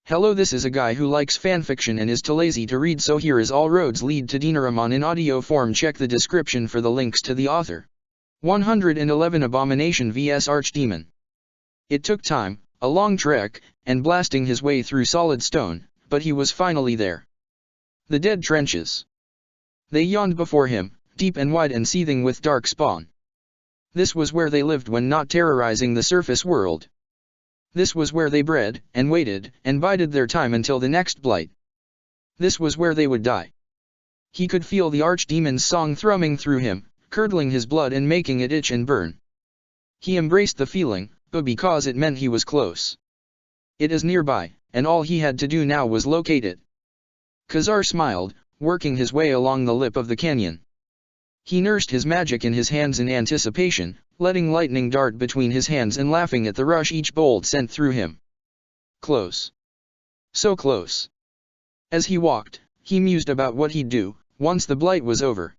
Hello, this is a guy who likes fanfiction and is too lazy to read, so here is all roads lead to Denerim in audio form. Check the description for the links to the author. 111 Abomination vs Archdemon. It took time, a long trek, and blasting his way through solid stone, but he was finally there. The dead trenches. They yawned before him, deep and wide and seething with dark spawn. This was where they lived when not terrorizing the surface world. This was where they bred, and waited, and bided their time until the next blight. This was where they would die. He could feel the Archdemon's song thrumming through him, curdling his blood and making it itch and burn. He embraced the feeling, but because it meant he was close. It is nearby, and all he had to do now was locate it. Khazar smiled, working his way along the lip of the canyon. He nursed his magic in his hands in anticipation, letting lightning dart between his hands and laughing at the rush each bolt sent through him. Close. So close. As he walked, he mused about what he'd do, once the blight was over.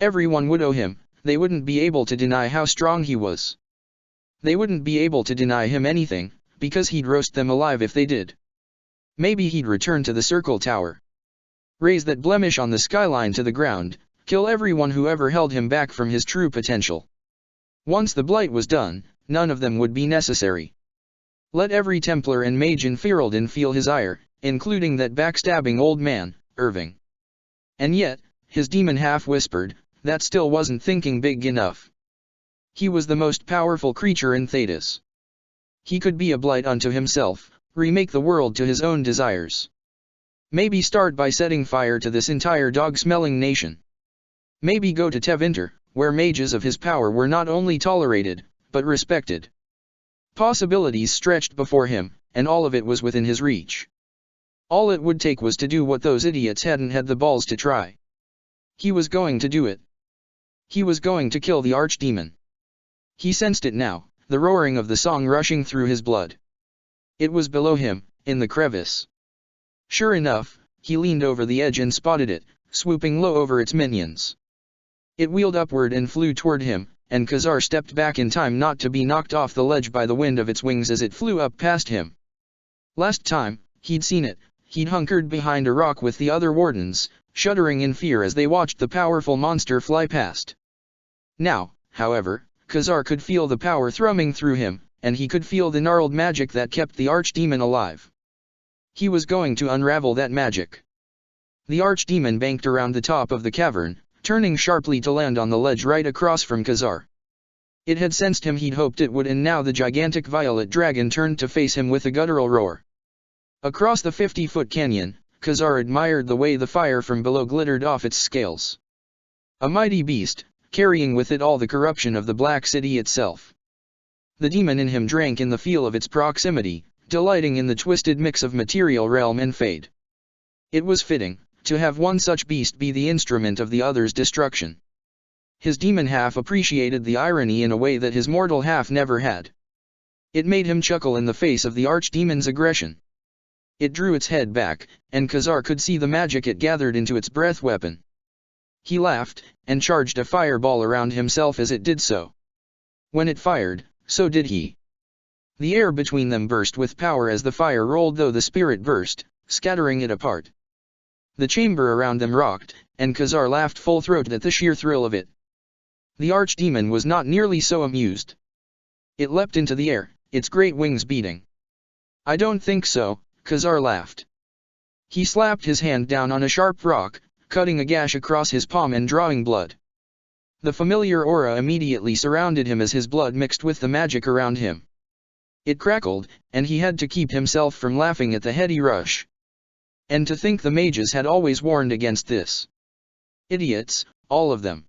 Everyone would owe him, they wouldn't be able to deny how strong he was. They wouldn't be able to deny him anything, because he'd roast them alive if they did. Maybe he'd return to the Circle Tower. Raise that blemish on the skyline to the ground, kill everyone who ever held him back from his true potential. Once the blight was done, none of them would be necessary. Let every Templar and mage in Ferelden feel his ire, including that backstabbing old man, Irving. And yet, his demon half whispered, that still wasn't thinking big enough. He was the most powerful creature in Thedas. He could be a blight unto himself, remake the world to his own desires. Maybe start by setting fire to this entire dog-smelling nation. Maybe go to Tevinter, where mages of his power were not only tolerated, but respected. Possibilities stretched before him, and all of it was within his reach. All it would take was to do what those idiots hadn't had the balls to try. He was going to do it. He was going to kill the Archdemon. He sensed it now, the roaring of the song rushing through his blood. It was below him, in the crevice. Sure enough, he leaned over the edge and spotted it, swooping low over its minions. It wheeled upward and flew toward him, and Khazar stepped back in time not to be knocked off the ledge by the wind of its wings as it flew up past him. Last time he'd seen it, he'd hunkered behind a rock with the other wardens, shuddering in fear as they watched the powerful monster fly past. Now, however, Khazar could feel the power thrumming through him, and he could feel the gnarled magic that kept the Archdemon alive. He was going to unravel that magic. The Archdemon banked around the top of the cavern, turning sharply to land on the ledge right across from Khazar. It had sensed him, he'd hoped it would, and now the gigantic violet dragon turned to face him with a guttural roar. Across the 50-foot canyon, Khazar admired the way the fire from below glittered off its scales. A mighty beast, carrying with it all the corruption of the Black City itself. The demon in him drank in the feel of its proximity, delighting in the twisted mix of material realm and fate. It was fitting to have one such beast be the instrument of the other's destruction. His demon half appreciated the irony in a way that his mortal half never had. It made him chuckle in the face of the Archdemon's aggression. It drew its head back, and Khazar could see the magic it gathered into its breath weapon. He laughed, and charged a fireball around himself as it did so. When it fired, so did he. The air between them burst with power as the fire rolled, though the spirit burst, scattering it apart. The chamber around them rocked, and Khazar laughed full-throated at the sheer thrill of it. The Archdemon was not nearly so amused. It leapt into the air, its great wings beating. I don't think so, Khazar laughed. He slapped his hand down on a sharp rock, cutting a gash across his palm and drawing blood. The familiar aura immediately surrounded him as his blood mixed with the magic around him. It crackled, and he had to keep himself from laughing at the heady rush. And to think the mages had always warned against this. Idiots, all of them.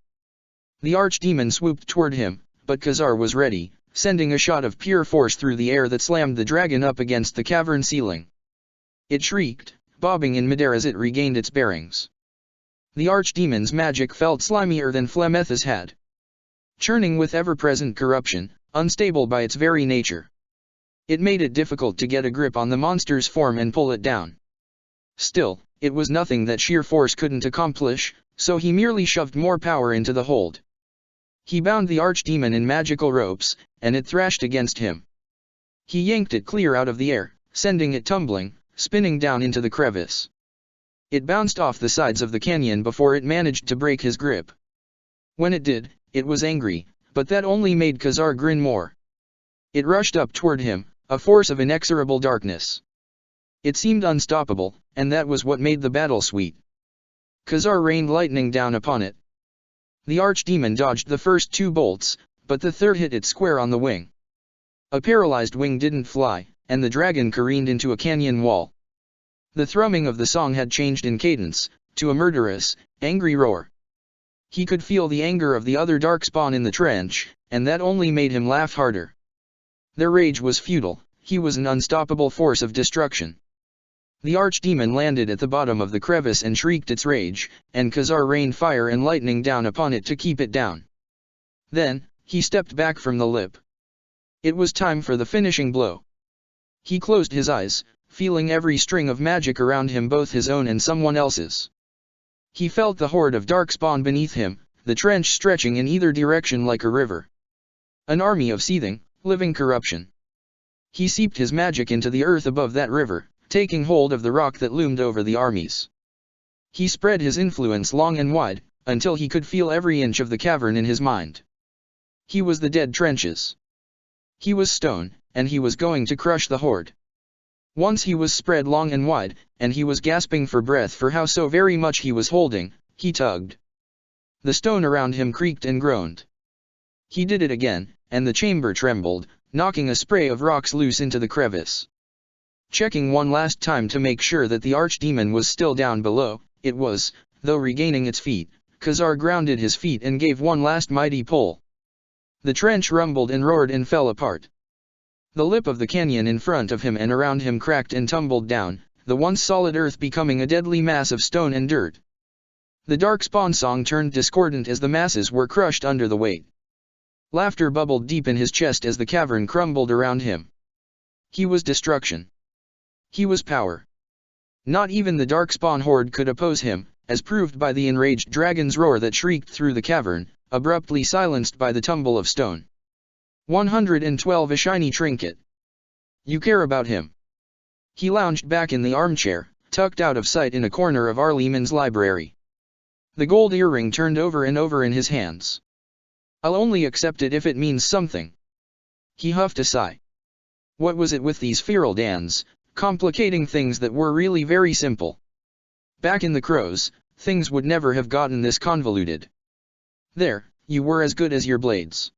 The Archdemon swooped toward him, but Khazar was ready, sending a shot of pure force through the air that slammed the dragon up against the cavern ceiling. It shrieked, bobbing in midair as it regained its bearings. The Archdemon's magic felt slimier than Flemeth's had. Churning with ever-present corruption, unstable by its very nature. It made it difficult to get a grip on the monster's form and pull it down. Still, it was nothing that sheer force couldn't accomplish, so he merely shoved more power into the hold. He bound the Archdemon in magical ropes, and it thrashed against him. He yanked it clear out of the air, sending it tumbling, spinning down into the crevice. It bounced off the sides of the canyon before it managed to break his grip. When it did, it was angry, but that only made Khazar grin more. It rushed up toward him, a force of inexorable darkness. It seemed unstoppable, and that was what made the battle sweet. Khazar rained lightning down upon it. The archdemon dodged the first 2 bolts, but the third hit it square on the wing. A paralyzed wing didn't fly, and the dragon careened into a canyon wall. The thrumming of the song had changed in cadence, to a murderous, angry roar. He could feel the anger of the other darkspawn in the trench, and that only made him laugh harder. Their rage was futile, he was an unstoppable force of destruction. The archdemon landed at the bottom of the crevice and shrieked its rage, and Khazar rained fire and lightning down upon it to keep it down. Then, he stepped back from the lip. It was time for the finishing blow. He closed his eyes, feeling every string of magic around him, both his own and someone else's. He felt the horde of darkspawn beneath him, the trench stretching in either direction like a river. An army of seething, living corruption. He seeped his magic into the earth above that river, taking hold of the rock that loomed over the armies. He spread his influence long and wide, until he could feel every inch of the cavern in his mind. He was the dead trenches. He was stone, and he was going to crush the horde. Once he was spread long and wide, and he was gasping for breath for how so very much he was holding, he tugged. The stone around him creaked and groaned. He did it again, and the chamber trembled, knocking a spray of rocks loose into the crevice. Checking one last time to make sure that the archdemon was still down below, it was, though regaining its feet, Khazar grounded his feet and gave one last mighty pull. The trench rumbled and roared and fell apart. The lip of the canyon in front of him and around him cracked and tumbled down, the once solid earth becoming a deadly mass of stone and dirt. The darkspawn song turned discordant as the masses were crushed under the weight. Laughter bubbled deep in his chest as the cavern crumbled around him. He was destruction. He was power. Not even the darkspawn horde could oppose him, as proved by the enraged dragon's roar that shrieked through the cavern, abruptly silenced by the tumble of stone. 112 A shiny trinket. You care about him. He lounged back in the armchair, tucked out of sight in a corner of Arleman's library. The gold earring turned over and over in his hands. I'll only accept it if it means something. He huffed a sigh. What was it with these feral Dans, complicating things that were really very simple? Back in the Crows, things would never have gotten this convoluted. There, you were as good as your blades.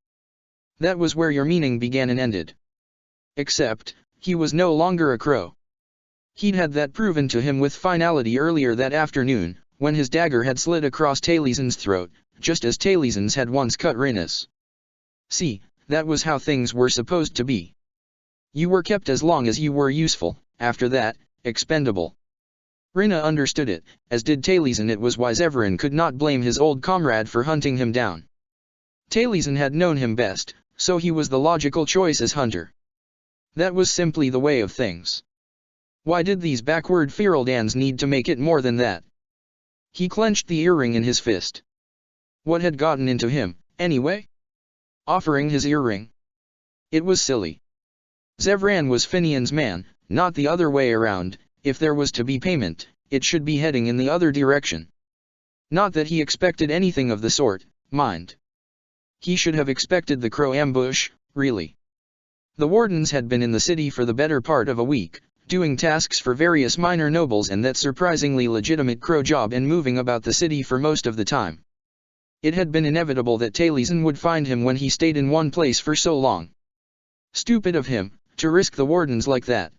That was where your meaning began and ended. Except, he was no longer a crow. He'd had that proven to him with finality earlier that afternoon, when his dagger had slid across Taliesin's throat, just as Taliesin's had once cut Rinna's. See, that was how things were supposed to be. You were kept as long as you were useful, after that, expendable. Rinna understood it, as did Taliesin. It was why Zevran could not blame his old comrade for hunting him down. Taliesin had known him best, so he was the logical choice as hunter. That was simply the way of things. Why did these backward feral Dans need to make it more than that? He clenched the earring in his fist. What had gotten into him, anyway? Offering his earring? It was silly. Zevran was Finian's man, not the other way around. If there was to be payment, it should be heading in the other direction. Not that he expected anything of the sort, mind. He should have expected the crow ambush, really. The wardens had been in the city for the better part of a week, doing tasks for various minor nobles and that surprisingly legitimate crow job and moving about the city for most of the time. It had been inevitable that Taliesin would find him when he stayed in one place for so long. Stupid of him, to risk the wardens like that.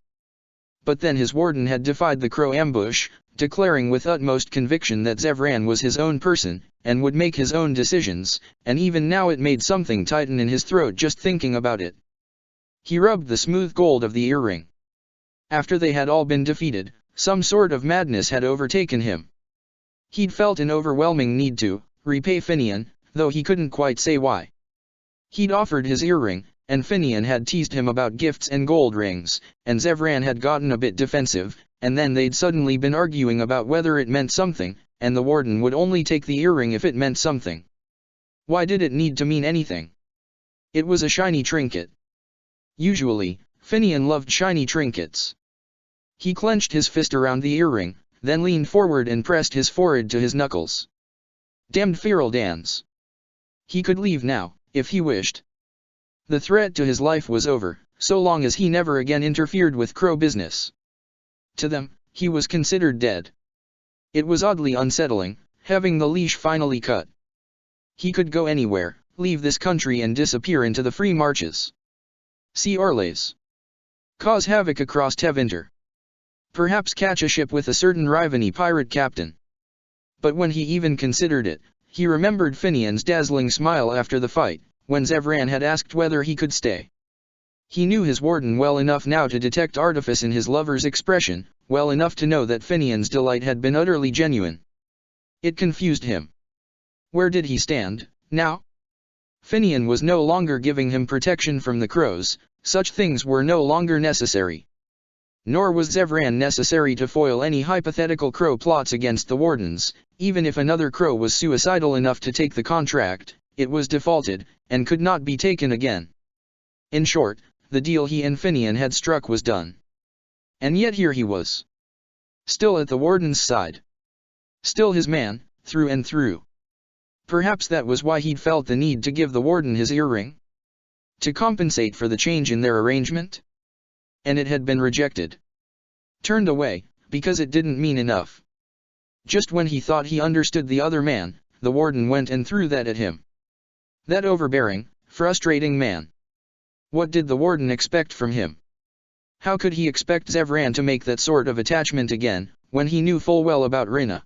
But then his warden had defied the crow ambush, declaring with utmost conviction that Zevran was his own person, and would make his own decisions, and even now it made something tighten in his throat just thinking about it. He rubbed the smooth gold of the earring. After they had all been defeated, some sort of madness had overtaken him. He'd felt an overwhelming need to repay Finian, though he couldn't quite say why. He'd offered his earring, and Finian had teased him about gifts and gold rings, and Zevran had gotten a bit defensive, and then they'd suddenly been arguing about whether it meant something, and the warden would only take the earring if it meant something. Why did it need to mean anything? It was a shiny trinket. Usually, Finian loved shiny trinkets. He clenched his fist around the earring, then leaned forward and pressed his forehead to his knuckles. Damned feral dance. He could leave now, if he wished. The threat to his life was over, so long as he never again interfered with crow business. To them, he was considered dead. It was oddly unsettling, having the leash finally cut. He could go anywhere, leave this country and disappear into the free marches. See Orlays. Cause havoc across Tevinter. Perhaps catch a ship with a certain Riveni pirate captain. But when he even considered it, he remembered Finian's dazzling smile after the fight, when Zevran had asked whether he could stay. He knew his warden well enough now to detect artifice in his lover's expression, well enough to know that Finian's delight had been utterly genuine. It confused him. Where did he stand, now? Finian was no longer giving him protection from the crows, such things were no longer necessary. Nor was Zevran necessary to foil any hypothetical crow plots against the wardens. Even if another crow was suicidal enough to take the contract, it was defaulted, and could not be taken again. In short, the deal he and Finian had struck was done. And yet here he was. Still at the warden's side. Still his man, through and through. Perhaps that was why he'd felt the need to give the warden his earring? To compensate for the change in their arrangement? And it had been rejected. Turned away, because it didn't mean enough. Just when he thought he understood the other man, the warden went and threw that at him. That overbearing, frustrating man. What did the warden expect from him? How could he expect Zevran to make that sort of attachment again, when he knew full well about Rina?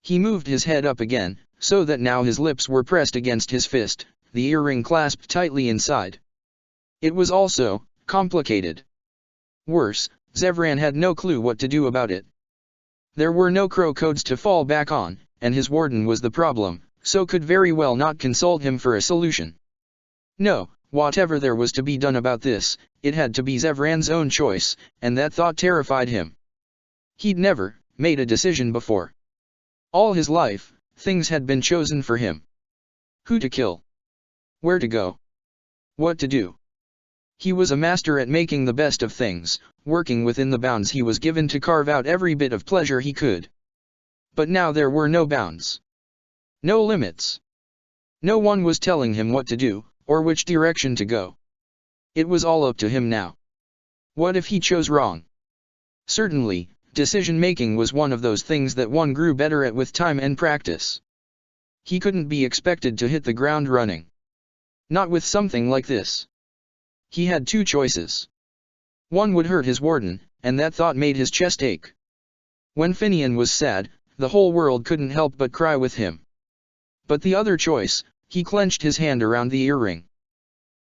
He moved his head up again, so that now his lips were pressed against his fist, the earring clasped tightly inside. It was also complicated. Worse, Zevran had no clue what to do about it. There were no crow codes to fall back on, and his warden was the problem, so could very well not consult him for a solution. No, whatever there was to be done about this, it had to be Zevran's own choice, and that thought terrified him. He'd never made a decision before. All his life, things had been chosen for him. Who to kill? Where to go? What to do? He was a master at making the best of things, working within the bounds he was given to carve out every bit of pleasure he could. But now there were no bounds. No limits. No one was telling him what to do, or which direction to go. It was all up to him now. What if he chose wrong? Certainly, decision-making was one of those things that one grew better at with time and practice. He couldn't be expected to hit the ground running. Not with something like this. He had two choices. One would hurt his warden, and that thought made his chest ache. When Finian was sad, the whole world couldn't help but cry with him. But the other choice, he clenched his hand around the earring.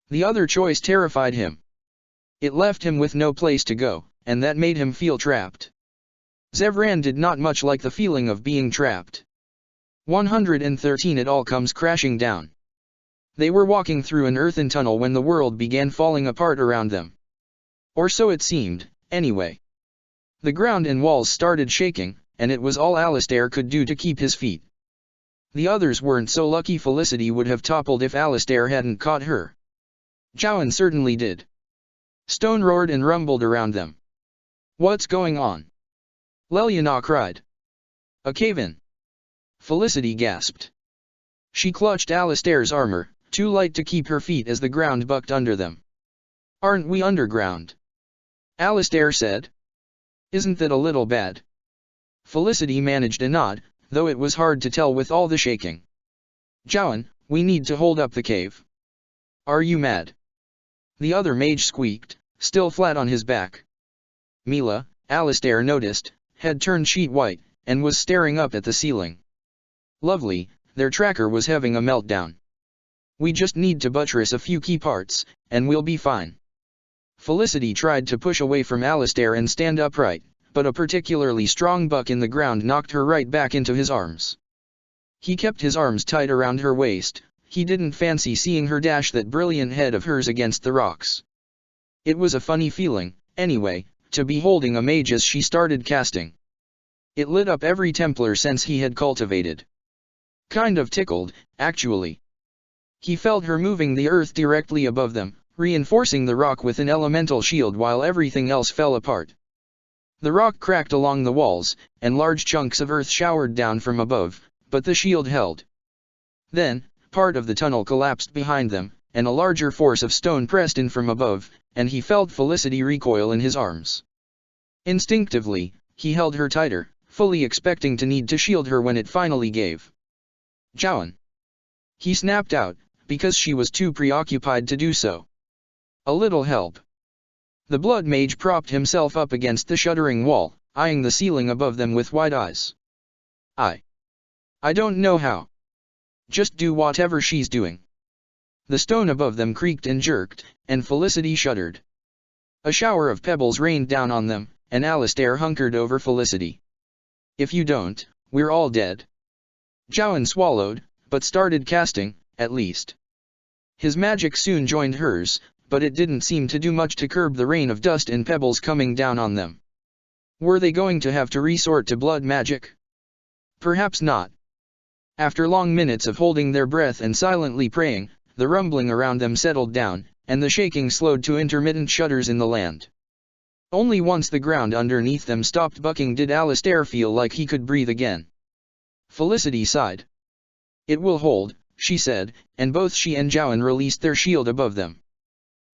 The other choice terrified him. It left him with no place to go, and that made him feel trapped. Zevran did not much like the feeling of being trapped. 113 It all comes crashing down. They were walking through an earthen tunnel when the world began falling apart around them. Or so it seemed, anyway. The ground and walls started shaking, and it was all Alistair could do to keep his feet. The others weren't so lucky. Felicity would have toppled if Alistair hadn't caught her. Jowan certainly did. Stone roared and rumbled around them. What's going on? Leliana cried. A cave-in. Felicity gasped. She clutched Alistair's armor, too light to keep her feet as the ground bucked under them. Aren't we underground? Alistair said. Isn't that a little bad? Felicity managed a nod, though it was hard to tell with all the shaking. Jowan, we need to hold up the cave. Are you mad? The other mage squeaked, still flat on his back. Mila, Alistair noticed, had turned sheet white, and was staring up at the ceiling. Lovely, their tracker was having a meltdown. We just need to buttress a few key parts, and we'll be fine. Felicity tried to push away from Alistair and stand upright, but a particularly strong buck in the ground knocked her right back into his arms. He kept his arms tight around her waist. He didn't fancy seeing her dash that brilliant head of hers against the rocks. It was a funny feeling, anyway, to be holding a mage as she started casting. It lit up every Templar sense he had cultivated. Kind of tickled, actually. He felt her moving the earth directly above them, reinforcing the rock with an elemental shield while everything else fell apart. The rock cracked along the walls, and large chunks of earth showered down from above, but the shield held. Then, part of the tunnel collapsed behind them, and a larger force of stone pressed in from above, and he felt Felicity recoil in his arms. Instinctively, he held her tighter, fully expecting to need to shield her when it finally gave. "Joan!" he snapped out, because she was too preoccupied to do so. "A little help." The blood mage propped himself up against the shuddering wall, eyeing the ceiling above them with wide eyes. I don't know how. Just do whatever she's doing." The stone above them creaked and jerked, and Felicity shuddered. A shower of pebbles rained down on them, and Alistair hunkered over Felicity. "If you don't, we're all dead." Joan swallowed, but started casting, at least. His magic soon joined hers, but it didn't seem to do much to curb the rain of dust and pebbles coming down on them. Were they going to have to resort to blood magic? Perhaps not. After long minutes of holding their breath and silently praying, the rumbling around them settled down, and the shaking slowed to intermittent shudders in the land. Only once the ground underneath them stopped bucking did Alistair feel like he could breathe again. Felicity sighed. "It will hold," she said, and both she and Joan released their shield above them.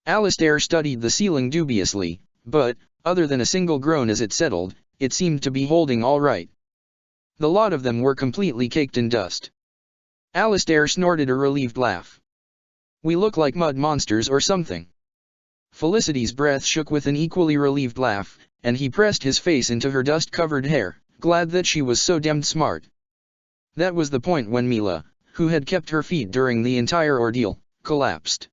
Alistair studied the ceiling dubiously, but, other than a single groan as it settled, it seemed to be holding all right. The lot of them were completely caked in dust. Alistair snorted a relieved laugh. "We look like mud monsters or something." Felicity's breath shook with an equally relieved laugh, and he pressed his face into her dust-covered hair, glad that she was so damned smart. That was the point when Mila, who had kept her feet during the entire ordeal, collapsed.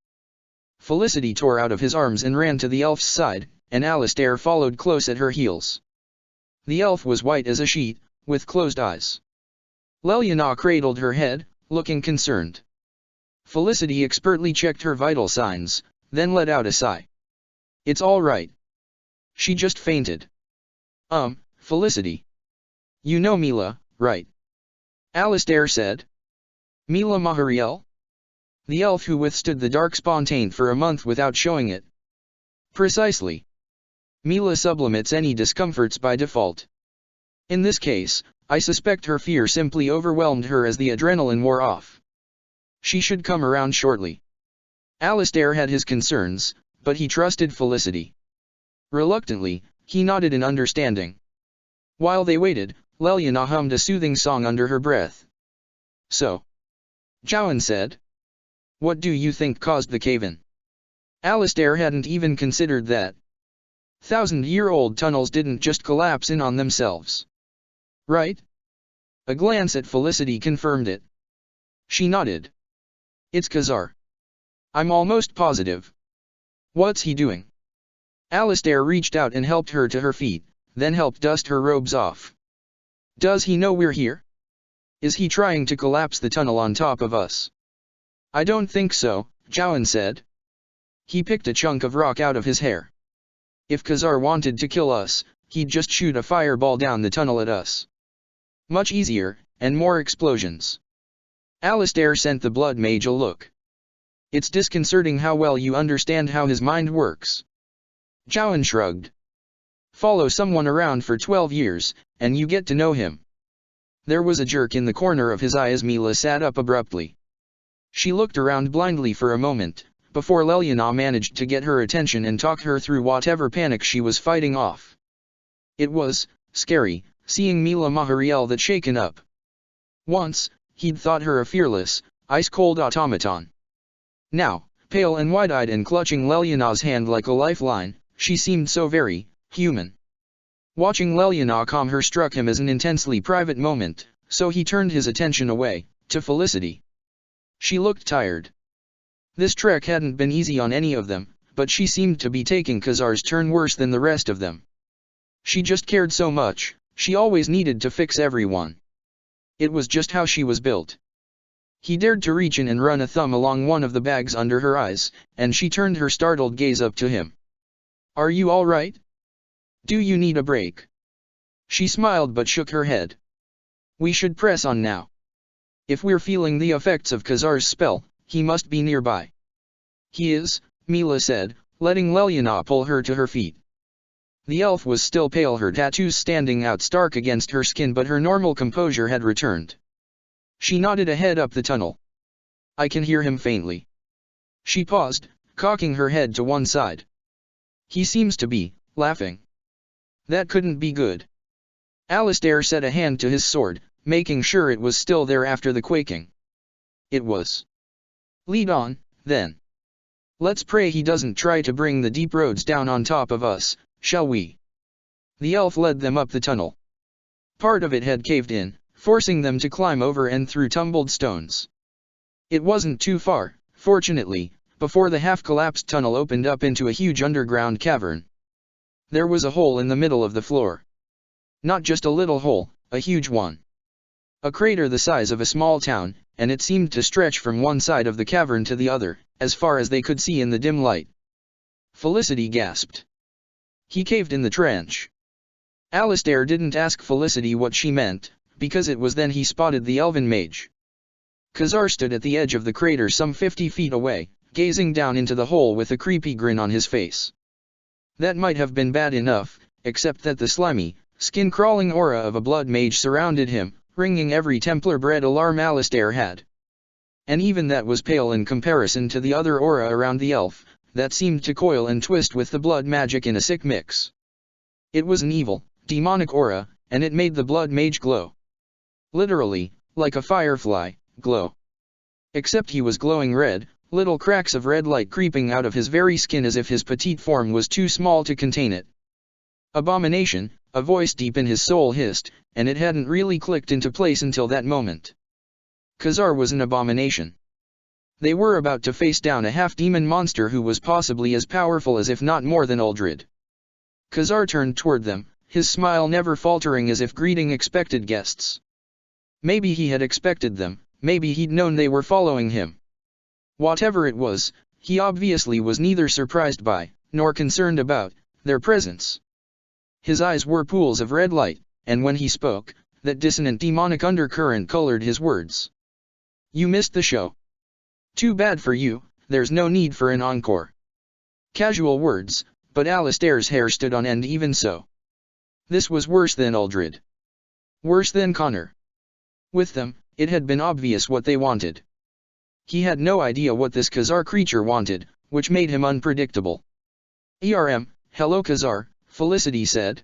Felicity tore out of his arms and ran to the elf's side, and Alistair followed close at her heels. The elf was white as a sheet, with closed eyes. Leliana cradled her head, looking concerned. Felicity expertly checked her vital signs, then let out a sigh. "It's all right. She just fainted." Felicity. "You know Mila, right?" Alistair said. "Mila Mahariel? The elf who withstood the Darkspawn for a month without showing it." "Precisely. Mila sublimates any discomforts by default. In this case, I suspect her fear simply overwhelmed her as the adrenaline wore off. She should come around shortly." Alistair had his concerns, but he trusted Felicity. Reluctantly, he nodded in understanding. While they waited, Leliana hummed a soothing song under her breath. "So," Joan said, "what do you think caused the cave-in?" Alistair hadn't even considered that. Thousand-year-old tunnels didn't just collapse in on themselves. Right? A glance at Felicity confirmed it. She nodded. "It's Khazar. I'm almost positive." "What's he doing?" Alistair reached out and helped her to her feet, then helped dust her robes off. "Does he know we're here? Is he trying to collapse the tunnel on top of us?" "I don't think so," Joan said. "He picked a chunk of rock out of his hair. If Khazar wanted to kill us, he'd just shoot a fireball down the tunnel at us. Much easier, and more explosions." Alistair sent the blood mage a look. "It's disconcerting how well you understand how his mind works." Joan shrugged. "Follow someone around for 12 years, and you get to know him." There was a jerk in the corner of his eye as Mila sat up abruptly. She looked around blindly for a moment, before Leliana managed to get her attention and talk her through whatever panic she was fighting off. It was scary, seeing Mila Mahariel that shaken up. Once, he'd thought her a fearless, ice-cold automaton. Now, pale and wide-eyed and clutching Leliana's hand like a lifeline, she seemed so very human. Watching Leliana calm her struck him as an intensely private moment, so he turned his attention away, to Felicity. She looked tired. This trek hadn't been easy on any of them, but she seemed to be taking Khazar's turn worse than the rest of them. She just cared so much, she always needed to fix everyone. It was just how she was built. He dared to reach in and run a thumb along one of the bags under her eyes, and she turned her startled gaze up to him. "Are you all right? Do you need a break?" She smiled but shook her head. "We should press on now. If we're feeling the effects of Khazar's spell, he must be nearby." "He is," Mila said, letting Leliana pull her to her feet. The elf was still pale, her tattoos standing out stark against her skin, but her normal composure had returned. She nodded ahead up the tunnel. I can hear him faintly. She paused, cocking her head to one side. He seems to be laughing. That couldn't be good. Alistair set a hand to his sword, making sure it was still there after the quaking. It was. Lead on, then. Let's pray he doesn't try to bring the deep roads down on top of us, shall we? The elf led them up the tunnel. Part of it had caved in, forcing them to climb over and through tumbled stones. It wasn't too far, fortunately, before the half-collapsed tunnel opened up into a huge underground cavern. There was a hole in the middle of the floor. Not just a little hole, a huge one. A crater the size of a small town, and it seemed to stretch from one side of the cavern to the other, as far as they could see in the dim light. Felicity gasped. He caved in the trench. Alistair didn't ask Felicity what she meant, because it was then he spotted the elven mage. Khazar stood at the edge of the crater some 50 feet away, gazing down into the hole with a creepy grin on his face. That might have been bad enough, except that the slimy, skin-crawling aura of a blood mage surrounded him, ringing every Templar-bred alarm Alistair had. And even that was pale in comparison to the other aura around the elf, that seemed to coil and twist with the blood magic in a sick mix. It was an evil, demonic aura, and it made the blood mage glow. Literally, like a firefly, glow. Except he was glowing red, little cracks of red light creeping out of his very skin as if his petite form was too small to contain it. Abomination, a voice deep in his soul hissed, and it hadn't really clicked into place until that moment. Khazar was an abomination. They were about to face down a half-demon monster who was possibly as powerful as if not more than Uldred. Khazar turned toward them, his smile never faltering as if greeting expected guests. Maybe he had expected them, maybe he'd known they were following him. Whatever it was, he obviously was neither surprised by, nor concerned about, their presence. His eyes were pools of red light, and when he spoke, that dissonant demonic undercurrent colored his words. You missed the show. Too bad for you, there's no need for an encore. Casual words, but Alistair's hair stood on end even so. This was worse than Uldred. Worse than Connor. With them, it had been obvious what they wanted. He had no idea what this Khazar creature wanted, which made him unpredictable. Hello Khazar, Felicity said.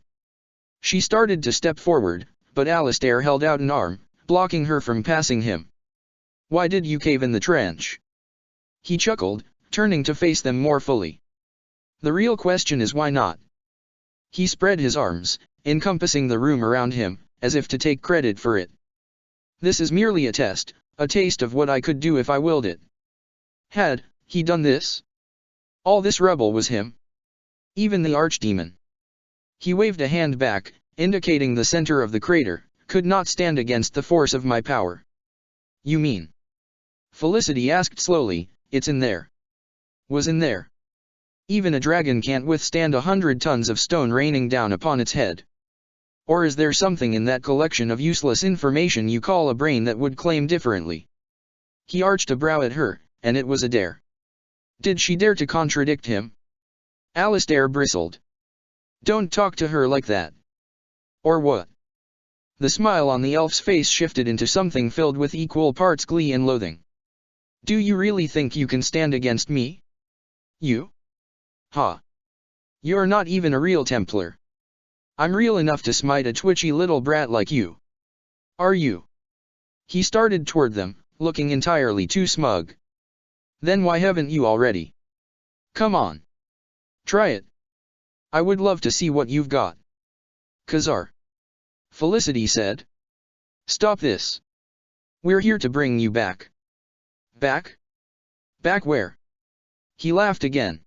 She started to step forward, but Alistair held out an arm, blocking her from passing him. Why did you cave in the trench? He chuckled, turning to face them more fully. The real question is why not? He spread his arms, encompassing the room around him, as if to take credit for it. This is merely a test, a taste of what I could do if I willed it. Had he done this? All this rubble was him. Even the archdemon. He waved a hand back, indicating the center of the crater, could not stand against the force of my power. You mean? Felicity asked slowly, it's in there. Was in there. Even a dragon can't withstand 100 tons of stone raining down upon its head. Or is there something in that collection of useless information you call a brain that would claim differently? He arched a brow at her, and it was a dare. Did she dare to contradict him? Alistair bristled. Don't talk to her like that. Or what? The smile on the elf's face shifted into something filled with equal parts glee and loathing. Do you really think you can stand against me? You? Ha! You're not even a real Templar. I'm real enough to smite a twitchy little brat like you. Are you? He started toward them, looking entirely too smug. Then why haven't you already? Come on. Try it. I would love to see what you've got. Khazar. Felicity said. Stop this. We're here to bring you back. Back? Back where? He laughed again.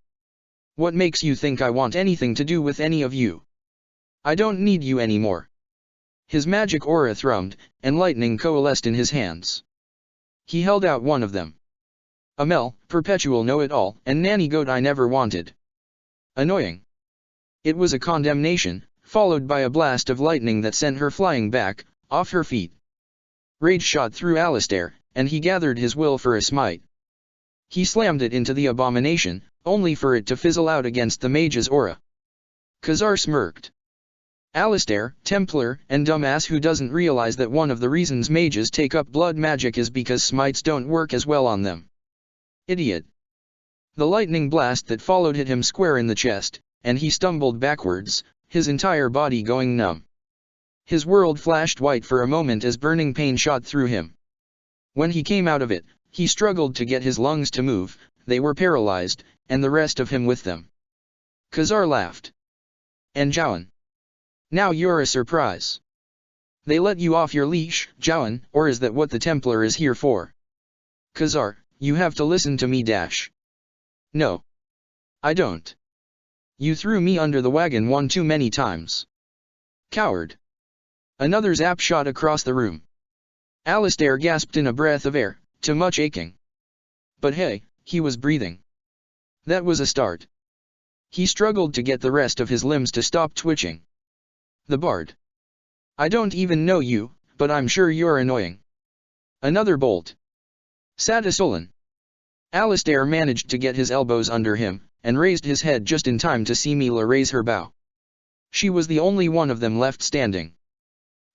What makes you think I want anything to do with any of you? I don't need you anymore. His magic aura thrummed, and lightning coalesced in his hands. He held out one of them. Amel, perpetual know-it-all, and nanny goat I never wanted. Annoying. It was a condemnation, followed by a blast of lightning that sent her flying back, off her feet. Rage shot through Alistair, and he gathered his will for a smite. He slammed it into the abomination, only for it to fizzle out against the mage's aura. Khazar smirked. Alistair, Templar, and dumbass who doesn't realize that one of the reasons mages take up blood magic is because smites don't work as well on them. Idiot. The lightning blast that followed hit him square in the chest, and he stumbled backwards, his entire body going numb. His world flashed white for a moment as burning pain shot through him. When he came out of it, he struggled to get his lungs to move, they were paralyzed, and the rest of him with them. Khazar laughed. And Jowan. Now you're a surprise. They let you off your leash, Jowan, or is that what the Templar is here for? Khazar, you have to listen to me. No. I don't. You threw me under the wagon one too many times. Coward. Another zap shot across the room. Alistair gasped in a breath of air, too much aching. But hey, he was breathing. That was a start. He struggled to get the rest of his limbs to stop twitching. The bard. I don't even know you, but I'm sure you're annoying. Another bolt. Sadasolan. Alistair managed to get his elbows under him, and raised his head just in time to see Mila raise her bow. She was the only one of them left standing.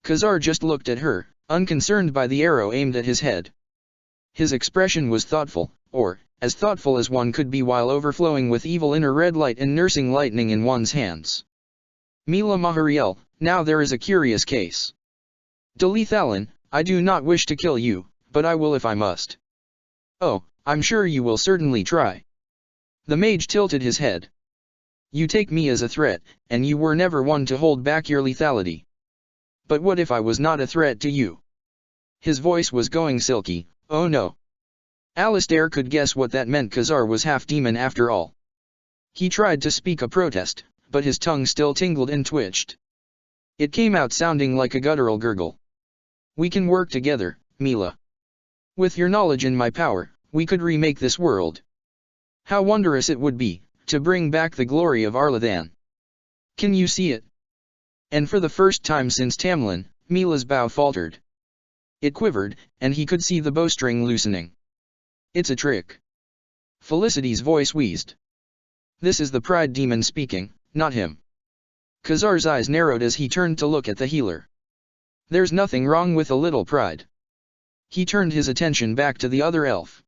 Khazar just looked at her, unconcerned by the arrow aimed at his head. His expression was thoughtful, or, as thoughtful as one could be while overflowing with evil inner red light and nursing lightning in one's hands. Mila Mahariel, now there is a curious case. Delithalan, I do not wish to kill you, but I will if I must. Oh, I'm sure you will certainly try. The mage tilted his head. You take me as a threat, and you were never one to hold back your lethality. But what if I was not a threat to you? His voice was going silky. Oh no. Alistair could guess what that meant. Khazar was half demon after all. He tried to speak a protest, but his tongue still tingled and twitched. It came out sounding like a guttural gurgle. We can work together, Mila. With your knowledge and my power, we could remake this world. How wondrous it would be, to bring back the glory of Arlathan. Can you see it? And for the first time since Tamlin, Mila's bow faltered. It quivered, and he could see the bowstring loosening. It's a trick. Felicity's voice wheezed. This is the pride demon speaking, not him. Khazar's eyes narrowed as he turned to look at the healer. There's nothing wrong with a little pride. He turned his attention back to the other elf.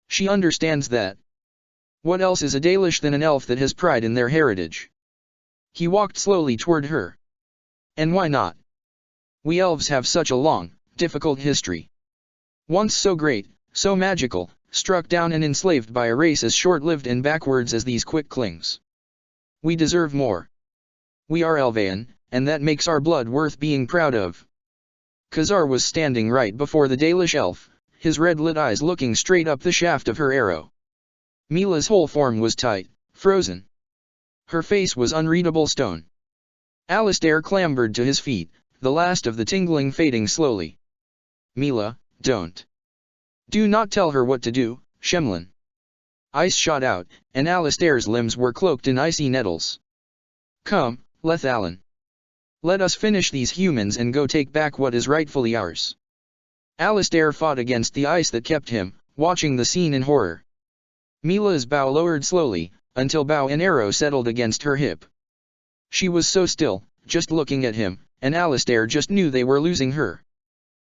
She understands that. What else is a Dalish than an elf that has pride in their heritage? He walked slowly toward her. And why not? We elves have such a long, difficult history. Once so great, so magical, struck down and enslaved by a race as short-lived and backwards as these quick clings. We deserve more. We are Elvaean, and that makes our blood worth being proud of. Khazar was standing right before the Dalish elf, his red-lit eyes looking straight up the shaft of her arrow. Mila's whole form was tight, frozen. Her face was unreadable stone. Alistair clambered to his feet, the last of the tingling fading slowly. Mila, don't. Do not tell her what to do, Shemlin. Ice shot out, and Alistair's limbs were cloaked in icy nettles. Come, Lethalan. Let us finish these humans and go take back what is rightfully ours. Alistair fought against the ice that kept him, watching the scene in horror. Mila's bow lowered slowly, until bow and arrow settled against her hip. She was so still, just looking at him, and Alistair just knew they were losing her.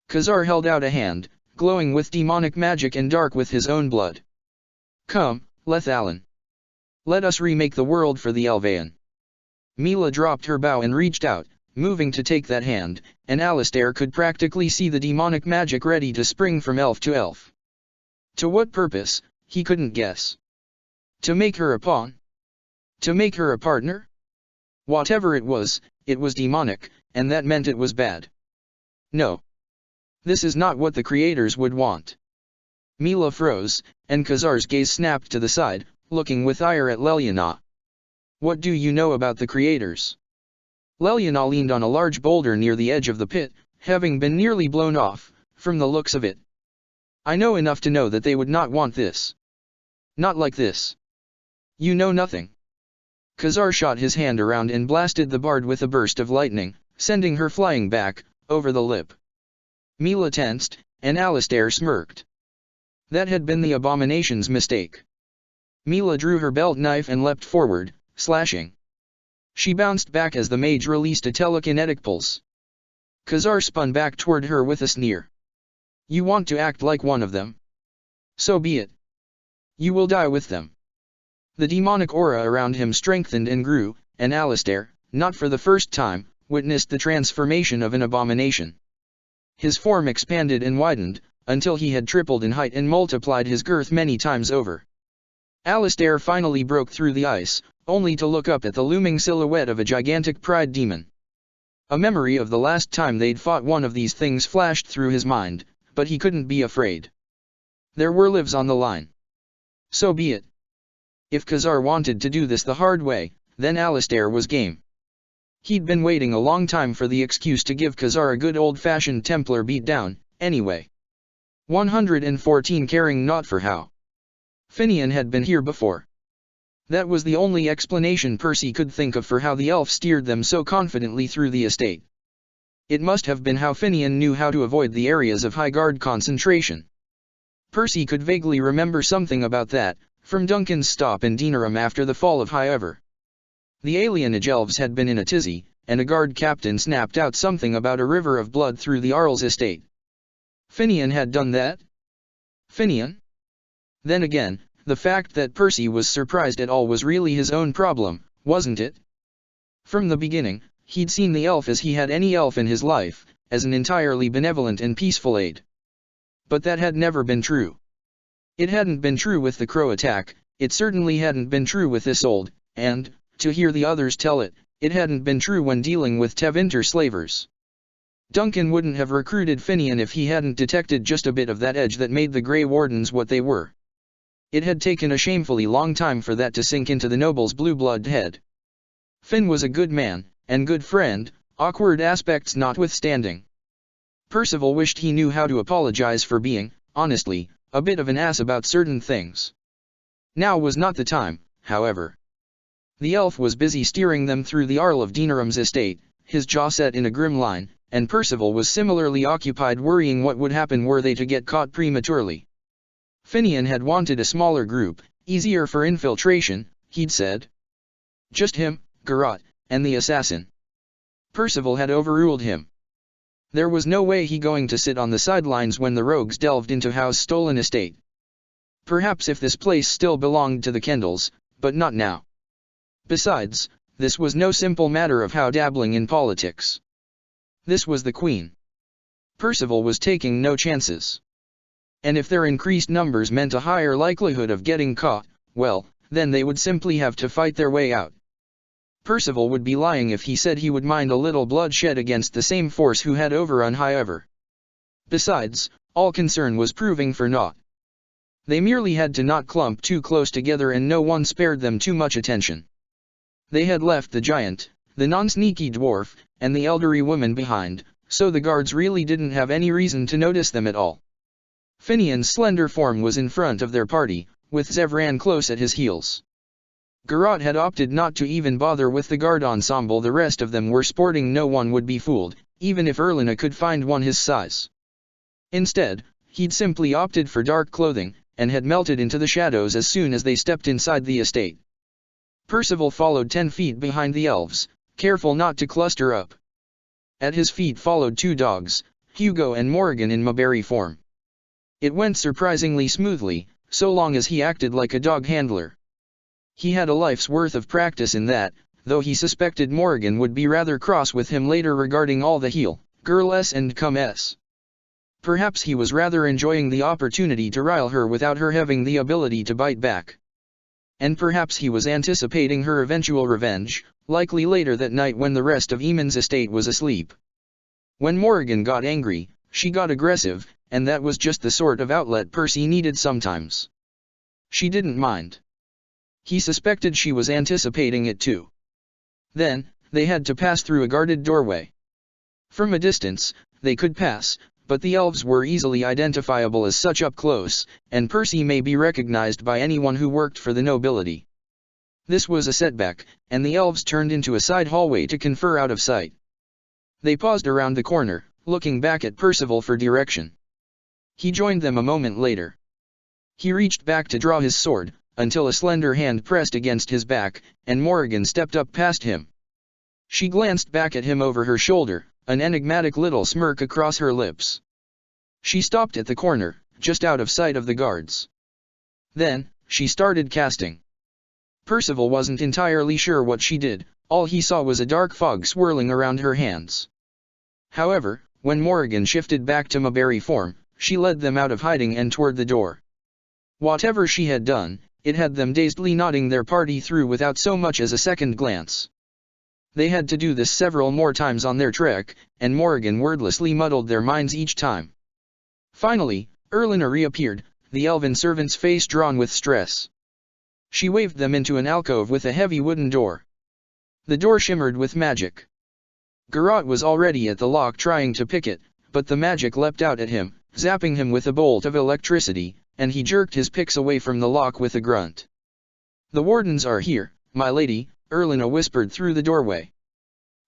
Khazar held out a hand, glowing with demonic magic and dark with his own blood. Come, Lethalan. Let us remake the world for the Elvaean. Mila dropped her bow and reached out, moving to take that hand, and Alistair could practically see the demonic magic ready to spring from elf to elf. To what purpose, he couldn't guess. To make her a pawn? To make her a partner? Whatever it was demonic, and that meant it was bad. No. This is not what the creators would want. Mila froze, and Khazar's gaze snapped to the side, looking with ire at Leliana. What do you know about the creators? Leliana leaned on a large boulder near the edge of the pit, having been nearly blown off, from the looks of it. I know enough to know that they would not want this. Not like this. You know nothing. Khazar shot his hand around and blasted the bard with a burst of lightning, sending her flying back, over the lip. Mila tensed, and Alistair smirked. That had been the abomination's mistake. Mila drew her belt knife and leapt forward, slashing. She bounced back as the mage released a telekinetic pulse. Khazar spun back toward her with a sneer. You want to act like one of them? So be it. You will die with them. The demonic aura around him strengthened and grew, and Alistair, not for the first time, witnessed the transformation of an abomination. His form expanded and widened, until he had tripled in height and multiplied his girth many times over. Alistair finally broke through the ice, only to look up at the looming silhouette of a gigantic pride demon. A memory of the last time they'd fought one of these things flashed through his mind, but he couldn't be afraid. There were lives on the line. So be it. If Khazar wanted to do this the hard way, then Alistair was game. He'd been waiting a long time for the excuse to give Khazar a good old-fashioned Templar beatdown, anyway. 114 Caring not for how Finian had been here before. That was the only explanation Percy could think of for how the elf steered them so confidently through the estate. It must have been how Finian knew how to avoid the areas of high guard concentration. Percy could vaguely remember something about that, from Duncan's stop in Denerim after the fall of Highever. The alienage elves had been in a tizzy, and a guard captain snapped out something about a river of blood through the Arl's estate. Finian had done that? Finian? Then again, the fact that Percy was surprised at all was really his own problem, wasn't it? From the beginning, he'd seen the elf as he had any elf in his life, as an entirely benevolent and peaceful aide. But that had never been true. It hadn't been true with the crow attack, it certainly hadn't been true with Isolde, and, to hear the others tell it, it hadn't been true when dealing with Tevinter slavers. Duncan wouldn't have recruited Finian if he hadn't detected just a bit of that edge that made the Grey Wardens what they were. It had taken a shamefully long time for that to sink into the noble's blue-blood head. Finn was a good man, and good friend, awkward aspects notwithstanding. Percival wished he knew how to apologize for being, honestly, a bit of an ass about certain things. Now was not the time, however. The elf was busy steering them through the Arl of Denerim's estate, his jaw set in a grim line, and Percival was similarly occupied worrying what would happen were they to get caught prematurely. Finian had wanted a smaller group, easier for infiltration, he'd said. Just him, Garrot, and the assassin. Percival had overruled him. There was no way he going to sit on the sidelines when the rogues delved into Howe's stolen estate. Perhaps if this place still belonged to the Kendalls, but not now. Besides, this was no simple matter of Howe dabbling in politics. This was the Queen. Percival was taking no chances. And if their increased numbers meant a higher likelihood of getting caught, well, then they would simply have to fight their way out. Percival would be lying if he said he would mind a little bloodshed against the same force who had overrun Highever. Besides, all concern was proving for naught. They merely had to not clump too close together and no one spared them too much attention. They had left the giant, the non-sneaky dwarf, and the elderly woman behind, so the guards really didn't have any reason to notice them at all. Finian's slender form was in front of their party, with Zevran close at his heels. Garrot had opted not to even bother with the guard ensemble the rest of them were sporting. No one would be fooled, even if Erlina could find one his size. Instead, he'd simply opted for dark clothing, and had melted into the shadows as soon as they stepped inside the estate. Percival followed 10 feet behind the elves, careful not to cluster up. At his feet followed 2 dogs, Hugo and Morrigan in Maberry form. It went surprisingly smoothly, so long as he acted like a dog handler. He had a life's worth of practice in that, though he suspected Morrigan would be rather cross with him later regarding all the heel, girl-s and cum-s. Perhaps he was rather enjoying the opportunity to rile her without her having the ability to bite back. And perhaps he was anticipating her eventual revenge, likely later that night when the rest of Eamon's estate was asleep. When Morrigan got angry, she got aggressive, and that was just the sort of outlet Percy needed sometimes. She didn't mind. He suspected she was anticipating it too. Then, they had to pass through a guarded doorway. From a distance, they could pass, but the elves were easily identifiable as such up close, and Percy may be recognized by anyone who worked for the nobility. This was a setback, and the elves turned into a side hallway to confer out of sight. They paused around the corner, looking back at Percival for direction. He joined them a moment later. He reached back to draw his sword, until a slender hand pressed against his back, and Morrigan stepped up past him. She glanced back at him over her shoulder, an enigmatic little smirk across her lips. She stopped at the corner, just out of sight of the guards. Then, she started casting. Percival wasn't entirely sure what she did, all he saw was a dark fog swirling around her hands. However, when Morrigan shifted back to Mayberry form, she led them out of hiding and toward the door. Whatever she had done, it had them dazedly nodding their party through without so much as a second glance. They had to do this several more times on their trek, and Morrigan wordlessly muddled their minds each time. Finally, Erlina reappeared, the elven servant's face drawn with stress. She waved them into an alcove with a heavy wooden door. The door shimmered with magic. Garrot was already at the lock trying to pick it, but the magic leapt out at him, zapping him with a bolt of electricity, and he jerked his picks away from the lock with a grunt. "The wardens are here, my lady," Erlina whispered through the doorway.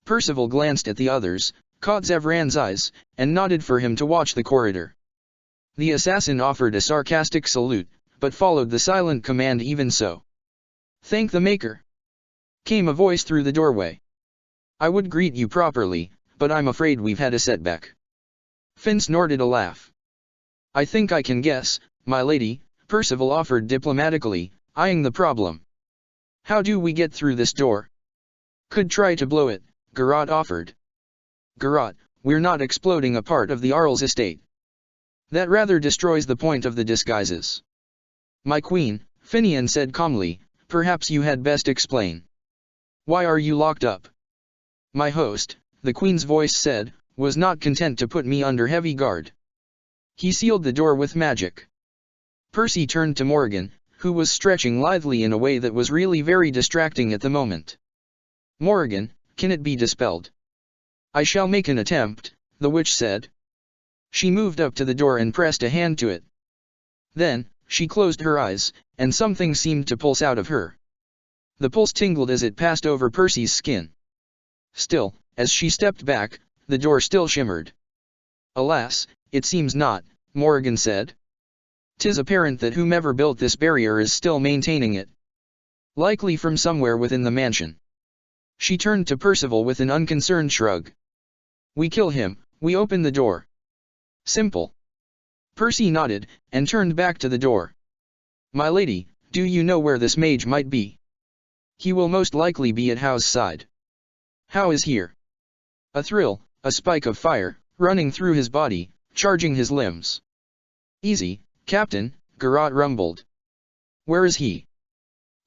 Percival glanced at the others, caught Zevran's eyes, and nodded for him to watch the corridor. The assassin offered a sarcastic salute, but followed the silent command even so. "Thank the Maker," came a voice through the doorway. "I would greet you properly, but I'm afraid we've had a setback." Finn snorted a laugh. "I think I can guess, my lady," Percival offered diplomatically, eyeing the problem. "How do we get through this door?" "Could try to blow it," Garrot offered. "Garrot, we're not exploding a part of the Arl's estate. That rather destroys the point of the disguises." "My queen," Finian said calmly, "perhaps you had best explain. Why are you locked up?" "My host," the queen's voice said, "was not content to put me under heavy guard. He sealed the door with magic." Percy turned to Morrigan, who was stretching lithely in a way that was really very distracting at the moment. "Morrigan, can it be dispelled?" "I shall make an attempt," the witch said. She moved up to the door and pressed a hand to it. Then, she closed her eyes, and something seemed to pulse out of her. The pulse tingled as it passed over Percy's skin. Still, as she stepped back, the door still shimmered. "Alas, it seems not," Morrigan said. "'Tis apparent that whomever built this barrier is still maintaining it. Likely from somewhere within the mansion." She turned to Percival with an unconcerned shrug. "We kill him, we open the door. Simple." Percy nodded, and turned back to the door. "My lady, do you know where this mage might be?" "He will most likely be at Howe's side." "Howe is here." A thrill, a spike of fire, running through his body, charging his limbs. "Easy, Captain," Garrot rumbled. "Where is he?"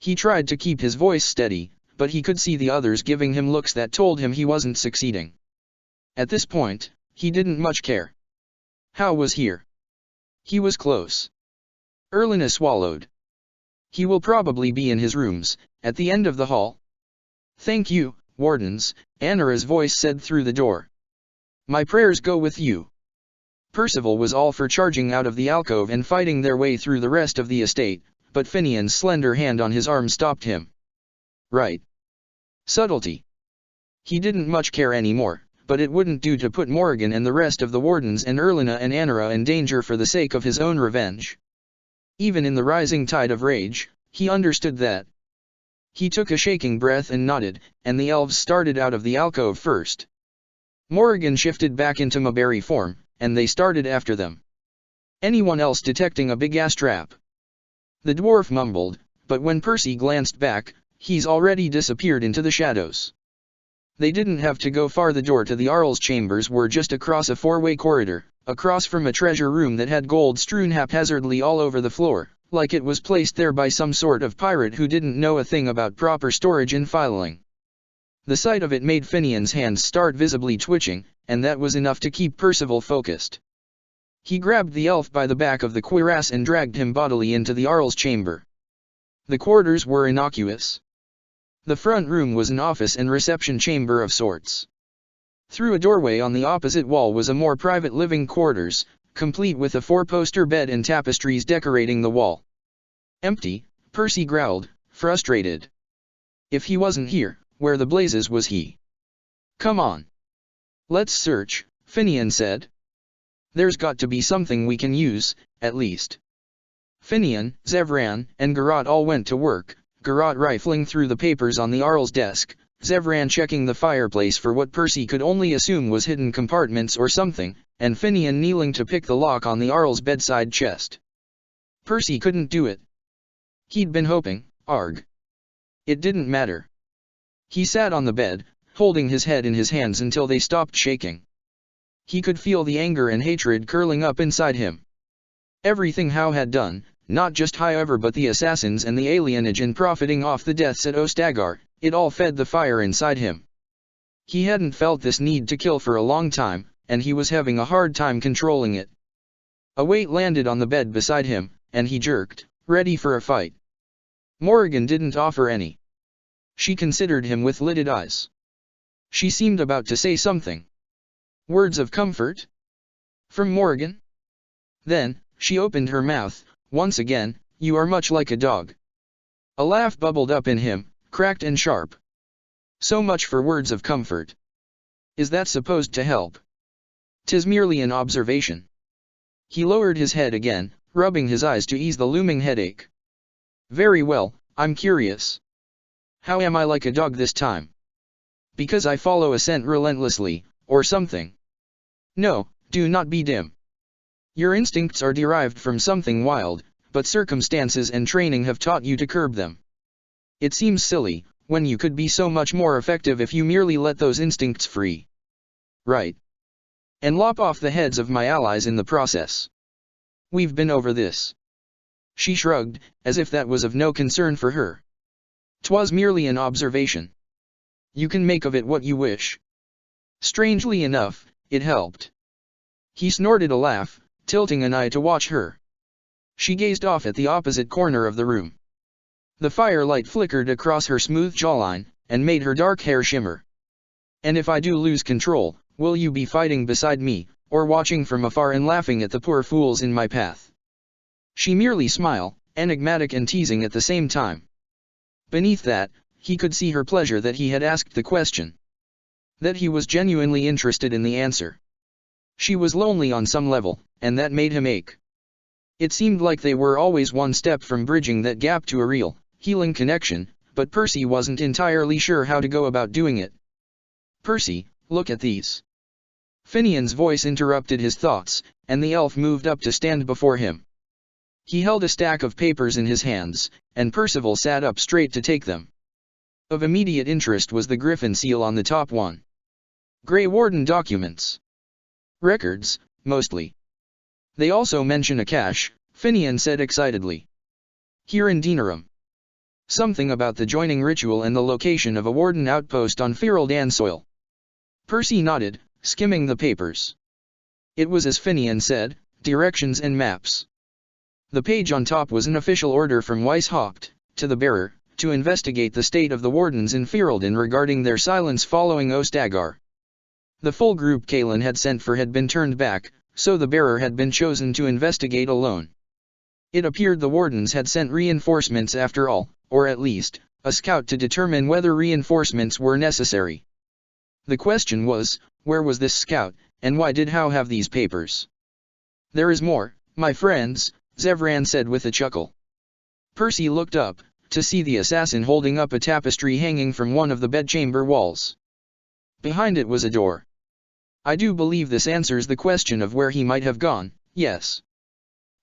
He tried to keep his voice steady, but he could see the others giving him looks that told him he wasn't succeeding. At this point, he didn't much care. Howe was here. He was close. Erlina swallowed. "He will probably be in his rooms, at the end of the hall." "Thank you, wardens," Anara's voice said through the door. "My prayers go with you." Percival was all for charging out of the alcove and fighting their way through the rest of the estate, but Finian's slender hand on his arm stopped him. "Right. Subtlety." He didn't much care anymore, but it wouldn't do to put Morrigan and the rest of the wardens and Erlina and Anara in danger for the sake of his own revenge. Even in the rising tide of rage, he understood that. He took a shaking breath and nodded, and the elves started out of the alcove first. Morrigan shifted back into Mayberry form, and they started after them. "Anyone else detecting a big-ass trap?" The dwarf mumbled, but when Percy glanced back, he's already disappeared into the shadows. They didn't have to go far. The door to the Arl's chambers were just across a four-way corridor, across from a treasure room that had gold strewn haphazardly all over the floor, like it was placed there by some sort of pirate who didn't know a thing about proper storage and filing. The sight of it made Finian's hands start visibly twitching, and that was enough to keep Percival focused. He grabbed the elf by the back of the cuirass and dragged him bodily into the Arl's chamber. The quarters were innocuous. The front room was an office and reception chamber of sorts. Through a doorway on the opposite wall was a more private living quarters, complete with a four-poster bed and tapestries decorating the wall. "Empty," Percy growled, frustrated. If he wasn't here, where the blazes was he? "Come on. Let's search," Finian said. "There's got to be something we can use, at least." Finian, Zevran, and Garrot all went to work, Garrot rifling through the papers on the Arl's desk, Zev ran checking the fireplace for what Percy could only assume was hidden compartments or something, and Finian kneeling to pick the lock on the Arl's bedside chest. Percy couldn't do it. He'd been hoping, arg. It didn't matter. He sat on the bed, holding his head in his hands until they stopped shaking. He could feel the anger and hatred curling up inside him. Everything Howe had done, not just however but the assassins and the alienage in profiting off the deaths at Ostagar, it all fed the fire inside him. He hadn't felt this need to kill for a long time, and he was having a hard time controlling it. A weight landed on the bed beside him, and he jerked, ready for a fight. Morrigan didn't offer any. She considered him with lidded eyes. She seemed about to say something. Words of comfort? From Morrigan? Then, she opened her mouth, once again, "You are much like a dog." A laugh bubbled up in him, cracked and sharp. So much for words of comfort. Is that supposed to help? 'Tis merely an observation. He lowered his head again, rubbing his eyes to ease the looming headache. Very well, I'm curious. How am I like a dog this time? Because I follow a scent relentlessly, or something? No, do not be dim. Your instincts are derived from something wild, but circumstances and training have taught you to curb them. It seems silly, when you could be so much more effective if you merely let those instincts free. Right. And lop off the heads of my allies in the process. We've been over this. She shrugged, as if that was of no concern for her. 'Twas merely an observation. You can make of it what you wish. Strangely enough, it helped. He snorted a laugh, tilting an eye to watch her. She gazed off at the opposite corner of the room. The firelight flickered across her smooth jawline, and made her dark hair shimmer. And if I do lose control, will you be fighting beside me, or watching from afar and laughing at the poor fools in my path? She merely smiled, enigmatic and teasing at the same time. Beneath that, he could see her pleasure that he had asked the question. That he was genuinely interested in the answer. She was lonely on some level, and that made him ache. It seemed like they were always one step from bridging that gap to a real, healing connection, but Percy wasn't entirely sure how to go about doing it. Percy, look at these. Finian's voice interrupted his thoughts, and the elf moved up to stand before him. He held a stack of papers in his hands, and Percival sat up straight to take them. Of immediate interest was the griffin seal on the top one. Grey Warden documents. Records, mostly. They also mention a cache, Finian said excitedly. Here in Denerim. Something about the joining ritual and the location of a warden outpost on Fereldan soil. Percy nodded, skimming the papers. It was as Finian said, directions and maps. The page on top was an official order from Weishaupt, to the bearer, to investigate the state of the wardens in Fereldan regarding their silence following Ostagar. The full group Kalen had sent for had been turned back, so the bearer had been chosen to investigate alone. It appeared the wardens had sent reinforcements after all, or at least, a scout to determine whether reinforcements were necessary. The question was, where was this scout, and why did Howe have these papers? There is more, my friends, Zevran said with a chuckle. Percy looked up, to see the assassin holding up a tapestry hanging from one of the bedchamber walls. Behind it was a door. I do believe this answers the question of where he might have gone, yes.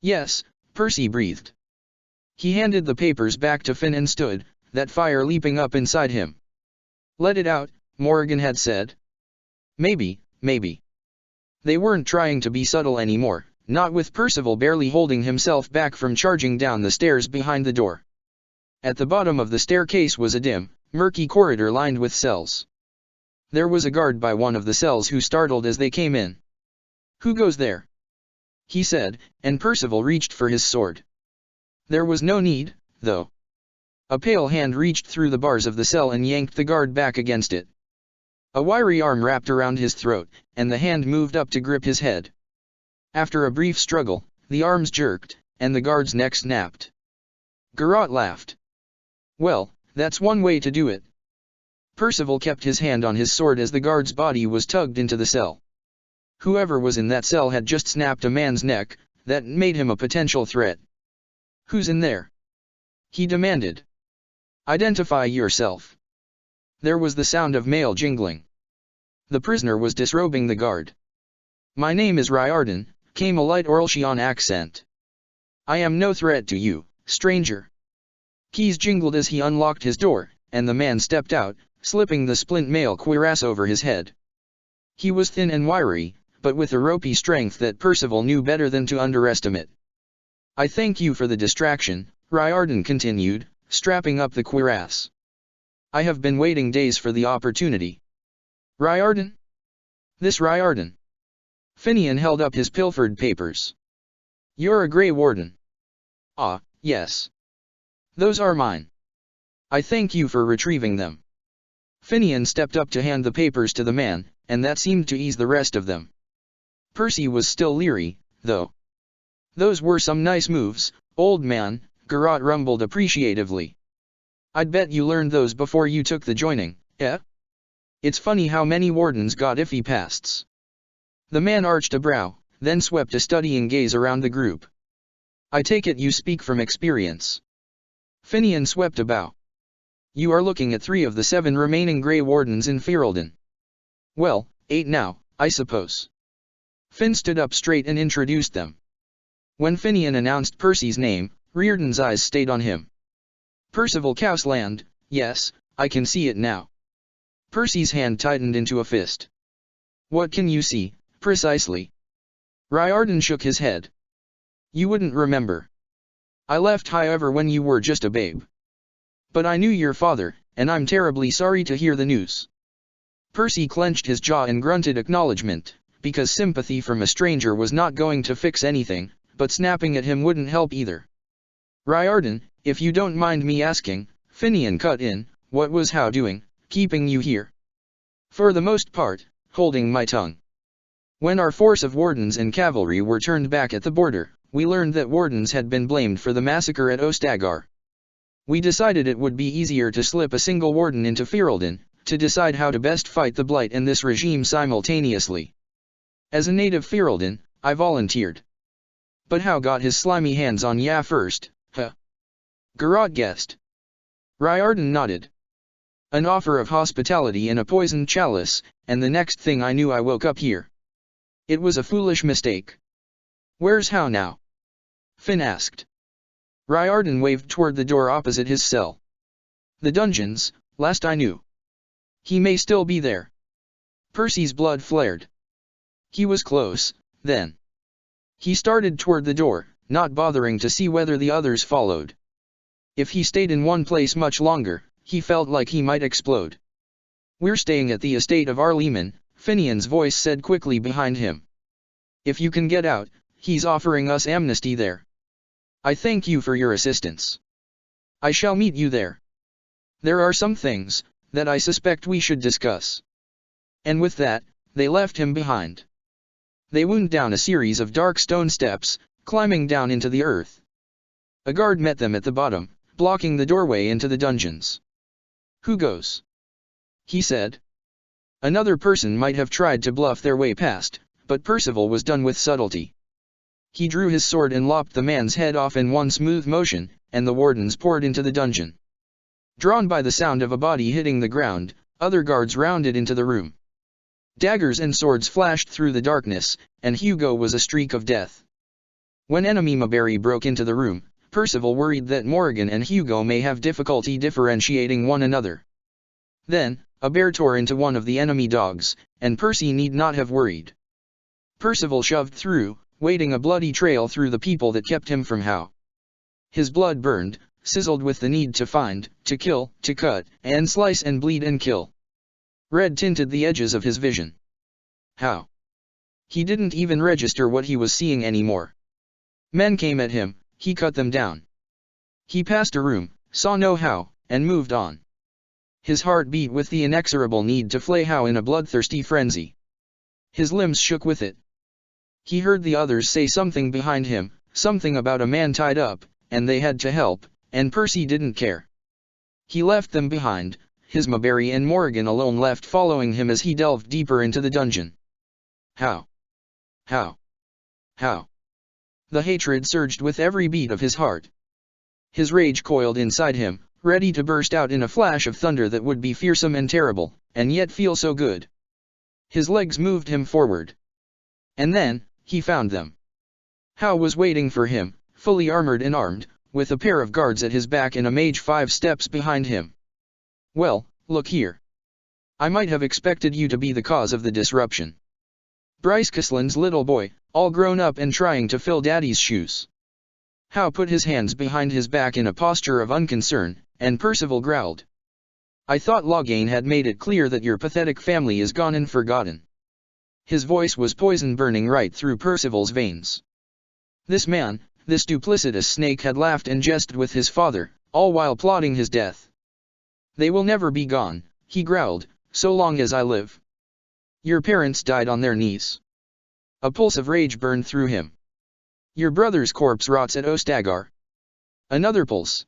Yes, Percy breathed. He handed the papers back to Finn and stood, that fire leaping up inside him. Let it out, Morrigan had said. Maybe. They weren't trying to be subtle anymore. Not with Percival barely holding himself back from charging down the stairs behind the door. At the bottom of the staircase was a dim, murky corridor lined with cells. There was a guard by one of the cells who startled as they came in. Who goes there? He said, and Percival reached for his sword. There was no need, though. A pale hand reached through the bars of the cell and yanked the guard back against it. A wiry arm wrapped around his throat, and the hand moved up to grip his head. After a brief struggle, the arms jerked, and the guard's neck snapped. Garrot laughed. Well, that's one way to do it. Percival kept his hand on his sword as the guard's body was tugged into the cell. Whoever was in that cell had just snapped a man's neck, that made him a potential threat. Who's in there? He demanded. Identify yourself. There was the sound of mail jingling. The prisoner was disrobing the guard. "My name is Riordan," came a light Orlshian accent. "I am no threat to you, stranger." Keys jingled as he unlocked his door, and the man stepped out, slipping the splint mail cuirass over his head. He was thin and wiry, but with a ropey strength that Percival knew better than to underestimate. "I thank you for the distraction," Riordan continued, strapping up the cuirass. "I have been waiting days for the opportunity." "Riordan? This Riordan?" Finian held up his pilfered papers. "You're a Grey Warden." "Ah, yes. Those are mine. I thank you for retrieving them." Finian stepped up to hand the papers to the man, and that seemed to ease the rest of them. Percy was still leery, though. "Those were some nice moves, old man," Garrot rumbled appreciatively. "I'd bet you learned those before you took the joining, eh? It's funny how many wardens got iffy pasts." The man arched a brow, then swept a studying gaze around the group. "I take it you speak from experience." Finian swept a bow. "You are looking at 3 of the 7 remaining Grey Wardens in Ferelden." "Well, 8 now, I suppose." Finn stood up straight and introduced them. When Finian announced Percy's name, Riordan's eyes stayed on him. "Percival Cousland, yes, I can see it now." Percy's hand tightened into a fist. "What can you see, precisely?" Riordan shook his head. "You wouldn't remember. I left however when you were just a babe. But I knew your father, and I'm terribly sorry to hear the news." Percy clenched his jaw and grunted acknowledgement, because sympathy from a stranger was not going to fix anything, but snapping at him wouldn't help either. "Riordan, if you don't mind me asking," Finian cut in, "what was How doing, keeping you here?" "For the most part, holding my tongue. When our force of wardens and cavalry were turned back at the border, we learned that wardens had been blamed for the massacre at Ostagar. We decided it would be easier to slip a single warden into Ferelden, to decide how to best fight the Blight and this regime simultaneously. As a native Ferelden, I volunteered. But How got his slimy hands on Ya first, huh?" Garrot guessed. Riordan nodded. "An offer of hospitality in a poisoned chalice, and the next thing I knew I woke up here. It was a foolish mistake." "Where's How now?" Finn asked. Riordan waved toward the door opposite his cell. "The dungeons, last I knew. He may still be there." Percy's blood flared. He was close, then. He started toward the door, not bothering to see whether the others followed. If he stayed in one place much longer, he felt like he might explode. "We're staying at the estate of Arleman," Finian's voice said quickly behind him. "If you can get out, he's offering us amnesty there. I thank you for your assistance. I shall meet you there. There are some things that I suspect we should discuss." And with that, they left him behind. They wound down a series of dark stone steps, climbing down into the earth. A guard met them at the bottom, blocking the doorway into the dungeons. "Who goes?" he said. Another person might have tried to bluff their way past, but Percival was done with subtlety. He drew his sword and lopped the man's head off in one smooth motion, and the wardens poured into the dungeon. Drawn by the sound of a body hitting the ground, other guards rounded into the room. Daggers and swords flashed through the darkness, and Hugo was a streak of death. When enemy Maberry broke into the room, Percival worried that Morrigan and Hugo may have difficulty differentiating one another. Then, a bear tore into one of the enemy dogs, and Percy need not have worried. Percival shoved through, wading a bloody trail through the people that kept him from How. His blood burned, sizzled with the need to find, to kill, to cut, and slice and bleed and kill. Red tinted the edges of his vision. How? He didn't even register what he was seeing anymore. Men came at him, he cut them down. He passed a room, saw no How, and moved on. His heart beat with the inexorable need to flay How in a bloodthirsty frenzy. His limbs shook with it. He heard the others say something behind him, something about a man tied up, and they had to help, and Percy didn't care. He left them behind, his Maberry and Morrigan alone left following him as he delved deeper into the dungeon. How? How? How? The hatred surged with every beat of his heart. His rage coiled inside him, ready to burst out in a flash of thunder that would be fearsome and terrible, and yet feel so good. His legs moved him forward. And then, he found them. Hao was waiting for him, fully armored and armed, with a pair of guards at his back and a mage 5 steps behind him. Well, look here. I might have expected you to be the cause of the disruption. Bryce Kislin's little boy, all grown up and trying to fill Daddy's shoes. Hao put his hands behind his back in a posture of unconcern, and Percival growled. I thought Loghain had made it clear that your pathetic family is gone and forgotten. His voice was poison burning right through Percival's veins. This man, this duplicitous snake had laughed and jested with his father, all while plotting his death. They will never be gone, he growled, so long as I live. Your parents died on their knees. A pulse of rage burned through him. Your brother's corpse rots at Ostagar. Another pulse.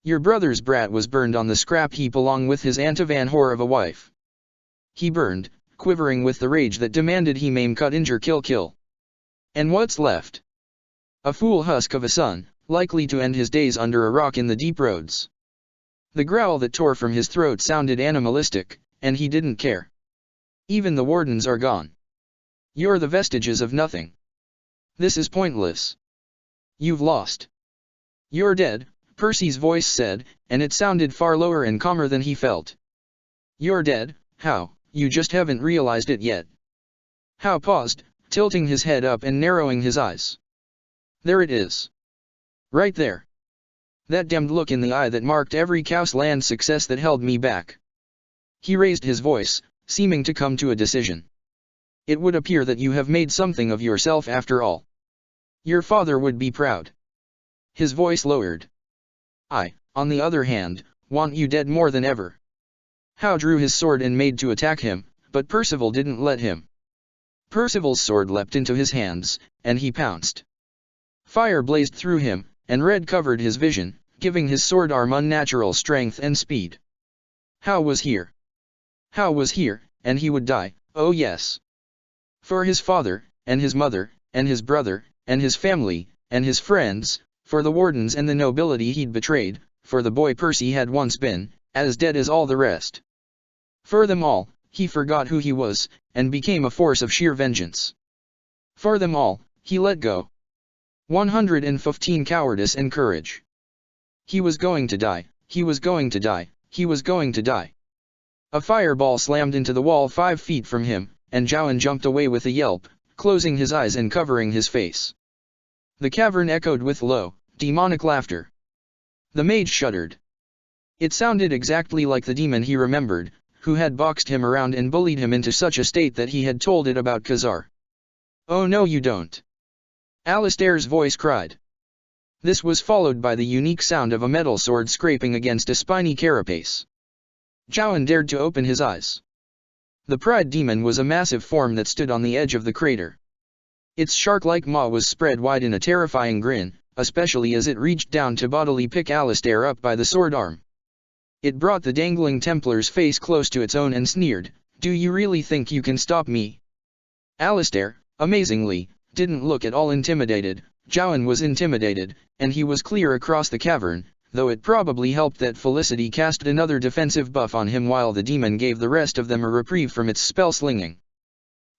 Your brother's brat was burned on the scrap heap along with his Antivan whore of a wife. He burned, quivering with the rage that demanded he maim cut injure kill. And what's left? A fool husk of a son, likely to end his days under a rock in the deep roads. The growl that tore from his throat sounded animalistic, and he didn't care. Even the wardens are gone. You're the vestiges of nothing. This is pointless. You've lost. You're dead, Percy's voice said, and it sounded far lower and calmer than he felt. You're dead, Hao, you just haven't realized it yet. Hao paused, tilting his head up and narrowing his eyes. There it is. Right there. That damned look in the eye that marked every Chaos Land success that held me back. He raised his voice, seeming to come to a decision. It would appear that you have made something of yourself after all. Your father would be proud. His voice lowered. I, on the other hand, want you dead more than ever. Hao drew his sword and made to attack him, but Percival didn't let him. Percival's sword leapt into his hands, and he pounced. Fire blazed through him, and red covered his vision, giving his sword arm unnatural strength and speed. Hao was here. Hao was here, and he would die, oh yes. For his father, and his mother, and his brother, and his family, and his friends, for the wardens and the nobility he'd betrayed, for the boy Percy had once been, as dead as all the rest. For them all, he forgot who he was, and became a force of sheer vengeance. For them all, he let go. 115 cowardice and courage. He was going to die, he was going to die, he was going to die. A fireball slammed into the wall 5 feet from him, and Zhaoan jumped away with a yelp, closing his eyes and covering his face. The cavern echoed with low, demonic laughter. The mage shuddered. It sounded exactly like the demon he remembered, who had boxed him around and bullied him into such a state that he had told it about Khazar. Oh no you don't. Alistair's voice cried. This was followed by the unique sound of a metal sword scraping against a spiny carapace. Zhaoan dared to open his eyes. The Pride Demon was a massive form that stood on the edge of the crater. Its shark-like maw was spread wide in a terrifying grin, especially as it reached down to bodily pick Alistair up by the sword arm. It brought the dangling Templar's face close to its own and sneered, "Do you really think you can stop me?" Alistair, amazingly, didn't look at all intimidated. Zhaoan was intimidated, and he was clear across the cavern, though it probably helped that Felicity cast another defensive buff on him while the demon gave the rest of them a reprieve from its spell slinging.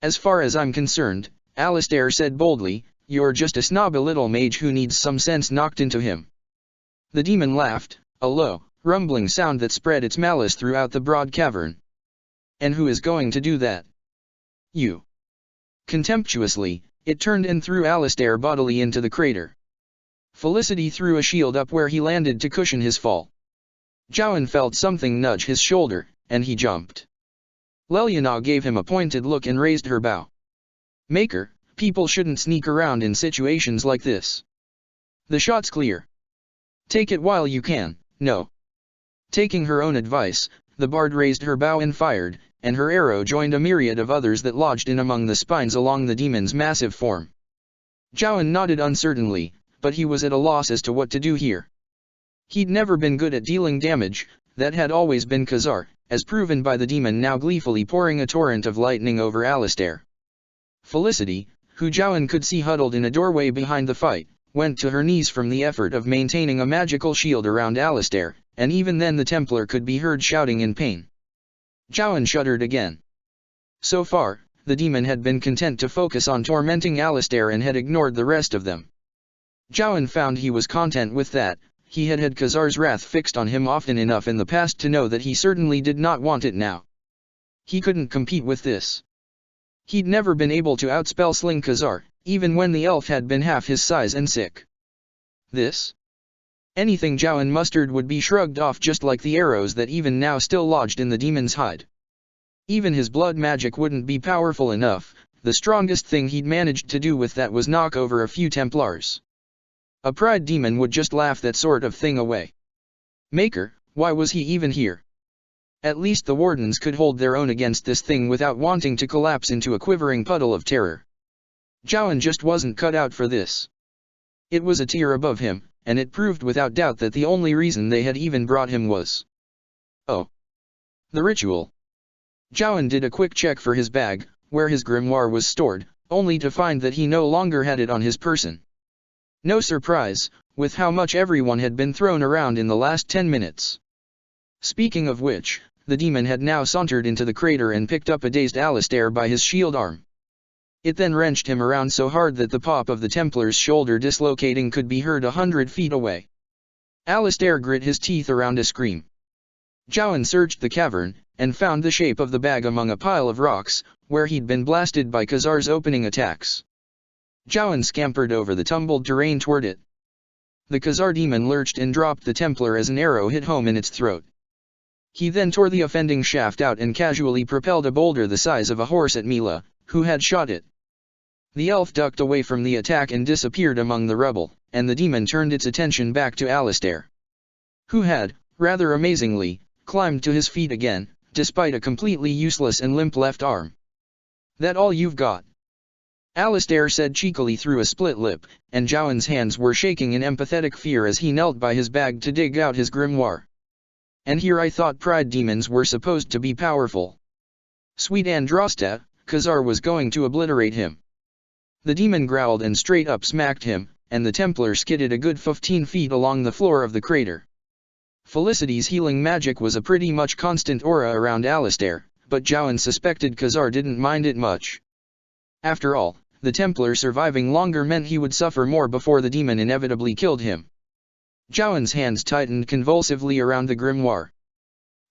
As far as I'm concerned, Alistair said boldly, you're just a snobby little mage who needs some sense knocked into him. The demon laughed, a low, rumbling sound that spread its malice throughout the broad cavern. And who is going to do that? You. Contemptuously, it turned and threw Alistair bodily into the crater. Felicity threw a shield up where he landed to cushion his fall. Zhaoan felt something nudge his shoulder, and he jumped. Leliana gave him a pointed look and raised her bow. Maker, people shouldn't sneak around in situations like this. The shot's clear. Take it while you can, no. Taking her own advice, the bard raised her bow and fired, and her arrow joined a myriad of others that lodged in among the spines along the demon's massive form. Zhaoan nodded uncertainly, but he was at a loss as to what to do here. He'd never been good at dealing damage, that had always been Khazar, as proven by the demon now gleefully pouring a torrent of lightning over Alistair. Felicity, who Zhaoan could see huddled in a doorway behind the fight, went to her knees from the effort of maintaining a magical shield around Alistair, and even then the Templar could be heard shouting in pain. Jowan shuddered again. So far, the demon had been content to focus on tormenting Alistair and had ignored the rest of them. Jowan found he was content with that. He had had Khazar's wrath fixed on him often enough in the past to know that he certainly did not want it now. He couldn't compete with this. He'd never been able to outspell Sling Khazar, even when the elf had been half his size and sick. This? Anything Jowan mustered would be shrugged off just like the arrows that even now still lodged in the demon's hide. Even his blood magic wouldn't be powerful enough. The strongest thing he'd managed to do with that was knock over a few Templars. A pride demon would just laugh that sort of thing away. Maker, why was he even here? At least the wardens could hold their own against this thing without wanting to collapse into a quivering puddle of terror. Jowan just wasn't cut out for this. It was a tier above him, and it proved without doubt that the only reason they had even brought him was... oh. The ritual. Jowan did a quick check for his bag, where his grimoire was stored, only to find that he no longer had it on his person. No surprise, with how much everyone had been thrown around in the last 10 minutes. Speaking of which, the demon had now sauntered into the crater and picked up a dazed Alistair by his shield arm. It then wrenched him around so hard that the pop of the Templar's shoulder dislocating could be heard 100 feet away. Alistair grit his teeth around a scream. Jowan searched the cavern, and found the shape of the bag among a pile of rocks, where he'd been blasted by Khazar's opening attacks. Jowan scampered over the tumbled terrain toward it. The Khazar demon lurched and dropped the Templar as an arrow hit home in its throat. He then tore the offending shaft out and casually propelled a boulder the size of a horse at Mila, who had shot it. The elf ducked away from the attack and disappeared among the rubble, and the demon turned its attention back to Alistair, who had, rather amazingly, climbed to his feet again, despite a completely useless and limp left arm. "That all you've got?" Alistair said cheekily through a split lip, and Jowan's hands were shaking in empathetic fear as he knelt by his bag to dig out his grimoire. "And here I thought pride demons were supposed to be powerful. Sweet Andrasta, Khazar was going to obliterate him." The demon growled and straight up smacked him, and the Templar skidded a good 15 feet along the floor of the crater. Felicity's healing magic was a pretty much constant aura around Alistair, but Jowan suspected Khazar didn't mind it much. After all, the Templar surviving longer meant he would suffer more before the demon inevitably killed him. Jowan's hands tightened convulsively around the grimoire.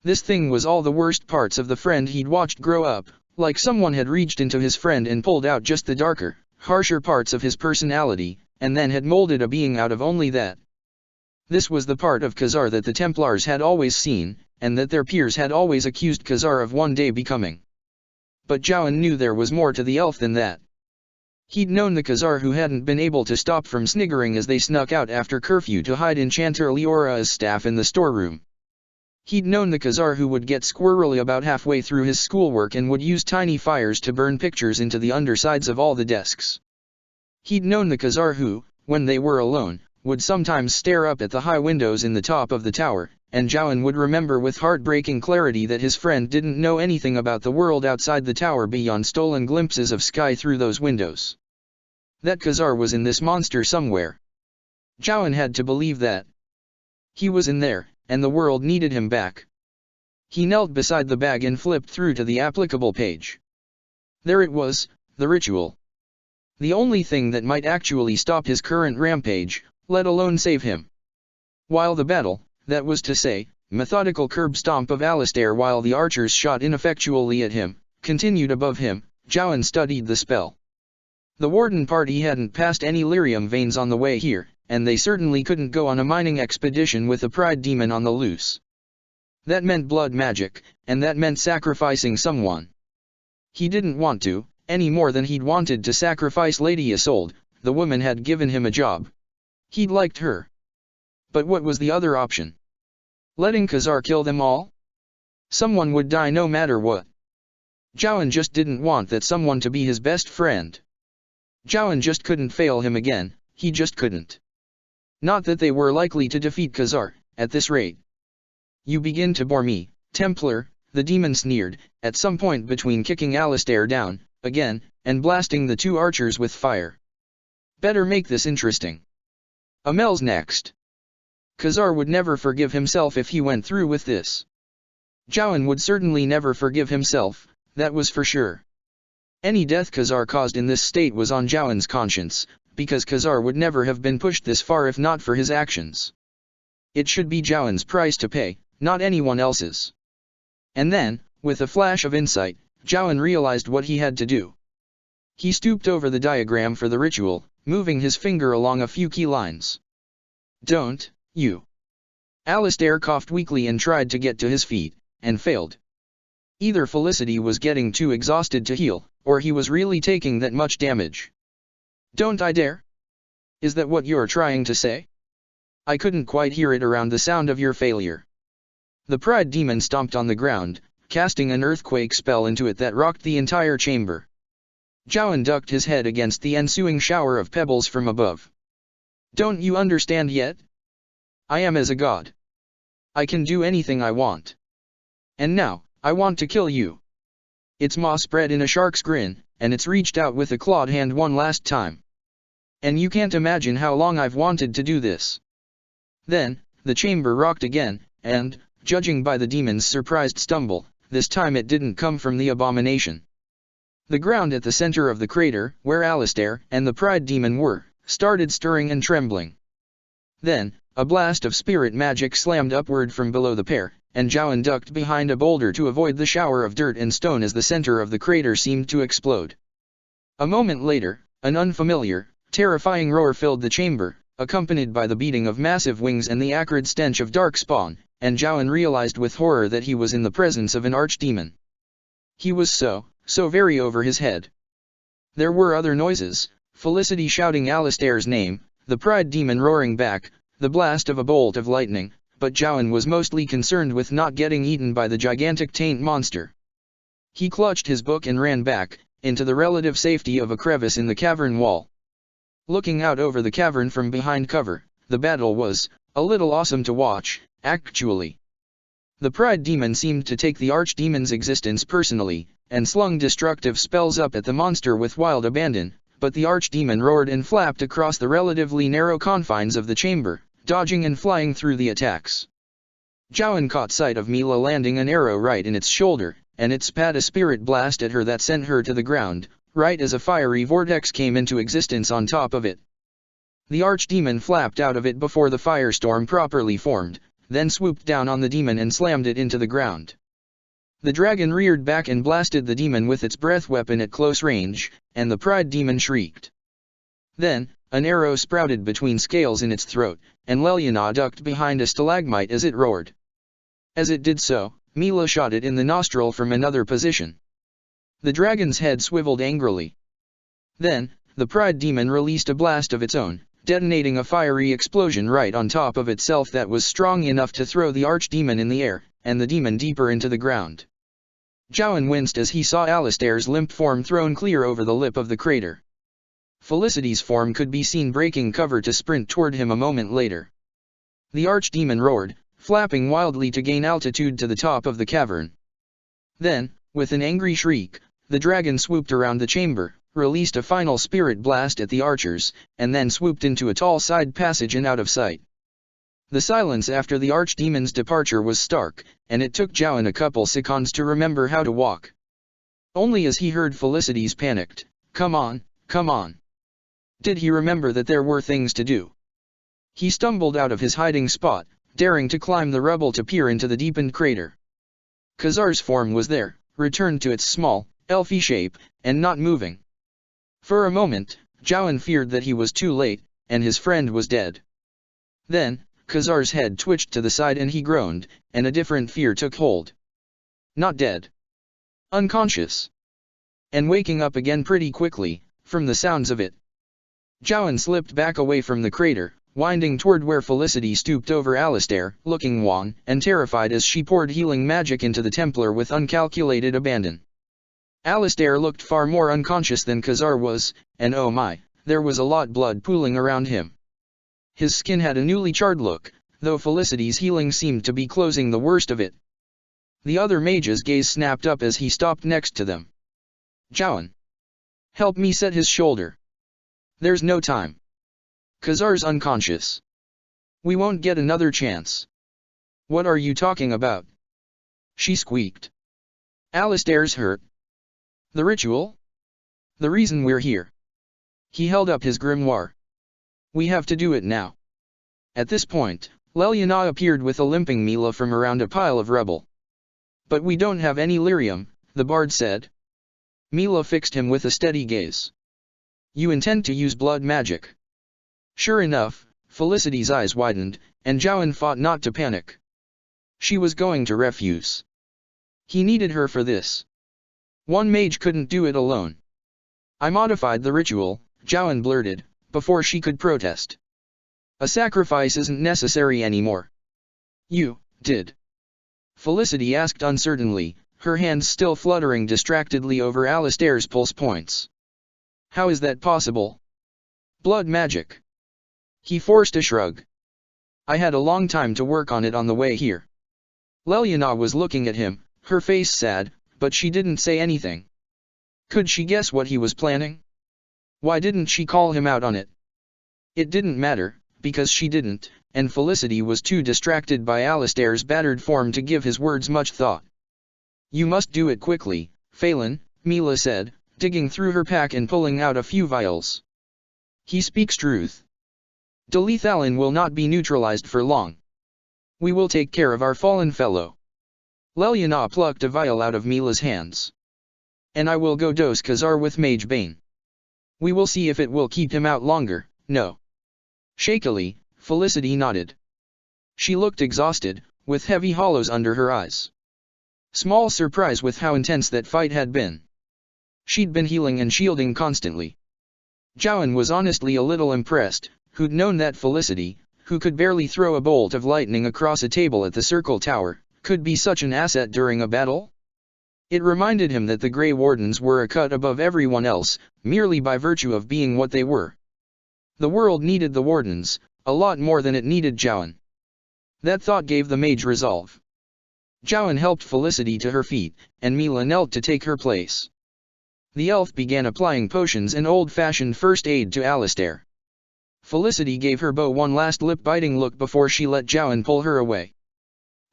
This thing was all the worst parts of the friend he'd watched grow up, like someone had reached into his friend and pulled out just the darker, harsher parts of his personality, and then had molded a being out of only that. This was the part of Khazar that the Templars had always seen, and that their peers had always accused Khazar of one day becoming. But Jowan knew there was more to the elf than that. He'd known the Khazar who hadn't been able to stop from sniggering as they snuck out after curfew to hide Enchanter Leora's staff in the storeroom. He'd known the Khazar who would get squirrely about halfway through his schoolwork and would use tiny fires to burn pictures into the undersides of all the desks. He'd known the Khazar who, when they were alone, would sometimes stare up at the high windows in the top of the tower, and Jowan would remember with heartbreaking clarity that his friend didn't know anything about the world outside the tower beyond stolen glimpses of sky through those windows. That Khazar was in this monster somewhere. Jowan had to believe that. He was in there, and the world needed him back. He knelt beside the bag and flipped through to the applicable page. There it was, the ritual. The only thing that might actually stop his current rampage, let alone save him. While the battle, that was to say, methodical curb stomp of Alistair while the archers shot ineffectually at him, continued above him, Jowan studied the spell. The warden party hadn't passed any lyrium veins on the way here, and they certainly couldn't go on a mining expedition with a pride demon on the loose. That meant blood magic, and that meant sacrificing someone. He didn't want to, any more than he'd wanted to sacrifice Lady Isolde. The woman had given him a job. He'd liked her. But what was the other option? Letting Khazar kill them all? Someone would die no matter what. Jowan just didn't want that someone to be his best friend. Jowan just couldn't fail him again, he just couldn't. Not that they were likely to defeat Khazar, at this rate. "You begin to bore me, Templar," the demon sneered, at some point between kicking Alistair down, again, and blasting the two archers with fire. "Better make this interesting. Amel's next." Khazar would never forgive himself if he went through with this. Jowan would certainly never forgive himself, that was for sure. Any death Khazar caused in this state was on Jowan's conscience, because Khazar would never have been pushed this far if not for his actions. It should be Jowan's price to pay, not anyone else's. And then, with a flash of insight, Jowan realized what he had to do. He stooped over the diagram for the ritual, moving his finger along a few key lines. "Don't, you." Alistair coughed weakly and tried to get to his feet, and failed. Either Felicity was getting too exhausted to heal, or he was really taking that much damage. "Don't I dare? Is that what you're trying to say?" "I couldn't quite hear it around the sound of your failure." The pride demon stomped on the ground, casting an earthquake spell into it that rocked the entire chamber. Jowan ducked his head against the ensuing shower of pebbles from above. "Don't you understand yet? I am as a god. I can do anything I want. And now, I want to kill you." Its maw spread in a shark's grin, and it's reached out with a clawed hand one last time. "And you can't imagine how long I've wanted to do this." Then, the chamber rocked again, and, judging by the demon's surprised stumble, this time it didn't come from the abomination. The ground at the center of the crater, where Alistair and the pride demon were, started stirring and trembling. Then, a blast of spirit magic slammed upward from below the pair, and Jowan ducked behind a boulder to avoid the shower of dirt and stone as the center of the crater seemed to explode. A moment later, an unfamiliar, terrifying roar filled the chamber, accompanied by the beating of massive wings and the acrid stench of dark spawn, and Jowan realized with horror that he was in the presence of an archdemon. He was so very over his head. There were other noises, Felicity shouting Alistair's name, the pride demon roaring back, the blast of a bolt of lightning, but Jowan was mostly concerned with not getting eaten by the gigantic taint monster. He clutched his book and ran back, into the relative safety of a crevice in the cavern wall. Looking out over the cavern from behind cover, the battle was a little awesome to watch, actually. The pride demon seemed to take the archdemon's existence personally, and slung destructive spells up at the monster with wild abandon, but the archdemon roared and flapped across the relatively narrow confines of the chamber, dodging and flying through the attacks. Jowan caught sight of Mila landing an arrow right in its shoulder, and it spat a spirit blast at her that sent her to the ground, right as a fiery vortex came into existence on top of it. The archdemon flapped out of it before the firestorm properly formed, then swooped down on the demon and slammed it into the ground. The dragon reared back and blasted the demon with its breath weapon at close range, and the pride demon shrieked. Then, an arrow sprouted between scales in its throat, and Leliana ducked behind a stalagmite as it roared. As it did so, Mila shot it in the nostril from another position. The dragon's head swiveled angrily. Then, the pride demon released a blast of its own, detonating a fiery explosion right on top of itself that was strong enough to throw the archdemon in the air, and the demon deeper into the ground. Jowan winced as he saw Alistair's limp form thrown clear over the lip of the crater. Felicity's form could be seen breaking cover to sprint toward him a moment later. The archdemon roared, flapping wildly to gain altitude to the top of the cavern. Then, with an angry shriek, the dragon swooped around the chamber, released a final spirit blast at the archers, and then swooped into a tall side passage and out of sight. The silence after the archdemon's departure was stark, and it took Jowan a couple seconds to remember how to walk. Only as he heard Felicity's panicked, "Come on, come on," did he remember that there were things to do. He stumbled out of his hiding spot, daring to climb the rubble to peer into the deepened crater. Khazar's form was there, returned to its small, elfy shape, and not moving. For a moment, Jowan feared that he was too late, and his friend was dead. Then, Khazar's head twitched to the side and he groaned, and a different fear took hold. Not dead. Unconscious. And waking up again pretty quickly, from the sounds of it. Jowan slipped back away from the crater, winding toward where Felicity stooped over Alistair, looking wan and terrified as she poured healing magic into the Templar with uncalculated abandon. Alistair looked far more unconscious than Khazar was, and oh my, there was a lot blood pooling around him. His skin had a newly charred look, though Felicity's healing seemed to be closing the worst of it. The other mage's gaze snapped up as he stopped next to them. "Jowan, help me set his shoulder. There's no time. Khazar's unconscious." We won't get another chance. What are you talking about? She squeaked. Alistair's hurt. The ritual? The reason we're here. He held up his grimoire. We have to do it now. At this point, Leliana appeared with a limping Mila from around a pile of rubble. But we don't have any lyrium, the bard said. Mila fixed him with a steady gaze. You intend to use blood magic. Sure enough, Felicity's eyes widened, and Jowan fought not to panic. She was going to refuse. He needed her for this. One mage couldn't do it alone. I modified the ritual, Jowan blurted, before she could protest. A sacrifice isn't necessary anymore. You did? Felicity asked uncertainly, her hands still fluttering distractedly over Alistair's pulse points. How is that possible? Blood magic. He forced a shrug. I had a long time to work on it on the way here. Leliana was looking at him, her face sad, but she didn't say anything. Could she guess what he was planning? Why didn't she call him out on it? It didn't matter, because she didn't, and Felicity was too distracted by Alistair's battered form to give his words much thought. You must do it quickly, Phelan, Mila said, digging through her pack and pulling out a few vials. He speaks truth. Delethalin will not be neutralized for long. We will take care of our fallen fellow. Leliana plucked a vial out of Mila's hands. And I will go dose Khazar with Mage Bane. We will see if it will keep him out longer, no. Shakily, Felicity nodded. She looked exhausted, with heavy hollows under her eyes. Small surprise with how intense that fight had been. She'd been healing and shielding constantly. Jowan was honestly a little impressed, who'd known that Felicity, who could barely throw a bolt of lightning across a table at the Circle Tower, could be such an asset during a battle? It reminded him that the Grey Wardens were a cut above everyone else, merely by virtue of being what they were. The world needed the Wardens, a lot more than it needed Jowan. That thought gave the mage resolve. Jowan helped Felicity to her feet, and Mila knelt to take her place. The elf began applying potions and old-fashioned first aid to Alistair. Felicity gave her bow one last lip-biting look before she let Jowan pull her away.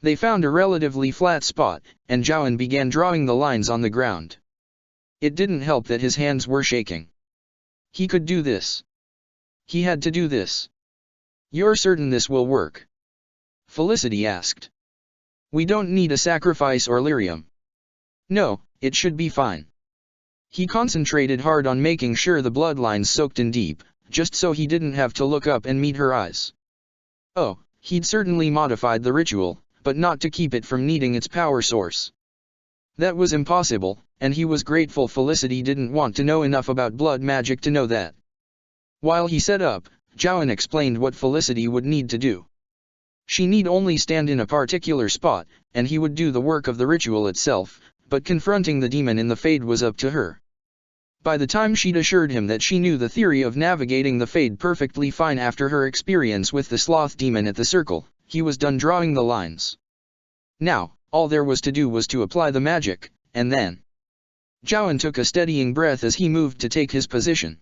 They found a relatively flat spot, and Jowan began drawing the lines on the ground. It didn't help that his hands were shaking. He could do this. He had to do this. You're certain this will work? Felicity asked. We don't need a sacrifice or lyrium. No, it should be fine. He concentrated hard on making sure the bloodlines soaked in deep, just so he didn't have to look up and meet her eyes. Oh, he'd certainly modified the ritual, but not to keep it from needing its power source. That was impossible, and he was grateful Felicity didn't want to know enough about blood magic to know that. While he set up, Jowan explained what Felicity would need to do. She need only stand in a particular spot, and he would do the work of the ritual itself, but confronting the demon in the Fade was up to her. By the time she'd assured him that she knew the theory of navigating the Fade perfectly fine after her experience with the sloth demon at the Circle, he was done drawing the lines. Now, all there was to do was to apply the magic, and then. Jowan took a steadying breath as he moved to take his position.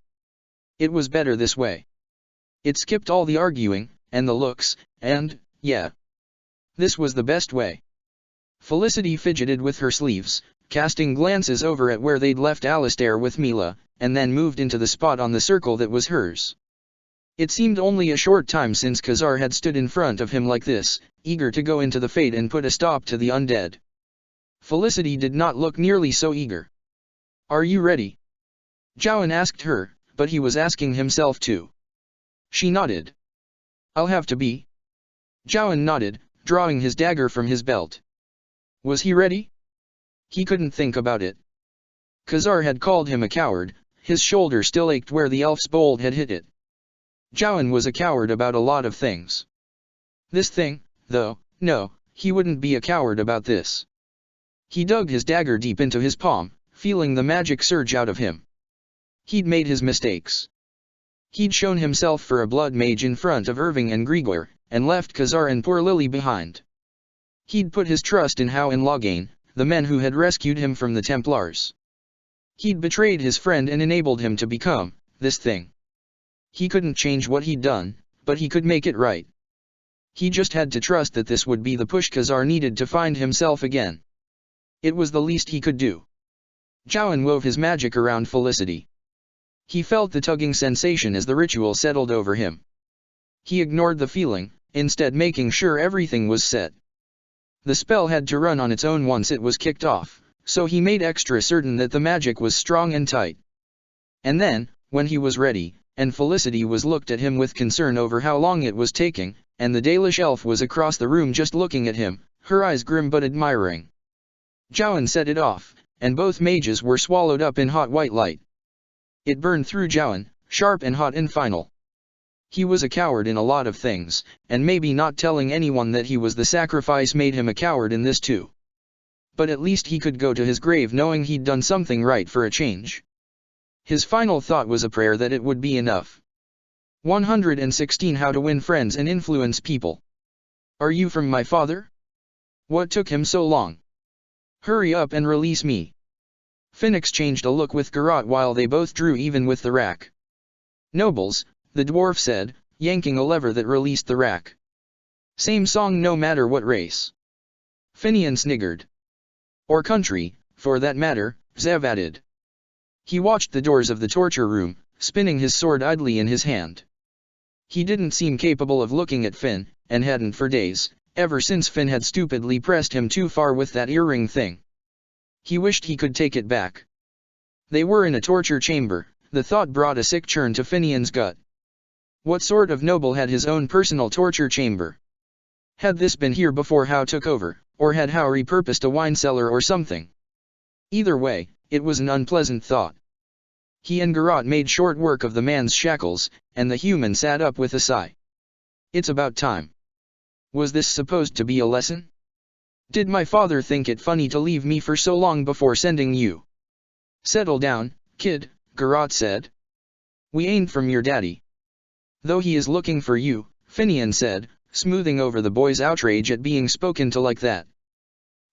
It was better this way. It skipped all the arguing, and the looks, and, yeah. This was the best way. Felicity fidgeted with her sleeves, casting glances over at where they'd left Alistair with Mila, and then moved into the spot on the circle that was hers. It seemed only a short time since Khazar had stood in front of him like this, eager to go into the Fade and put a stop to the undead. Felicity did not look nearly so eager. Are you ready? Jowan asked her, but he was asking himself too. She nodded. I'll have to be. Jowan nodded, drawing his dagger from his belt. Was he ready? He couldn't think about it. Khazar had called him a coward, his shoulder still ached where the elf's bolt had hit it. Jowan was a coward about a lot of things. This thing, though, no, he wouldn't be a coward about this. He dug his dagger deep into his palm, feeling the magic surge out of him. He'd made his mistakes. He'd shown himself for a blood mage in front of Irving and Grigor, and left Khazar and poor Lily behind. He'd put his trust in Howe and Loghain, the men who had rescued him from the Templars. He'd betrayed his friend and enabled him to become this thing. He couldn't change what he'd done, but he could make it right. He just had to trust that this would be the push Khazar needed to find himself again. It was the least he could do. Jowan wove his magic around Felicity. He felt the tugging sensation as the ritual settled over him. He ignored the feeling, instead making sure everything was set. The spell had to run on its own once it was kicked off, so he made extra certain that the magic was strong and tight. And then, when he was ready, and Felicity was looked at him with concern over how long it was taking, and the Dalish elf was across the room just looking at him, her eyes grim but admiring. Jowan set it off, and both mages were swallowed up in hot white light. It burned through Jowan, sharp and hot and final. He was a coward in a lot of things, and maybe not telling anyone that he was the sacrifice made him a coward in this too. But at least he could go to his grave knowing he'd done something right for a change. His final thought was a prayer that it would be enough. 116 How to win friends and influence people. Are you from my father? What took him so long? Hurry up and release me. Finn exchanged a look with Garrot while they both drew even with the rack. Nobles, the dwarf said, yanking a lever that released the rack. Same song no matter what race. Finian sniggered. Or country, for that matter, Zev added. He watched the doors of the torture room, spinning his sword idly in his hand. He didn't seem capable of looking at Finn, and hadn't for days, ever since Finn had stupidly pressed him too far with that earring thing. He wished he could take it back. They were in a torture chamber. The thought brought a sick churn to Finian's gut. What sort of noble had his own personal torture chamber? Had this been here before Hao took over, or had Hao repurposed a wine cellar or something? Either way, it was an unpleasant thought. He and Garrot made short work of the man's shackles, and the human sat up with a sigh. It's about time. Was this supposed to be a lesson? Did my father think it funny to leave me for so long before sending you? Settle down, kid, Garrot said. We ain't from your daddy. Though he is looking for you, Finian said, smoothing over the boy's outrage at being spoken to like that.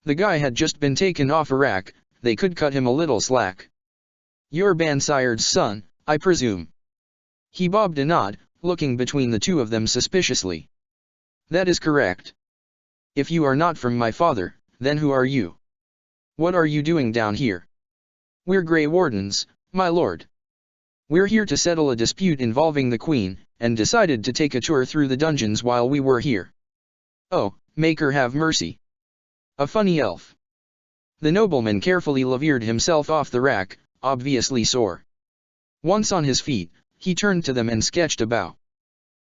The guy had just been taken off a rack, they could cut him a little slack. You're Bansired's son, I presume. He bobbed a nod, looking between the two of them suspiciously. That is correct. If you are not from my father, then who are you? What are you doing down here? We're Grey Wardens, my lord. We're here to settle a dispute involving the Queen, and decided to take a tour through the dungeons while we were here. Oh, make her have mercy. A funny elf. The nobleman carefully levered himself off the rack, obviously sore. Once on his feet, he turned to them and sketched a bow.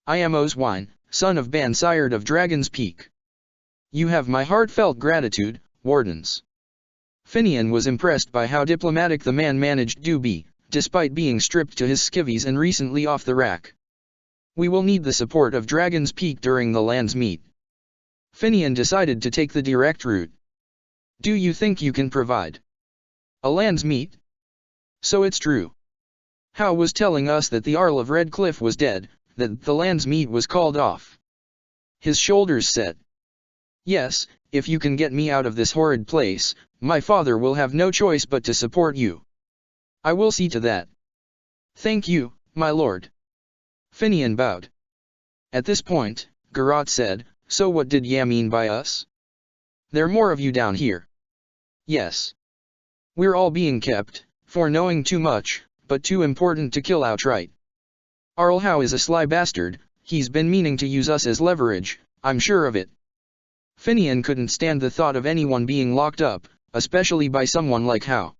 I am Oswine, son of Bansired of Dragon's Peak. You have my heartfelt gratitude, Wardens. Finian was impressed by how diplomatic the man managed to be, despite being stripped to his skivvies and recently off the rack. We will need the support of Dragon's Peak during the land's meet. Finian decided to take the direct route. Do you think you can provide a land's meet? So it's true. Hao was telling us that the Arl of Redcliffe was dead, that the land's meet was called off. His shoulders set. Yes, if you can get me out of this horrid place, my father will have no choice but to support you. I will see to that. Thank you, my lord. Finian bowed. At this point, Garrot said, so what did ya mean by us? There are more of you down here. Yes. We're all being kept, for knowing too much, but too important to kill outright. Arl Hao is a sly bastard, he's been meaning to use us as leverage, I'm sure of it. Finian couldn't stand the thought of anyone being locked up, especially by someone like Hao.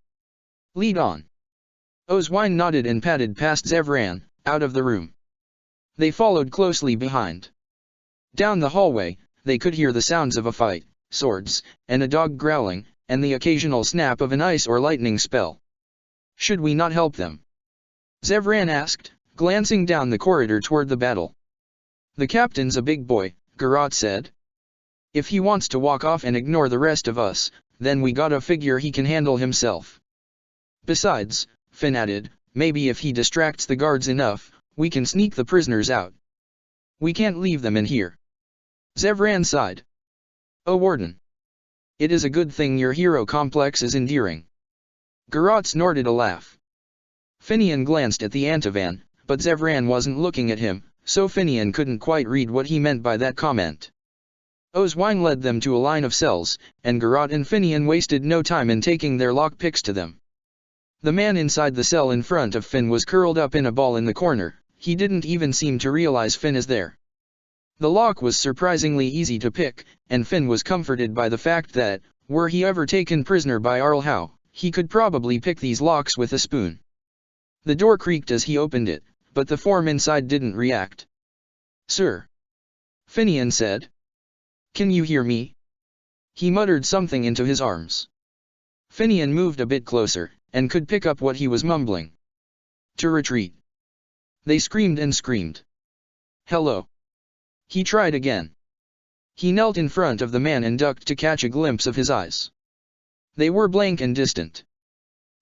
Lead on. Oswine nodded and padded past Zevran, out of the room. They followed closely behind. Down the hallway, they could hear the sounds of a fight, swords, and a dog growling, and the occasional snap of an ice or lightning spell. Should we not help them? Zevran asked, glancing down the corridor toward the battle. The captain's a big boy, Garrot said. If he wants to walk off and ignore the rest of us, then we gotta figure he can handle himself. Besides, Finn added, maybe if he distracts the guards enough, we can sneak the prisoners out. We can't leave them in here. Zevran sighed. Oh Warden. It is a good thing your hero complex is endearing. Garrot snorted a laugh. Finian glanced at the Antivan, but Zevran wasn't looking at him, so Finian couldn't quite read what he meant by that comment. Oswine led them to a line of cells, and Garrot and Finian wasted no time in taking their lockpicks to them. The man inside the cell in front of Finn was curled up in a ball in the corner. He didn't even seem to realize Finn is there. The lock was surprisingly easy to pick, and Finn was comforted by the fact that, were he ever taken prisoner by Arl Howe, he could probably pick these locks with a spoon. The door creaked as he opened it, but the form inside didn't react. "Sir," Finian said. "Can you hear me?" He muttered something into his arms. Finian moved a bit closer, and could pick up what he was mumbling. "To retreat." They screamed and screamed. "Hello." He tried again. He knelt in front of the man and ducked to catch a glimpse of his eyes. They were blank and distant.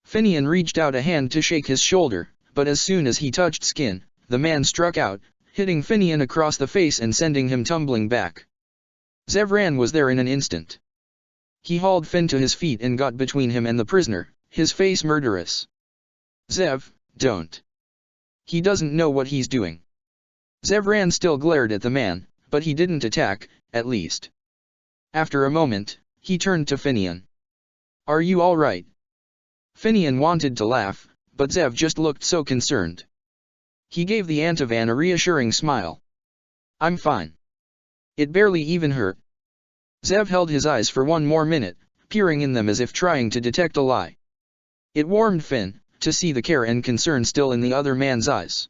Finian reached out a hand to shake his shoulder, but as soon as he touched skin, the man struck out, hitting Finian across the face and sending him tumbling back. Zevran was there in an instant. He hauled Finn to his feet and got between him and the prisoner, his face murderous. "Zev, don't. He doesn't know what he's doing." Zevran still glared at the man, but he didn't attack, at least. After a moment, he turned to Finian. "Are you all right?" Finian wanted to laugh, but Zev just looked so concerned. He gave the Antivan a reassuring smile. "I'm fine. It barely even hurt." Zev held his eyes for one more minute, peering in them as if trying to detect a lie. It warmed Finn, to see the care and concern still in the other man's eyes.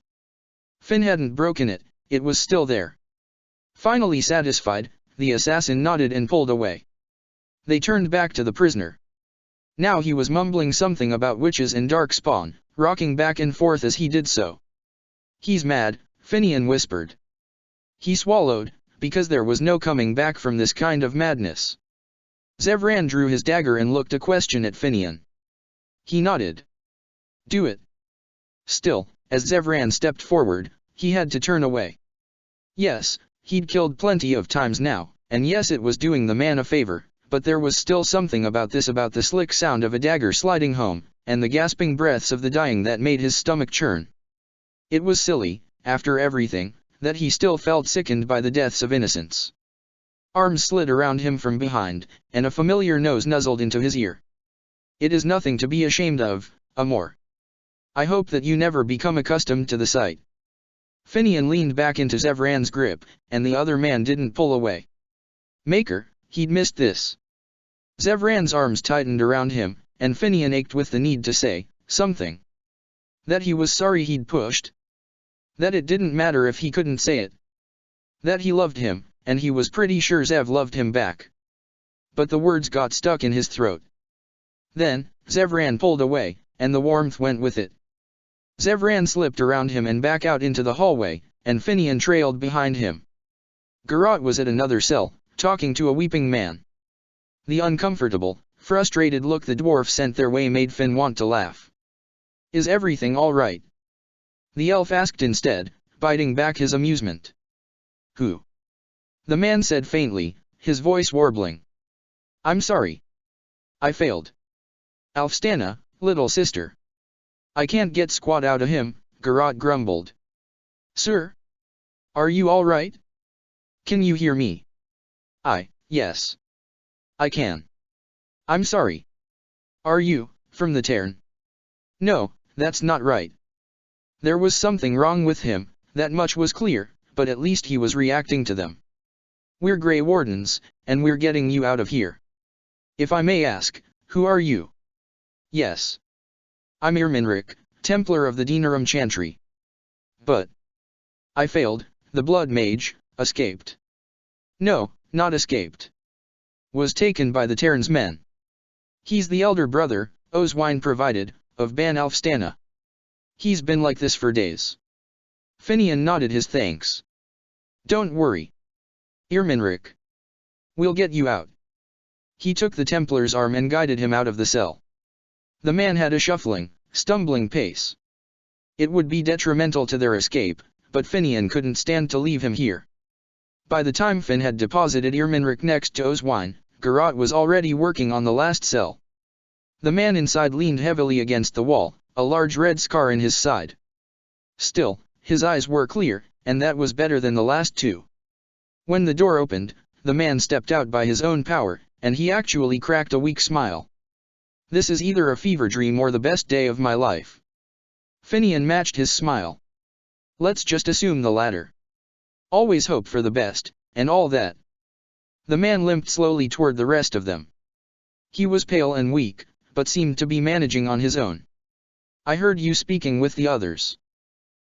Finn hadn't broken it, it was still there. Finally satisfied, the assassin nodded and pulled away. They turned back to the prisoner. Now he was mumbling something about witches and darkspawn, rocking back and forth as he did so. "He's mad," Finian whispered. He swallowed, because there was no coming back from this kind of madness. Zevran drew his dagger and looked a question at Finian. He nodded. "Do it." Still, as Zevran stepped forward, he had to turn away. Yes, he'd killed plenty of times now, and yes, it was doing the man a favor, but there was still something about the slick sound of a dagger sliding home, and the gasping breaths of the dying that made his stomach churn. It was silly, after everything, that he still felt sickened by the deaths of innocents. Arms slid around him from behind, and a familiar nose nuzzled into his ear. "It is nothing to be ashamed of, Amor. I hope that you never become accustomed to the sight." Finian leaned back into Zevran's grip, and the other man didn't pull away. Maker, he'd missed this. Zevran's arms tightened around him, and Finian ached with the need to say something. That he was sorry he'd pushed. That it didn't matter if he couldn't say it. That he loved him, and he was pretty sure Zev loved him back. But the words got stuck in his throat. Then, Zevran pulled away, and the warmth went with it. Zevran slipped around him and back out into the hallway, and Finian trailed behind him. Garrot was at another cell, talking to a weeping man. The uncomfortable, frustrated look the dwarf sent their way made Finn want to laugh. "Is everything all right?" the elf asked instead, biting back his amusement. "Who?" the man said faintly, his voice warbling. "I'm sorry. I failed. Alfstana, little sister. I can't get squat out of him," Garrot grumbled. "Sir? Are you all right? Can you hear me?" Yes. I can. I'm sorry. Are you, from the Tairn?" "No, that's not right." There was something wrong with him, that much was clear, but at least he was reacting to them. "We're Grey Wardens, and we're getting you out of here. If I may ask, who are you?" "Yes. I'm Irminrik, Templar of the Denerim Chantry." "But I failed, the Blood Mage, escaped." "No, not escaped. Was taken by the Tairn's men. He's the elder brother, Oswine provided, of Ban Alfstana. He's been like this for days." Finian nodded his thanks. "Don't worry, Irminrik. We'll get you out." He took the Templar's arm and guided him out of the cell. The man had a shuffling, stumbling pace. It would be detrimental to their escape, but Finian couldn't stand to leave him here. By the time Finn had deposited Irminrik next to Oswine, Garrot was already working on the last cell. The man inside leaned heavily against the wall, a large red scar in his side. Still, his eyes were clear, and that was better than the last two. When the door opened, the man stepped out by his own power, and he actually cracked a weak smile. This is either a fever dream or the best day of my life. Finian matched his smile. Let's just assume the latter. Always hope for the best, and all that. The man limped slowly toward the rest of them. He was pale and weak, but seemed to be managing on his own. I heard you speaking with the others.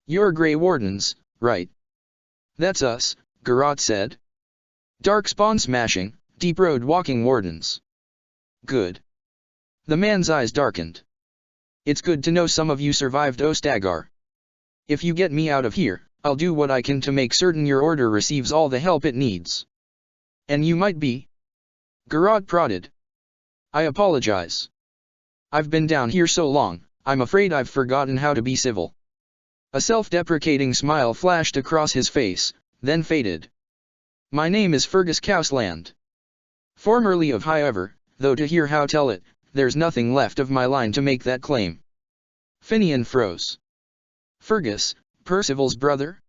You're Grey Wardens, right? That's us, Garrot said. Darkspawn smashing, deep road walking wardens. Good. The man's eyes darkened. It's good to know some of you survived Ostagar. If you get me out of here, I'll do what I can to make certain your order receives all the help it needs. And you might be? Garrot prodded. I apologize. I've been down here so long, I'm afraid I've forgotten how to be civil. A self-deprecating smile flashed across his face, then faded. My name is Fergus Cousland. Formerly of However, though to hear how tell it, there's nothing left of my line to make that claim. Finian froze. Fergus, Percival's brother?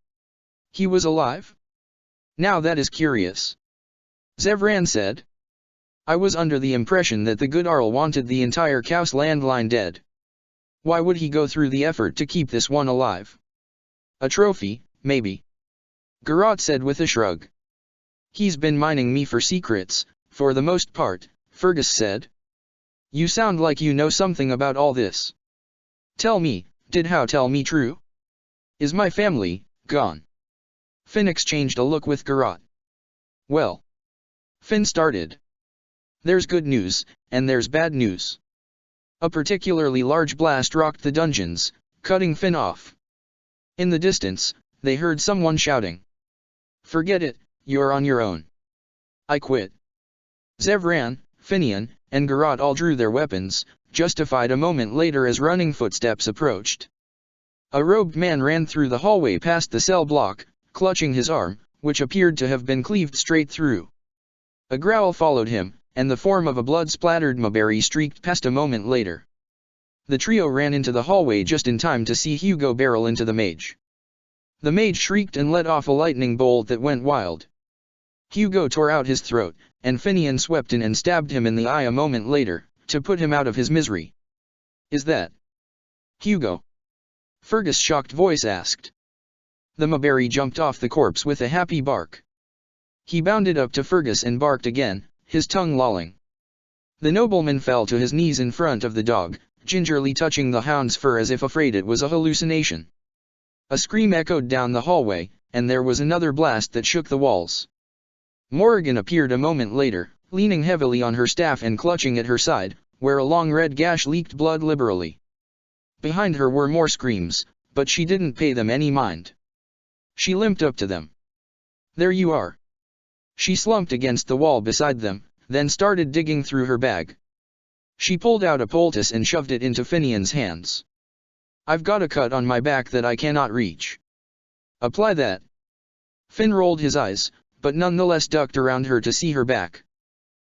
He was alive? Now that is curious. Zevran said. I was under the impression that the good Arl wanted the entire Cousland line dead. Why would he go through the effort to keep this one alive? A trophy, maybe. Garrot said with a shrug. He's been mining me for secrets, for the most part, Fergus said. You sound like you know something about all this. Tell me, did How tell me true? Is my family gone? Finn exchanged a look with Garrot. Well. Finn started. There's good news, and there's bad news. A particularly large blast rocked the dungeons, cutting Finn off. In the distance, they heard someone shouting. Forget it, you're on your own. I quit. Zevran, Finian, and Garrot all drew their weapons, justified a moment later as running footsteps approached. A robed man ran through the hallway past the cell block, clutching his arm, which appeared to have been cleaved straight through. A growl followed him, and the form of a blood-splattered Maberry streaked past a moment later. The trio ran into the hallway just in time to see Hugo barrel into the mage. The mage shrieked and let off a lightning bolt that went wild. Hugo tore out his throat, and Finian swept in and stabbed him in the eye a moment later, to put him out of his misery. Is that Hugo? Fergus' shocked voice asked. The Maberry jumped off the corpse with a happy bark. He bounded up to Fergus and barked again, his tongue lolling. The nobleman fell to his knees in front of the dog, gingerly touching the hound's fur as if afraid it was a hallucination. A scream echoed down the hallway, and there was another blast that shook the walls. Morrigan appeared a moment later, leaning heavily on her staff and clutching at her side, where a long red gash leaked blood liberally. Behind her were more screams, but she didn't pay them any mind. She limped up to them. There you are. She slumped against the wall beside them, then started digging through her bag. She pulled out a poultice and shoved it into Finian's hands. I've got a cut on my back that I cannot reach. Apply that. Finn rolled his eyes, but nonetheless ducked around her to see her back.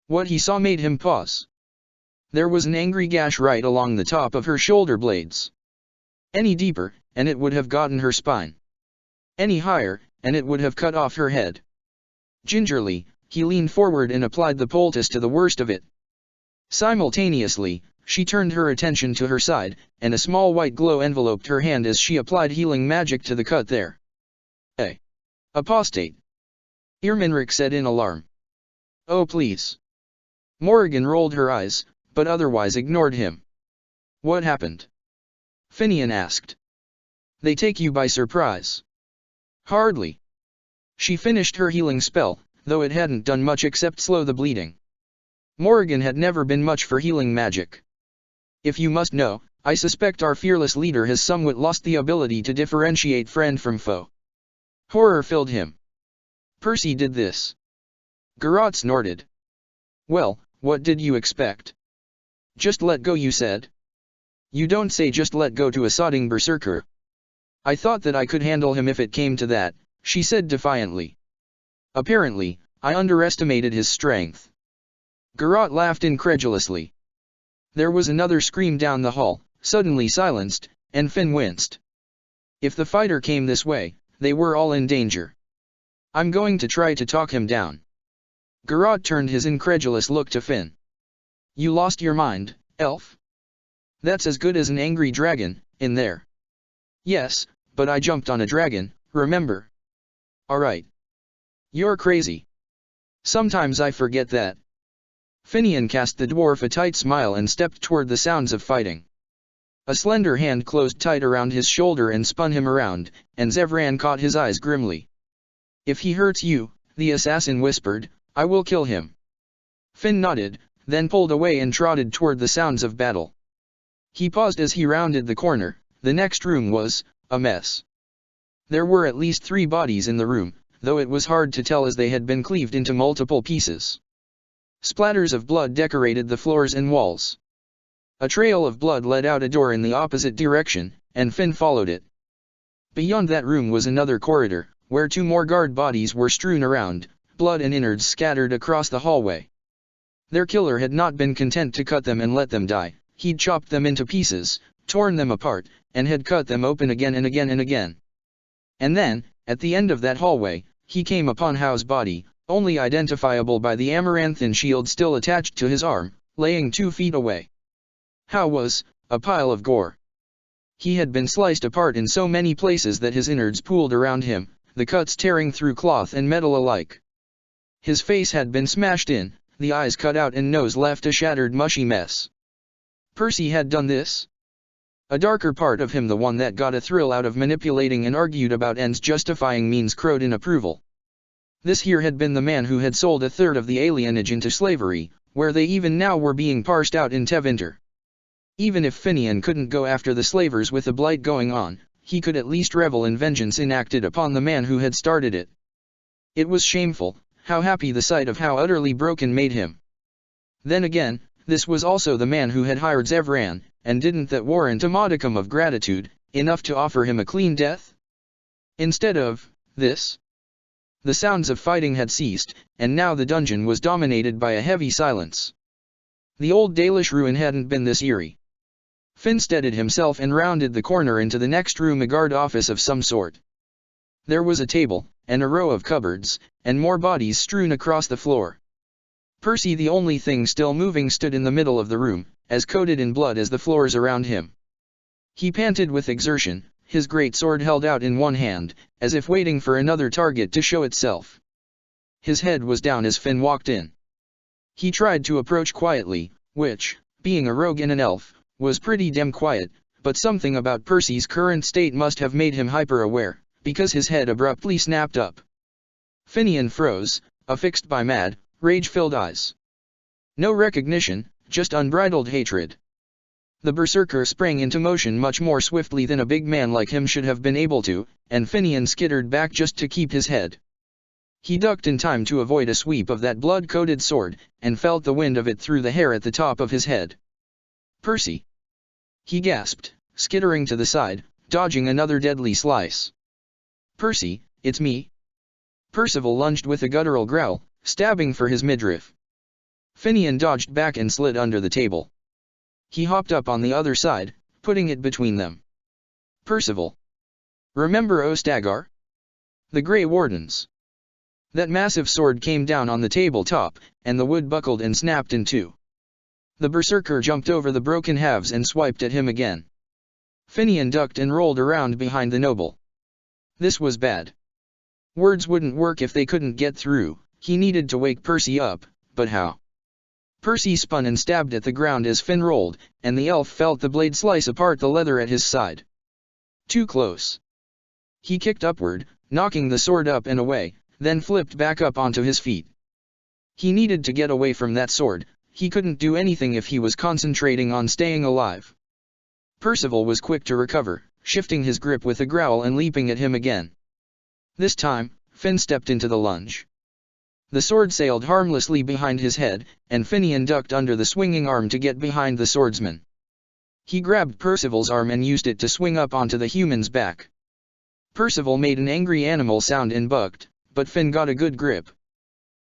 What he saw made him pause. There was an angry gash right along the top of her shoulder blades. Any deeper, and it would have gotten her spine. Any higher, and it would have cut off her head. Gingerly, he leaned forward and applied the poultice to the worst of it. Simultaneously, she turned her attention to her side, and a small white glow enveloped her hand as she applied healing magic to the cut there. Apostate. Irminrik said in alarm. Oh please. Morrigan rolled her eyes, but otherwise ignored him. What happened? Finian asked. They take you by surprise. Hardly. She finished her healing spell, though it hadn't done much except slow the bleeding. Morrigan had never been much for healing magic. If you must know, I suspect our fearless leader has somewhat lost the ability to differentiate friend from foe. Horror filled him. Percy did this. Garrot snorted. Well, what did you expect? Just let go, you said. You don't say just let go to a sodding berserker. I thought that I could handle him if it came to that, she said defiantly. Apparently, I underestimated his strength. Garrot laughed incredulously. There was another scream down the hall, suddenly silenced, and Finn winced. If the fighter came this way, they were all in danger. I'm going to try to talk him down. Garrod turned his incredulous look to Finn. You lost your mind, elf? That's as good as an angry dragon, in there. Yes, but I jumped on a dragon, remember? Alright. You're crazy. Sometimes I forget that. Finian cast the dwarf a tight smile and stepped toward the sounds of fighting. A slender hand closed tight around his shoulder and spun him around, and Zevran caught his eyes grimly. If he hurts you, the assassin whispered, I will kill him. Finn nodded, then pulled away and trotted toward the sounds of battle. He paused as he rounded the corner. The next room was a mess. There were at least 3 bodies in the room, though it was hard to tell as they had been cleaved into multiple pieces. Splatters of blood decorated the floors and walls. A trail of blood led out a door in the opposite direction, and Finn followed it. Beyond that room was another corridor, where 2 more guard bodies were strewn around, blood and innards scattered across the hallway. Their killer had not been content to cut them and let them die. He'd chopped them into pieces, torn them apart, and had cut them open again and again and again. And then, at the end of that hallway, he came upon Hao's body, only identifiable by the amaranthine shield still attached to his arm, laying 2 feet away. Hao was a pile of gore. He had been sliced apart in so many places that his innards pooled around him, the cuts tearing through cloth and metal alike. His face had been smashed in, the eyes cut out and nose left a shattered mushy mess. Percy had done this? A darker part of him, the one that got a thrill out of manipulating and argued about ends justifying means, crowed in approval. This here had been the man who had sold a third of the alienage into slavery, where they even now were being parsed out in Tevinter. Even if Finian couldn't go after the slavers with a blight going on, he could at least revel in vengeance enacted upon the man who had started it. It was shameful, how happy the sight of how utterly broken made him. Then again, this was also the man who had hired Zevran, and didn't that warrant a modicum of gratitude, enough to offer him a clean death? Instead of this? The sounds of fighting had ceased, and now the dungeon was dominated by a heavy silence. The old Dalish ruin hadn't been this eerie. Finn steadied himself and rounded the corner into the next room, a guard office of some sort. There was a table, and a row of cupboards, and more bodies strewn across the floor. Percy, the only thing still moving, stood in the middle of the room, as coated in blood as the floors around him. He panted with exertion, his great sword held out in one hand, as if waiting for another target to show itself. His head was down as Finn walked in. He tried to approach quietly, which, being a rogue and an elf, was pretty damn quiet, but something about Percy's current state must have made him hyper-aware, because his head abruptly snapped up. Finian froze, affixed by mad, rage-filled eyes. No recognition, just unbridled hatred. The berserker sprang into motion much more swiftly than a big man like him should have been able to, and Finian skittered back just to keep his head. He ducked in time to avoid a sweep of that blood-coated sword, and felt the wind of it through the hair at the top of his head. Percy! He gasped, skittering to the side, dodging another deadly slice. Percy, it's me. Percival lunged with a guttural growl, stabbing for his midriff. Finian dodged back and slid under the table. He hopped up on the other side, putting it between them. Percival. Remember Ostagar? The Grey Wardens. That massive sword came down on the tabletop, and the wood buckled and snapped in two. The berserker jumped over the broken halves and swiped at him again. Finian ducked and rolled around behind the noble. This was bad. Words wouldn't work if they couldn't get through. He needed to wake Percy up, but how? Percy spun and stabbed at the ground as Finn rolled, and the elf felt the blade slice apart the leather at his side. Too close. He kicked upward, knocking the sword up and away, then flipped back up onto his feet. He needed to get away from that sword. He couldn't do anything if he was concentrating on staying alive. Percival was quick to recover, shifting his grip with a growl and leaping at him again. This time, Finn stepped into the lunge. The sword sailed harmlessly behind his head, and Finian ducked under the swinging arm to get behind the swordsman. He grabbed Percival's arm and used it to swing up onto the human's back. Percival made an angry animal sound and bucked, but Finn got a good grip.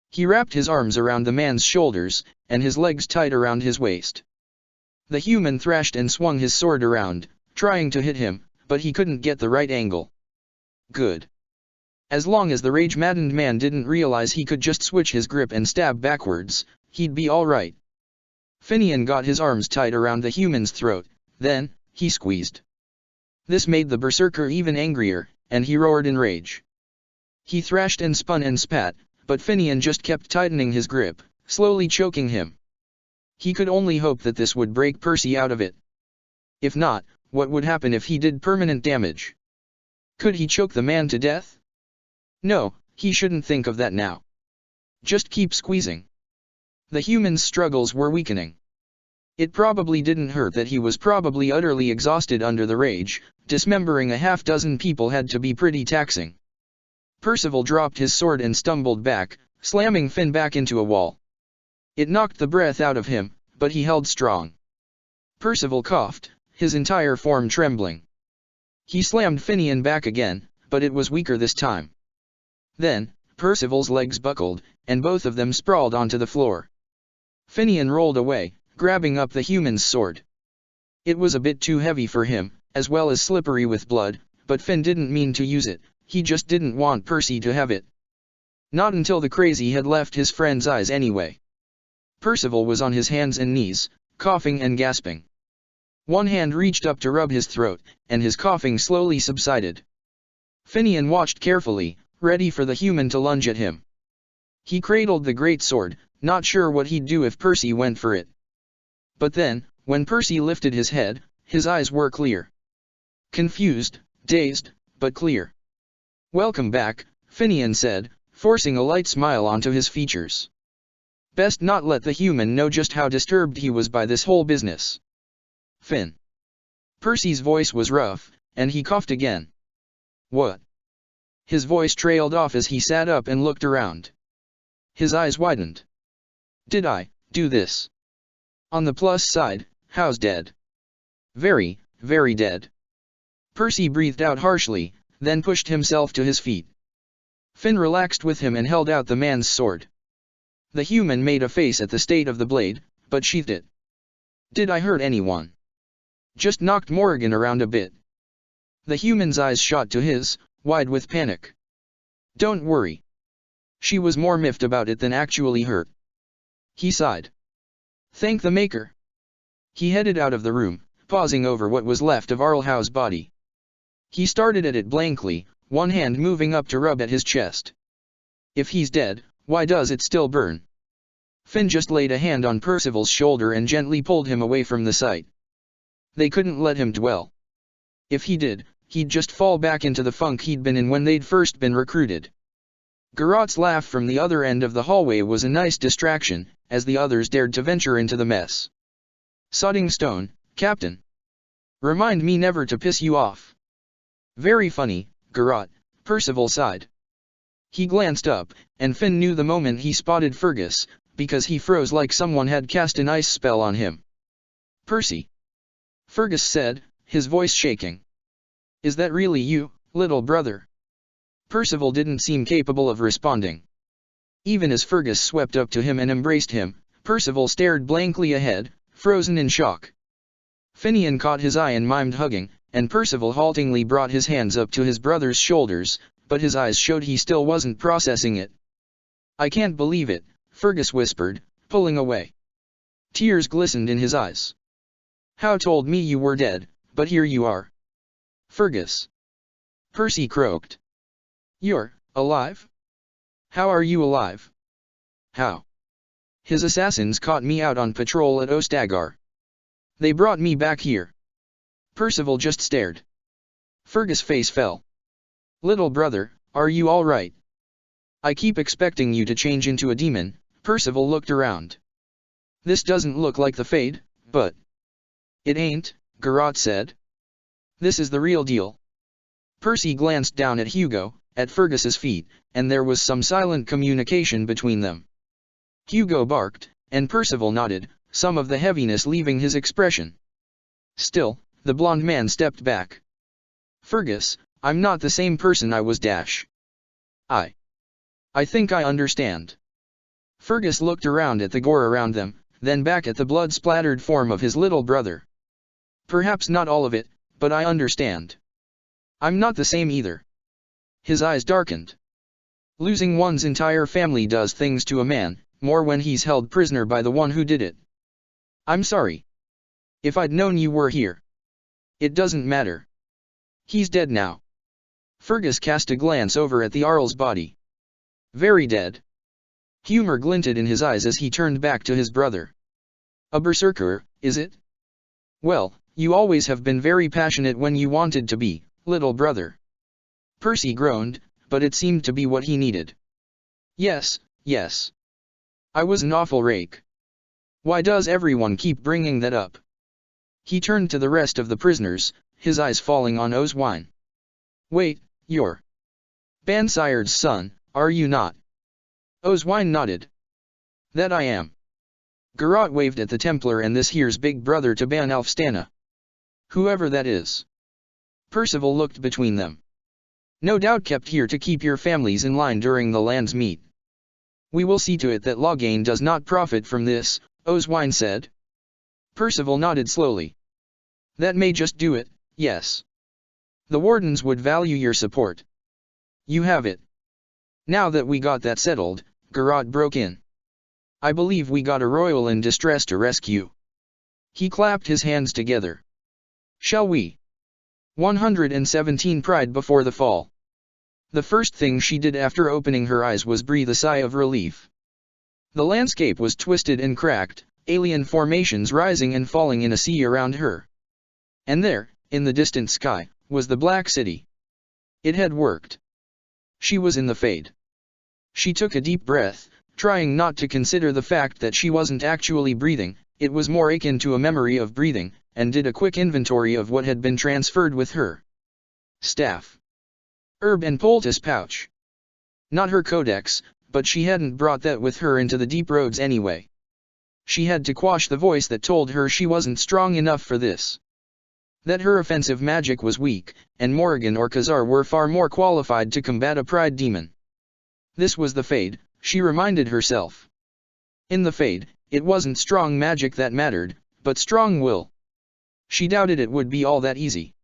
He wrapped his arms around the man's shoulders, and his legs tight around his waist. The human thrashed and swung his sword around, trying to hit him, but he couldn't get the right angle. Good. As long as the rage-maddened man didn't realize he could just switch his grip and stab backwards, he'd be alright. Finian got his arms tight around the human's throat, then, he squeezed. This made the berserker even angrier, and he roared in rage. He thrashed and spun and spat, but Finian just kept tightening his grip, slowly choking him. He could only hope that this would break Percy out of it. If not, what would happen if he did permanent damage? Could he choke the man to death? No, he shouldn't think of that now. Just keep squeezing. The human's struggles were weakening. It probably didn't hurt that he was probably utterly exhausted under the rage. Dismembering a half-dozen people had to be pretty taxing. Percival dropped his sword and stumbled back, slamming Finn back into a wall. It knocked the breath out of him, but he held strong. Percival coughed, his entire form trembling. He slammed Finian back again, but it was weaker this time. Then, Percival's legs buckled, and both of them sprawled onto the floor. Finian rolled away, grabbing up the human's sword. It was a bit too heavy for him, as well as slippery with blood, but Finn didn't mean to use it, he just didn't want Percy to have it. Not until the crazy had left his friend's eyes anyway. Percival was on his hands and knees, coughing and gasping. One hand reached up to rub his throat, and his coughing slowly subsided. Finian watched carefully, ready for the human to lunge at him. He cradled the great sword, not sure what he'd do if Percy went for it. But then, when Percy lifted his head, his eyes were clear. Confused, dazed, but clear. "Welcome back," Finian said, forcing a light smile onto his features. Best not let the human know just how disturbed he was by this whole business. "Finn." Percy's voice was rough, and he coughed again. "What?" His voice trailed off as he sat up and looked around. His eyes widened. "Did I do this? On the plus side, how's dead?" "Very, very dead." Percy breathed out harshly, then pushed himself to his feet. Finn relaxed with him and held out the man's sword. The human made a face at the state of the blade, but sheathed it. "Did I hurt anyone?" "Just knocked Morrigan around a bit." The human's eyes shot to his, wide with panic. "Don't worry. She was more miffed about it than actually hurt." He sighed. "Thank the Maker." He headed out of the room, pausing over what was left of Arlhau's body. He started at it blankly, one hand moving up to rub at his chest. If he's dead, why does it still burn? Finn just laid a hand on Percival's shoulder and gently pulled him away from the sight. They couldn't let him dwell. If he did, he'd just fall back into the funk he'd been in when they'd first been recruited. Garot's laugh from the other end of the hallway was a nice distraction, as the others dared to venture into the mess. "Sodding stone, Captain. Remind me never to piss you off." "Very funny, Garot," Percival sighed. He glanced up, and Finn knew the moment he spotted Fergus, because he froze like someone had cast an ice spell on him. "Percy," Fergus said, his voice shaking. "Is that really you, little brother?" Percival didn't seem capable of responding. Even as Fergus swept up to him and embraced him, Percival stared blankly ahead, frozen in shock. Finian caught his eye and mimed hugging, and Percival haltingly brought his hands up to his brother's shoulders, but his eyes showed he still wasn't processing it. "I can't believe it," Fergus whispered, pulling away. Tears glistened in his eyes. "How told me you were dead, but here you are." "Fergus." Percy croaked. "You're alive? How are you alive?" "How? His assassins caught me out on patrol at Ostagar. They brought me back here." Percival just stared. Fergus' face fell. "Little brother, are you all right?" "I keep expecting you to change into a demon." Percival looked around. "This doesn't look like the Fade, but..." "It ain't," Garot said. "This is the real deal." Percy glanced down at Hugo, at Fergus's feet, and there was some silent communication between them. Hugo barked, and Percival nodded, some of the heaviness leaving his expression. Still, the blond man stepped back. "Fergus, I'm not the same person I was dash. I think I understand." Fergus looked around at the gore around them, then back at the blood-splattered form of his little brother. "Perhaps not all of it, but I understand. I'm not the same either." His eyes darkened. Losing one's entire family does things to a man, more when he's held prisoner by the one who did it. I'm sorry. If I'd known you were here. It doesn't matter. He's dead now. Fergus cast a glance over at the Arl's body. Very dead. Humor glinted in his eyes as he turned back to his brother. A berserker, is it? Well, you always have been very passionate when you wanted to be, little brother. Percy groaned, but it seemed to be what he needed. Yes, yes. I was an awful rake. Why does everyone keep bringing that up? He turned to the rest of the prisoners, his eyes falling on Oswine. Wait, you're Bansired's son, are you not? Oswine nodded. That I am. Garrot waved at the Templar and this here's big brother to Ban Alfstana. Whoever that is. Percival looked between them. No doubt kept here to keep your families in line during the land's meet. We will see to it that Loghain does not profit from this, Oswine said. Percival nodded slowly. That may just do it, yes. The wardens would value your support. You have it. Now that we got that settled, Garrot broke in. I believe we got a royal in distress to rescue. He clapped his hands together. Shall we? 117 Pride before the fall. The first thing she did after opening her eyes was breathe a sigh of relief. The landscape was twisted and cracked, alien formations rising and falling in a sea around her. And there, in the distant sky, was the Black City. It had worked. She was in the Fade. She took a deep breath, trying not to consider the fact that she wasn't actually breathing, it was more akin to a memory of breathing, and did a quick inventory of what had been transferred with her. Staff. Herb and poultice pouch. Not her codex, but she hadn't brought that with her into the deep roads anyway. She had to quash the voice that told her she wasn't strong enough for this. That her offensive magic was weak, and Morrigan or Khazar were far more qualified to combat a pride demon. This was the Fade, she reminded herself. In the Fade, it wasn't strong magic that mattered, but strong will. She doubted it would be all that easy.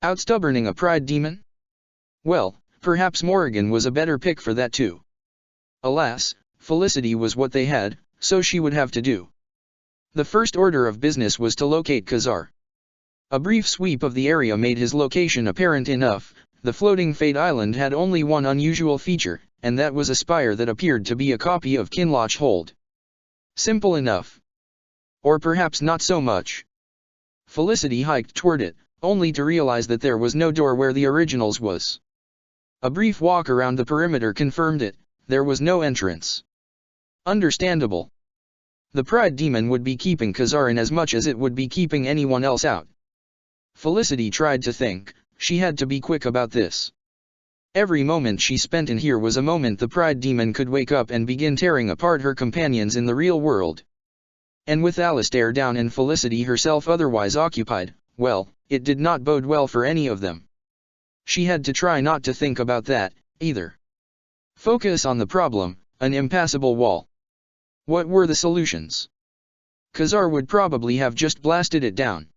Outstubborning a pride demon? Well, perhaps Morrigan was a better pick for that too. Alas, Felicity was what they had, so she would have to do. The first order of business was to locate Khazar. A brief sweep of the area made his location apparent enough. The floating Fade Island had only one unusual feature, and that was a spire that appeared to be a copy of Kinloch Hold. Simple enough. Or perhaps not so much. Felicity hiked toward it, only to realize that there was no door where the originals was. A brief walk around the perimeter confirmed it, there was no entrance. Understandable. The Pride Demon would be keeping Khazar in as much as it would be keeping anyone else out. Felicity tried to think, she had to be quick about this. Every moment she spent in here was a moment the Pride Demon could wake up and begin tearing apart her companions in the real world. And with Alistair down and Felicity herself otherwise occupied, well, it did not bode well for any of them. She had to try not to think about that, either. Focus on the problem, an impassable wall. What were the solutions? Khazar would probably have just blasted it down.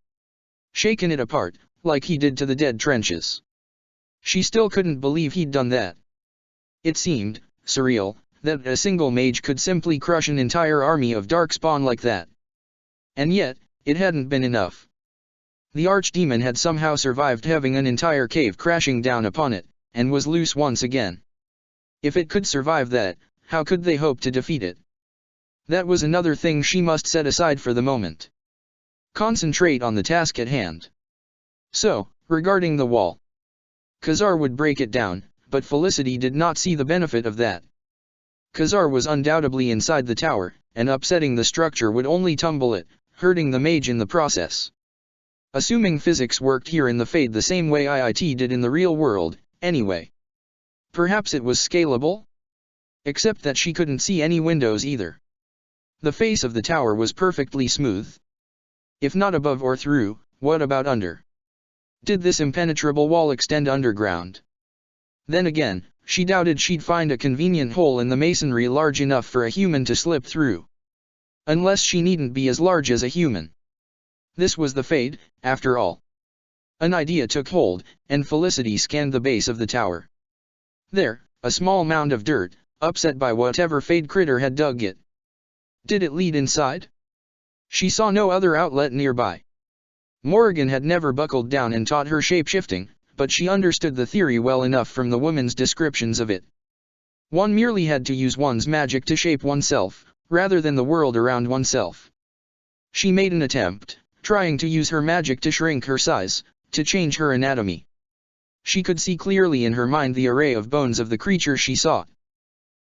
Shaken it apart, like he did to the dead trenches. She still couldn't believe he'd done that. It seemed surreal that a single mage could simply crush an entire army of darkspawn like that. And yet, it hadn't been enough. The archdemon had somehow survived having an entire cave crashing down upon it, and was loose once again. If it could survive that, how could they hope to defeat it? That was another thing she must set aside for the moment. Concentrate on the task at hand. So, regarding the wall. Khazar would break it down, but Felicity did not see the benefit of that. Khazar was undoubtedly inside the tower, and upsetting the structure would only tumble it, hurting the mage in the process. Assuming physics worked here in the Fade the same way IIT did in the real world, anyway. Perhaps it was scalable? Except that she couldn't see any windows either. The face of the tower was perfectly smooth. If not above or through, what about under? Did this impenetrable wall extend underground? Then again, she doubted she'd find a convenient hole in the masonry large enough for a human to slip through. Unless she needn't be as large as a human. This was the Fade, after all. An idea took hold, and Felicity scanned the base of the tower. There, A small mound of dirt, upset by whatever fade critter had dug it. Did it lead inside? She saw no other outlet nearby. Morrigan had never buckled down and taught her shape-shifting, but she understood the theory well enough from the woman's descriptions of it. One merely had to use one's magic to shape oneself, rather than the world around oneself. She made an attempt, trying to use her magic to shrink her size, to change her anatomy. She could see clearly in her mind the array of bones of the creature she sought.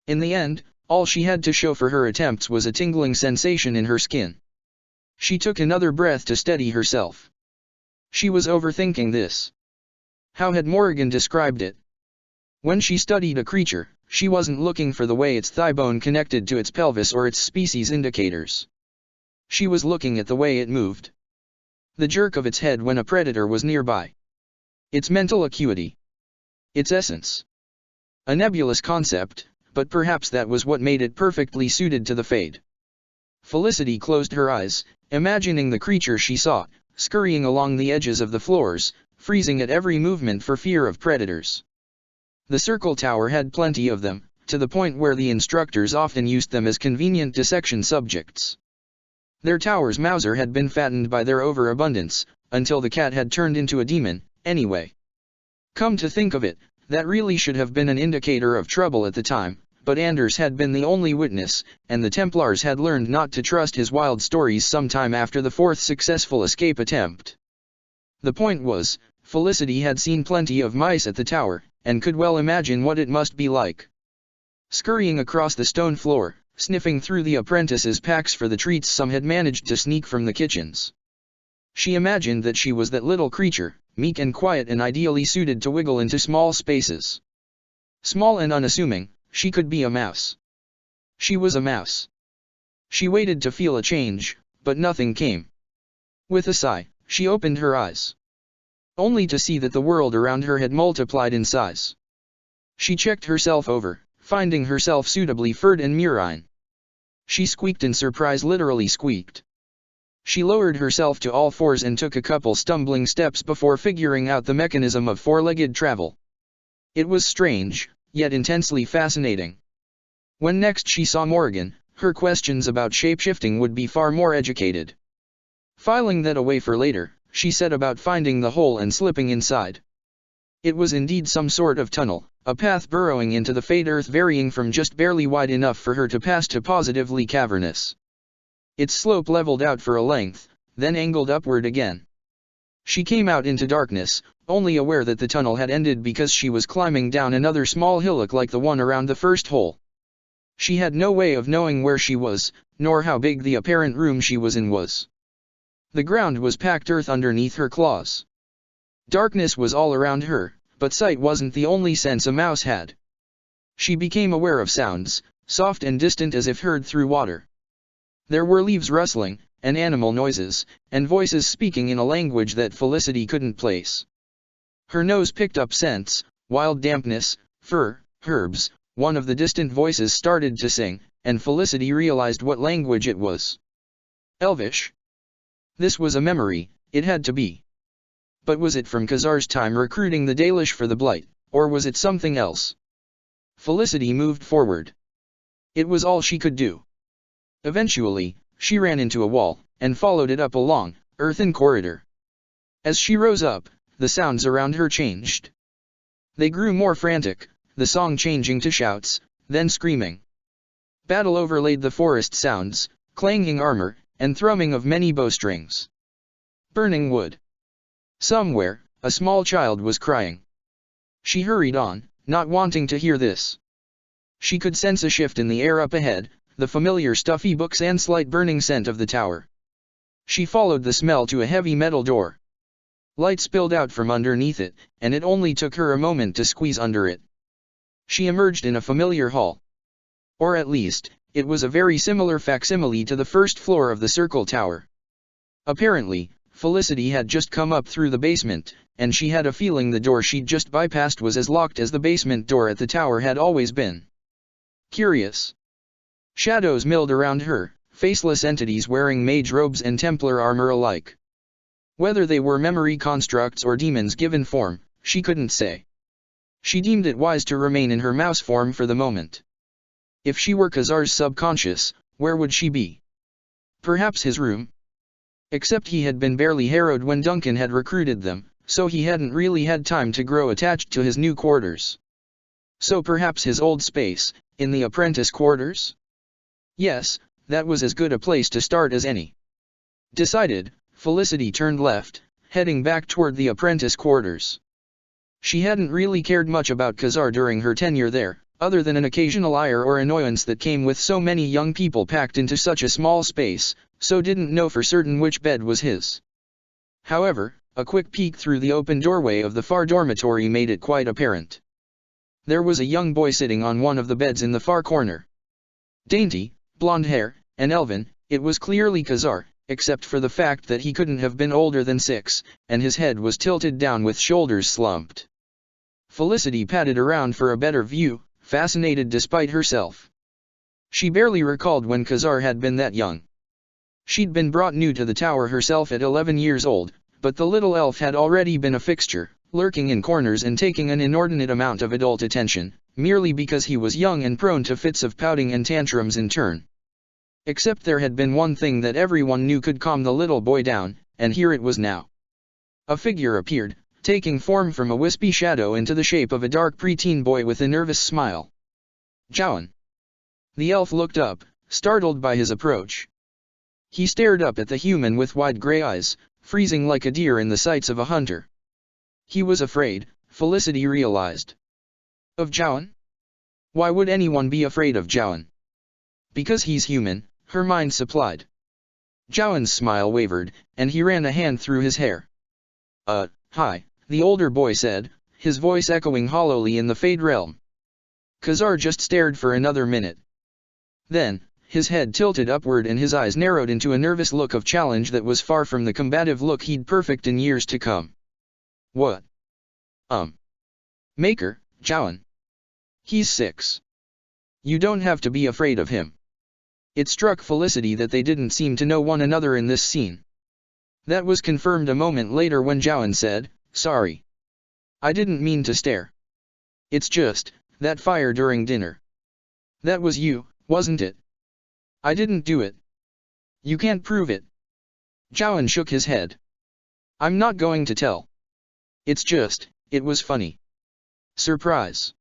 In the end, all she had to show for her attempts was a tingling sensation in her skin. She took another breath to steady herself. She was overthinking this. How had Morrigan described it? When she studied a creature, she wasn't looking for the way its thigh bone connected to its pelvis or its species indicators. She was looking at the way it moved. The jerk of its head when a predator was nearby. Its mental acuity. Its essence. A nebulous concept, but perhaps that was what made it perfectly suited to the Fade. Felicity closed her eyes, imagining the creature she saw, scurrying along the edges of the floors, freezing at every movement for fear of predators. The circle tower had plenty of them, to the point where the instructors often used them as convenient dissection subjects. Their tower's Mauser had been fattened by their overabundance, until the cat had turned into a demon, anyway. Come to think of it, that really should have been an indicator of trouble at the time, but Anders had been the only witness, and the Templars had learned not to trust his wild stories sometime after the fourth successful escape attempt. The point was, Felicity had seen plenty of mice at the tower, and could well imagine what it must be like. Scurrying across the stone floor, sniffing through the apprentices' packs for the treats some had managed to sneak from the kitchens. She imagined that she was that little creature, meek and quiet and ideally suited to wiggle into small spaces. Small and unassuming, she could be a mouse. She was a mouse. She waited to feel a change, but nothing came. With a sigh, she opened her eyes. Only to see that the world around her had multiplied in size. She checked herself over, finding herself suitably furred and murine. She squeaked in surprise, literally squeaked. She lowered herself to all fours and took a couple stumbling steps before figuring out the mechanism of four-legged travel. It was strange, yet intensely fascinating. When next she saw Morrigan, her questions about shape-shifting would be far more educated. Filing that away for later, she set about finding the hole and slipping inside. It was indeed some sort of tunnel, a path burrowing into the Fade earth varying from just barely wide enough for her to pass to positively cavernous. Its slope leveled out for a length, then angled upward again. She came out into darkness, only aware that the tunnel had ended because she was climbing down another small hillock like the one around the first hole. She had no way of knowing where she was, nor how big the apparent room she was in was. The ground was packed earth underneath her claws. Darkness was all around her, but sight wasn't the only sense a mouse had. She became aware of sounds, soft and distant as if heard through water. There were leaves rustling, and animal noises, and voices speaking in a language that Felicity couldn't place. Her nose picked up scents, wild dampness, fur, herbs. One of the distant voices started to sing, and Felicity realized what language it was. Elvish. This was a memory, it had to be. But was it from Khazar's time recruiting the Dalish for the Blight, or was it something else? Felicity moved forward. It was all she could do. Eventually, she ran into a wall, and followed it up a long, earthen corridor. As she rose up, the sounds around her changed. They grew more frantic, the song changing to shouts, then screaming. Battle overlaid the forest sounds, clanging armor, and thrumming of many bowstrings. Burning wood. Somewhere, a small child was crying. She hurried on, not wanting to hear this. She could sense a shift in the air up ahead, the familiar stuffy books and slight burning scent of the tower. She followed the smell to a heavy metal door. Light spilled out from underneath it, and it only took her a moment to squeeze under it. She emerged in a familiar hall. Or at least, it was a very similar facsimile to the first floor of the Circle Tower. Apparently, Felicity had just come up through the basement, and she had a feeling the door she'd just bypassed was as locked as the basement door at the tower had always been. Curious. Shadows milled around her, faceless entities wearing mage robes and Templar armor alike. Whether they were memory constructs or demons given form, she couldn't say. She deemed it wise to remain in her mouse form for the moment. If she were Khazar's subconscious, where would she be? Perhaps his room? Except he had been barely harrowed when Duncan had recruited them, so he hadn't really had time to grow attached to his new quarters. So perhaps his old space, in the apprentice quarters? Yes, that was as good a place to start as any. Decided, Felicity turned left, heading back toward the apprentice quarters. She hadn't really cared much about Khazar during her tenure there, other than an occasional ire or annoyance that came with so many young people packed into such a small space, so didn't know for certain which bed was his. However, a quick peek through the open doorway of the far dormitory made it quite apparent. There was a young boy sitting on one of the beds in the far corner. Dainty, blonde hair, and elven, it was clearly Khazar, except for the fact that he couldn't have been older than 6, and his head was tilted down with shoulders slumped. Felicity patted around for a better view, fascinated despite herself. She barely recalled when Khazar had been that young. She'd been brought new to the tower herself at 11 years old, but the little elf had already been a fixture, lurking in corners and taking an inordinate amount of adult attention, merely because he was young and prone to fits of pouting and tantrums in turn. Except there had been one thing that everyone knew could calm the little boy down, and here it was now. A figure appeared, taking form from a wispy shadow into the shape of a dark preteen boy with a nervous smile. Jowan. The elf looked up, startled by his approach. He stared up at the human with wide gray eyes, freezing like a deer in the sights of a hunter. He was afraid, Felicity realized. Of Jowan? Why would anyone be afraid of Jowan? Because he's human, her mind supplied. Jowan's smile wavered, and he ran a hand through his hair. Hi, the older boy said, his voice echoing hollowly in the Fade realm. Khazar just stared for another minute. Then, his head tilted upward and his eyes narrowed into a nervous look of challenge that was far from the combative look he'd perfect in years to come. What? Maker, Jowan. He's 6. You don't have to be afraid of him. It struck Felicity that they didn't seem to know one another in this scene. That was confirmed a moment later when Jowan said, "Sorry. I didn't mean to stare. It's just, that fire during dinner. That was you, wasn't it? I didn't do it. You can't prove it." Jowan shook his head. "I'm not going to tell. It's just, it was funny. Surprise.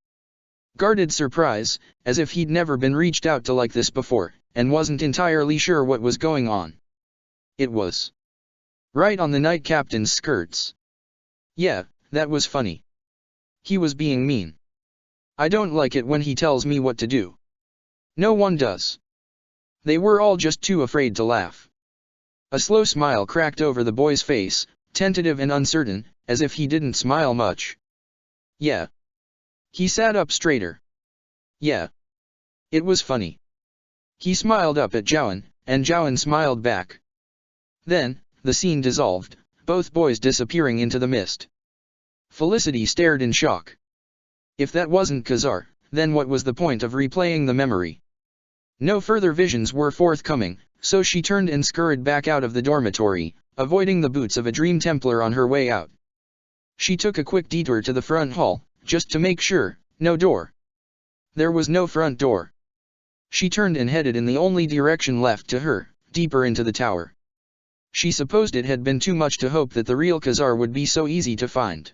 Guarded surprise, as if he'd never been reached out to like this before, and wasn't entirely sure what was going on. It was right on the night captain's skirts. Yeah, that was funny. He was being mean. I don't like it when he tells me what to do. No one does." They were all just too afraid to laugh. A slow smile cracked over the boy's face, tentative and uncertain, as if he didn't smile much. Yeah. He sat up straighter. Yeah. It was funny. He smiled up at Jowan, and Jowan smiled back. Then, the scene dissolved, both boys disappearing into the mist. Felicity stared in shock. If that wasn't Khazar, then what was the point of replaying the memory? No further visions were forthcoming, so she turned and scurried back out of the dormitory, avoiding the boots of a Dream Templar on her way out. She took a quick detour to the front hall, just to make sure, no door. There was no front door. She turned and headed in the only direction left to her, deeper into the tower. She supposed it had been too much to hope that the real Khazar would be so easy to find.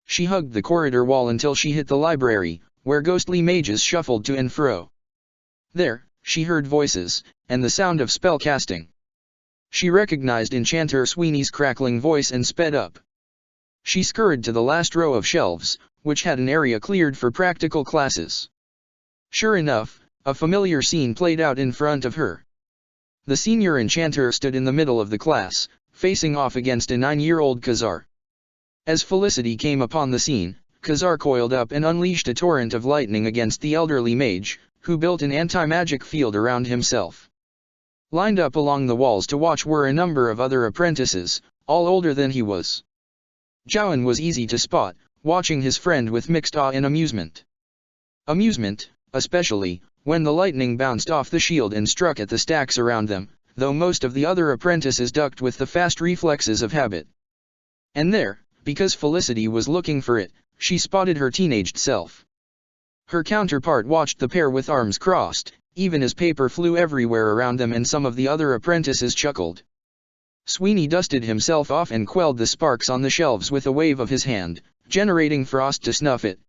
She hugged the corridor wall until she hit the library, where ghostly mages shuffled to and fro. There, she heard voices, and the sound of spell casting. She recognized Enchanter Sweeney's crackling voice and sped up. She scurried to the last row of shelves, which had an area cleared for practical classes. Sure enough, a familiar scene played out in front of her. The senior enchanter stood in the middle of the class, facing off against a 9-year-old Khazar. As Felicity came upon the scene, Khazar coiled up and unleashed a torrent of lightning against the elderly mage, who built an anti-magic field around himself. Lined up along the walls to watch were a number of other apprentices, all older than he was. Jowan was easy to spot, watching his friend with mixed awe and amusement. Amusement, especially, when the lightning bounced off the shield and struck at the stacks around them, though most of the other apprentices ducked with the fast reflexes of habit. And there, because Felicity was looking for it, she spotted her teenaged self. Her counterpart watched the pair with arms crossed, even as paper flew everywhere around them and some of the other apprentices chuckled. Sweeney dusted himself off and quelled the sparks on the shelves with a wave of his hand, generating frost to snuff it.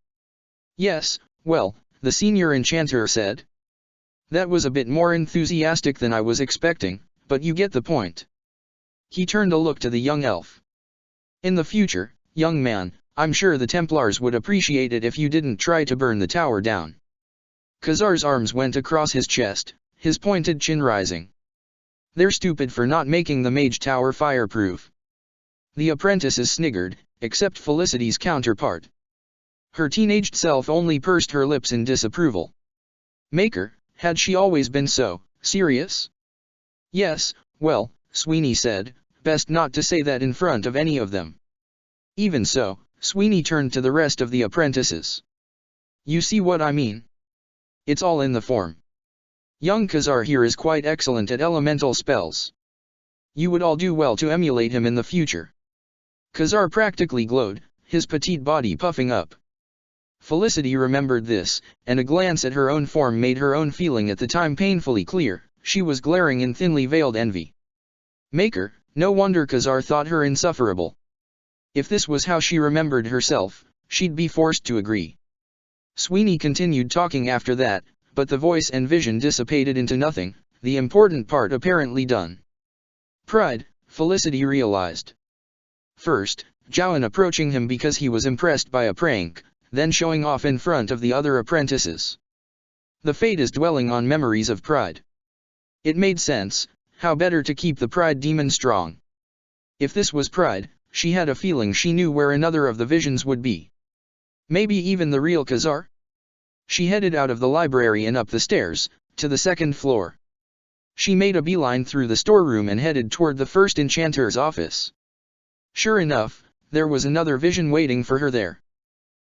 "Yes, well," the senior enchanter said. "That was a bit more enthusiastic than I was expecting, but you get the point." He turned a look to the young elf. "In the future, young man, I'm sure the Templars would appreciate it if you didn't try to burn the tower down." Khazar's arms went across his chest, his pointed chin rising. "They're stupid for not making the mage tower fireproof." The apprentices sniggered, except Felicity's counterpart. Her teenaged self only pursed her lips in disapproval. Maker, had she always been so serious? "Yes, well," Sweeney said, "best not to say that in front of any of them." Even so, Sweeney turned to the rest of the apprentices. "You see what I mean? It's all in the form. Young Khazar here is quite excellent at elemental spells. You would all do well to emulate him in the future." Khazar practically glowed, his petite body puffing up. Felicity remembered this, and a glance at her own form made her own feeling at the time painfully clear. She was glaring in thinly veiled envy. Maker, no wonder Khazar thought her insufferable. If this was how she remembered herself, she'd be forced to agree. Sweeney continued talking after that, but the voice and vision dissipated into nothing, the important part apparently done. Pride, Felicity realized. First, Jowan approaching him because he was impressed by a prank, then showing off in front of the other apprentices. The fate is dwelling on memories of pride. It made sense, how better to keep the pride demon strong. If this was pride, she had a feeling she knew where another of the visions would be. Maybe even the real Khazar? She headed out of the library and up the stairs, to the second floor. She made a beeline through the storeroom and headed toward the first enchanter's office. Sure enough, there was another vision waiting for her there.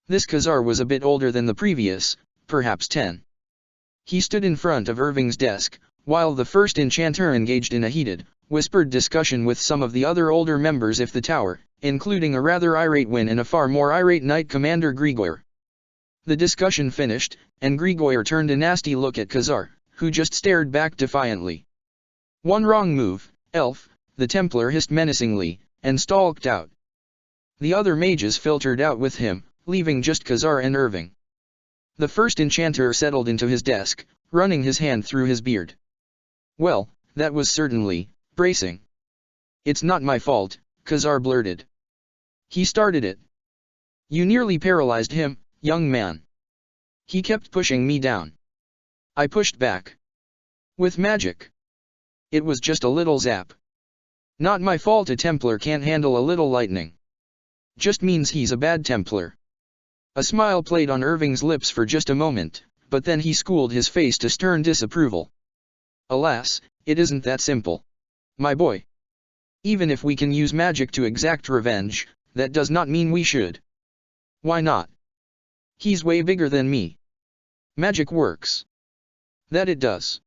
This Khazar was a bit older than the previous, perhaps 10. He stood in front of Irving's desk, while the first enchanter engaged in a heated, whispered discussion with some of the other older members of the tower, including a rather irate Wynne and a far more irate Knight Commander Grigor. The discussion finished, and Grigor turned a nasty look at Khazar, who just stared back defiantly. "One wrong move, elf," the Templar hissed menacingly, and stalked out. The other mages filtered out with him, leaving just Khazar and Irving. The first enchanter settled into his desk, running his hand through his beard. "Well, that was certainly bracing." "It's not my fault," Khazar blurted. "He started it. You nearly paralyzed him, young man. He kept pushing me down. I pushed back. With magic. It was just a little zap. Not my fault a Templar can't handle a little lightning. Just means he's a bad Templar." A smile played on Irving's lips for just a moment, but then he schooled his face to stern disapproval. "Alas, it isn't that simple. My boy. Even if we can use magic to exact revenge, that does not mean we should." "Why not? He's way bigger than me. Magic works." "That it does.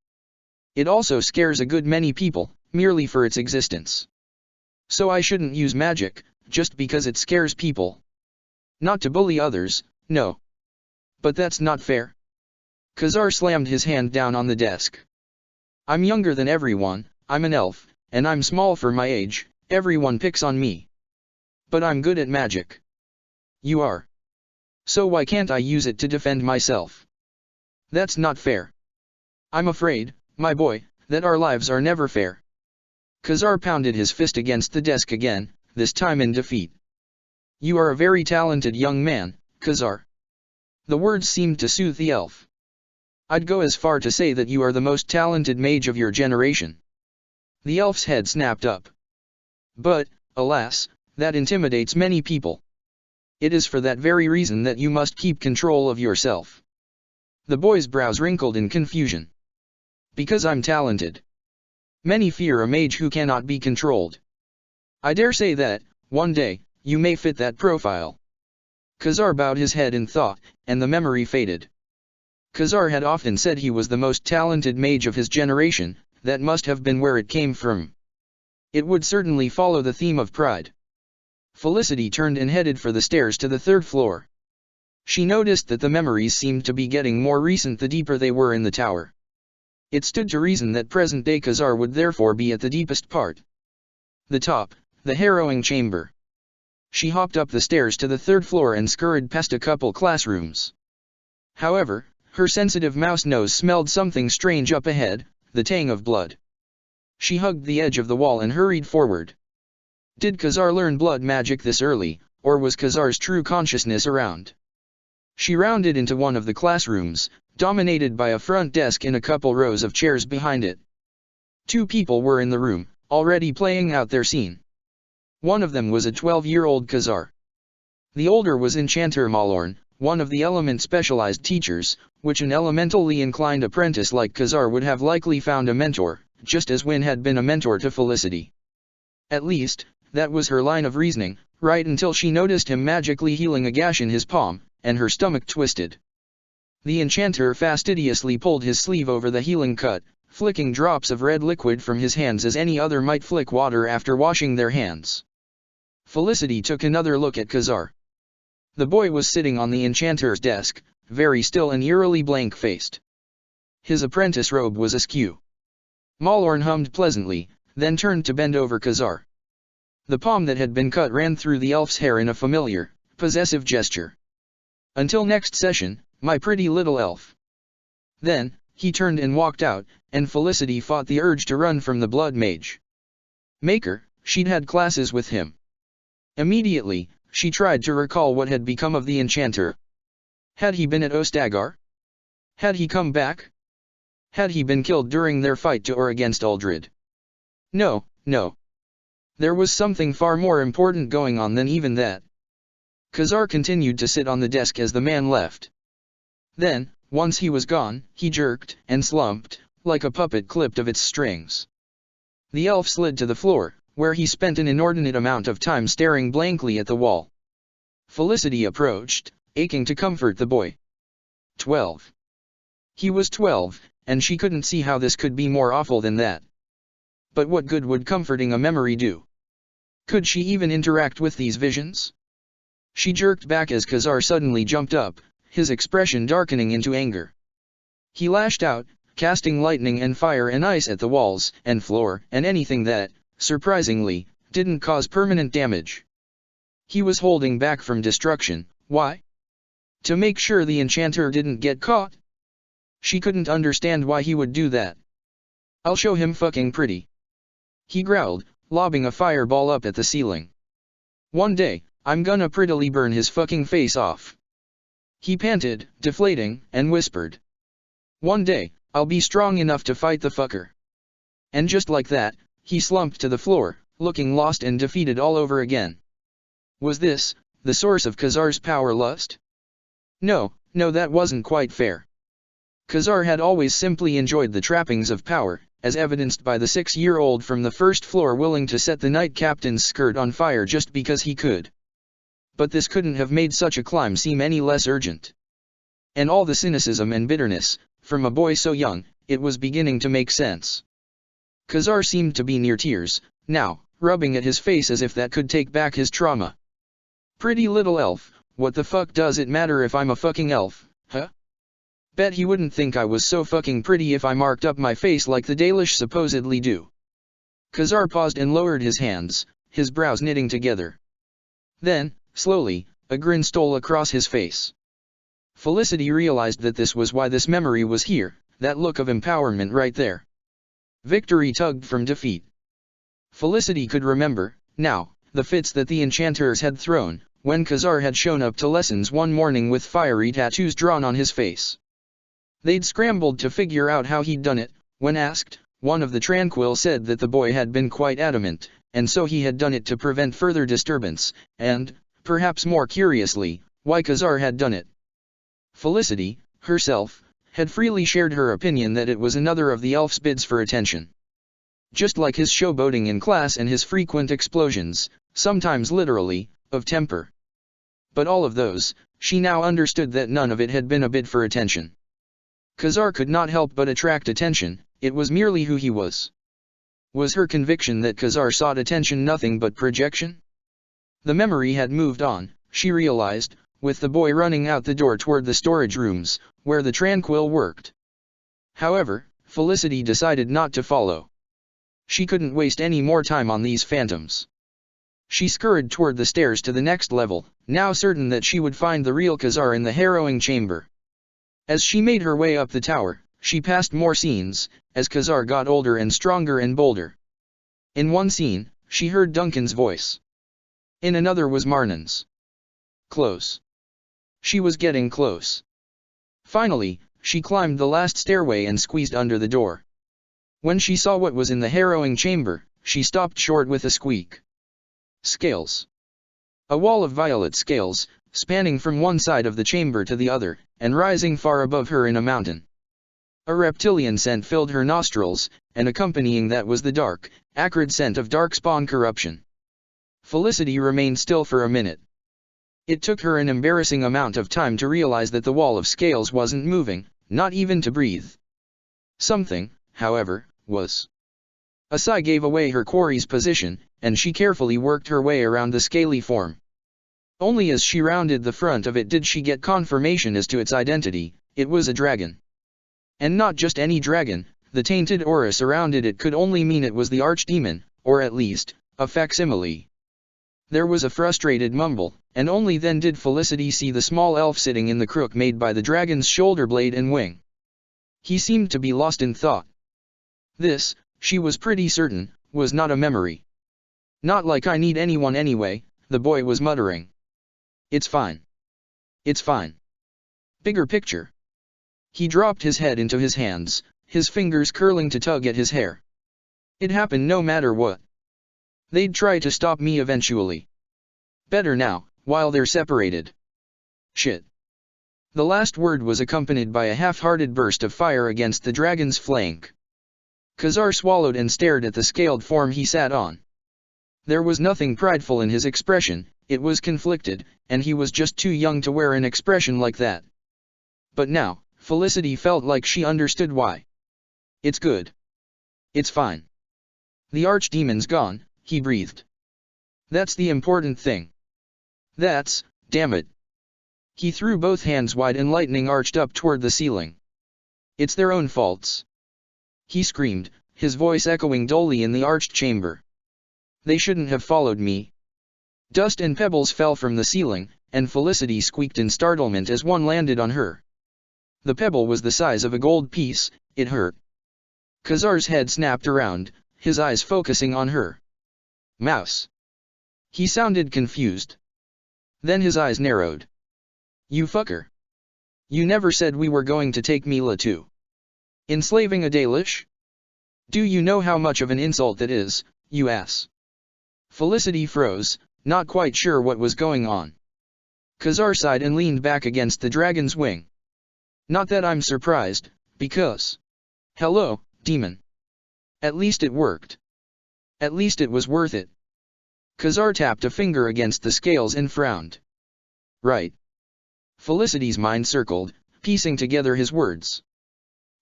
It also scares a good many people, merely for its existence. So I shouldn't use magic, just because it scares people. Not to bully others, no. But that's not fair." Khazar slammed his hand down on the desk. "I'm younger than everyone, I'm an elf, and I'm small for my age, everyone picks on me. But I'm good at magic. You are. So why can't I use it to defend myself? That's not fair. I'm afraid, my boy, that our lives are never fair." Khazar pounded his fist against the desk again, this time in defeat. "You are a very talented young man, Khazar." The words seemed to soothe the elf. "I'd go as far to say that you are the most talented mage of your generation." The elf's head snapped up. "But, alas, that intimidates many people. It is for that very reason that you must keep control of yourself." The boy's brows wrinkled in confusion. "Because I'm talented. Many fear a mage who cannot be controlled. I dare say that, one day, you may fit that profile." Khazar bowed his head in thought, and the memory faded. Khazar had often said he was the most talented mage of his generation, that must have been where it came from. It would certainly follow the theme of pride. Felicity turned and headed for the stairs to the third floor. She noticed that the memories seemed to be getting more recent the deeper they were in the tower. It stood to reason that present-day Khazar would therefore be at the deepest part. The top, the harrowing chamber. She hopped up the stairs to the third floor and scurried past a couple classrooms. However, her sensitive mouse nose smelled something strange up ahead, the tang of blood. She hugged the edge of the wall and hurried forward. Did Khazar learn blood magic this early, or was Khazar's true consciousness around? She rounded into one of the classrooms, dominated by a front desk and a couple rows of chairs behind it. Two people were in the room, already playing out their scene. One of them was a 12-year-old Khazar. The older was Enchanter Malorn, one of the element-specialized teachers, which an elementally inclined apprentice like Khazar would have likely found a mentor, just as Wynne had been a mentor to Felicity. At least, that was her line of reasoning, right until she noticed him magically healing a gash in his palm, and her stomach twisted. The enchanter fastidiously pulled his sleeve over the healing cut, flicking drops of red liquid from his hands as any other might flick water after washing their hands. Felicity took another look at Khazar. The boy was sitting on the enchanter's desk, very still and eerily blank-faced. His apprentice robe was askew. Malorn hummed pleasantly, then turned to bend over Khazar. The palm that had been cut ran through the elf's hair in a familiar, possessive gesture. "Until next session, my pretty little elf." Then, he turned and walked out, and Felicity fought the urge to run from the blood mage. Maker, she'd had classes with him. Immediately, she tried to recall what had become of the enchanter. Had he been at Ostagar? Had he come back? Had he been killed during their fight to or against Uldred? No, no. There was something far more important going on than even that. Khazar continued to sit on the desk as the man left. Then, once he was gone, he jerked and slumped, like a puppet clipped of its strings. The elf slid to the floor, where he spent an inordinate amount of time staring blankly at the wall. Felicity approached, aching to comfort the boy. 12. He was 12, and she couldn't see how this could be more awful than that. But what good would comforting a memory do? Could she even interact with these visions? She jerked back as Khazar suddenly jumped up, his expression darkening into anger. He lashed out, casting lightning and fire and ice at the walls and floor and anything that, surprisingly, didn't cause permanent damage. He was holding back from destruction. Why? To make sure the enchanter didn't get caught? She couldn't understand why he would do that. "I'll show him fucking pretty," he growled, lobbing a fireball up at the ceiling. "One day, I'm gonna prettily burn his fucking face off." He panted, deflating, and whispered. "One day, I'll be strong enough to fight the fucker." And just like that, he slumped to the floor, looking lost and defeated all over again. Was this the source of Khazar's power lust? No, that wasn't quite fair. Khazar had always simply enjoyed the trappings of power, as evidenced by the 6-year-old from the first floor willing to set the knight captain's skirt on fire just because he could. But this couldn't have made such a climb seem any less urgent. And all the cynicism and bitterness, from a boy so young, it was beginning to make sense. Khazar seemed to be near tears, now, rubbing at his face as if that could take back his trauma. "Pretty little elf, what the fuck does it matter if I'm a fucking elf, huh? Bet he wouldn't think I was so fucking pretty if I marked up my face like the Dalish supposedly do." Khazar paused and lowered his hands, his brows knitting together. Then, slowly, a grin stole across his face. Felicity realized that this was why this memory was here, that look of empowerment right there. Victory tugged from defeat. Felicity could remember, now, the fits that the enchanters had thrown, when Khazar had shown up to lessons one morning with fiery tattoos drawn on his face. They'd scrambled to figure out how he'd done it. When asked, one of the Tranquil said that the boy had been quite adamant, and so he had done it to prevent further disturbance, and, perhaps more curiously, why Khazar had done it. Felicity, herself, had freely shared her opinion that it was another of the elf's bids for attention. Just like his showboating in class and his frequent explosions, sometimes literally, of temper. But all of those, she now understood that none of it had been a bid for attention. Khazar could not help but attract attention, it was merely who he was. Was her conviction that Khazar sought attention nothing but projection? The memory had moved on, she realized, with the boy running out the door toward the storage rooms, where the Tranquil worked. However, Felicity decided not to follow. She couldn't waste any more time on these phantoms. She scurried toward the stairs to the next level, now certain that she would find the real Khazar in the harrowing chamber. As she made her way up the tower, she passed more scenes, as Khazar got older and stronger and bolder. In one scene, she heard Duncan's voice. In another was Marnon's. Close. She was getting close. Finally, she climbed the last stairway and squeezed under the door. When she saw what was in the harrowing chamber, she stopped short with a squeak. Scales. A wall of violet scales, spanning from one side of the chamber to the other, and rising far above her in a mountain. A reptilian scent filled her nostrils, and accompanying that was the dark, acrid scent of darkspawn corruption. Felicity remained still for a minute. It took her an embarrassing amount of time to realize that the wall of scales wasn't moving, not even to breathe. Something, however, was. A sigh gave away her quarry's position, and she carefully worked her way around the scaly form. Only as she rounded the front of it did she get confirmation as to its identity. It was a dragon. And not just any dragon, the tainted aura surrounded it could only mean it was the archdemon, or at least, a facsimile. There was a frustrated mumble, and only then did Felicity see the small elf sitting in the crook made by the dragon's shoulder blade and wing. He seemed to be lost in thought. This, she was pretty certain, was not a memory. Not like I need anyone anyway, the boy was muttering. It's fine. It's fine. Bigger picture. He dropped his head into his hands, his fingers curling to tug at his hair. It happened no matter what. They'd try to stop me eventually. Better now, while they're separated. Shit. The last word was accompanied by a half-hearted burst of fire against the dragon's flank. Khazar swallowed and stared at the scaled form he sat on. There was nothing prideful in his expression, it was conflicted, and he was just too young to wear an expression like that. But now, Felicity felt like she understood why. It's good. It's fine. The archdemon's gone, he breathed. That's the important thing. That's, damn it. He threw both hands wide and lightning arched up toward the ceiling. It's their own faults. He screamed, his voice echoing dully in the arched chamber. They shouldn't have followed me. Dust and pebbles fell from the ceiling, and Felicity squeaked in startlement as one landed on her. The pebble was the size of a gold piece, it hurt. Khazar's head snapped around, his eyes focusing on her. Mouse. He sounded confused. Then his eyes narrowed. You fucker. You never said we were going to take Mila too. Enslaving a Dalish? Do you know how much of an insult that is, you ass? Felicity froze, not quite sure what was going on. Khazar sighed and leaned back against the dragon's wing. Not that I'm surprised, because... Hello, demon. At least it worked. At least it was worth it. Khazar tapped a finger against the scales and frowned. Right. Felicity's mind circled, piecing together his words.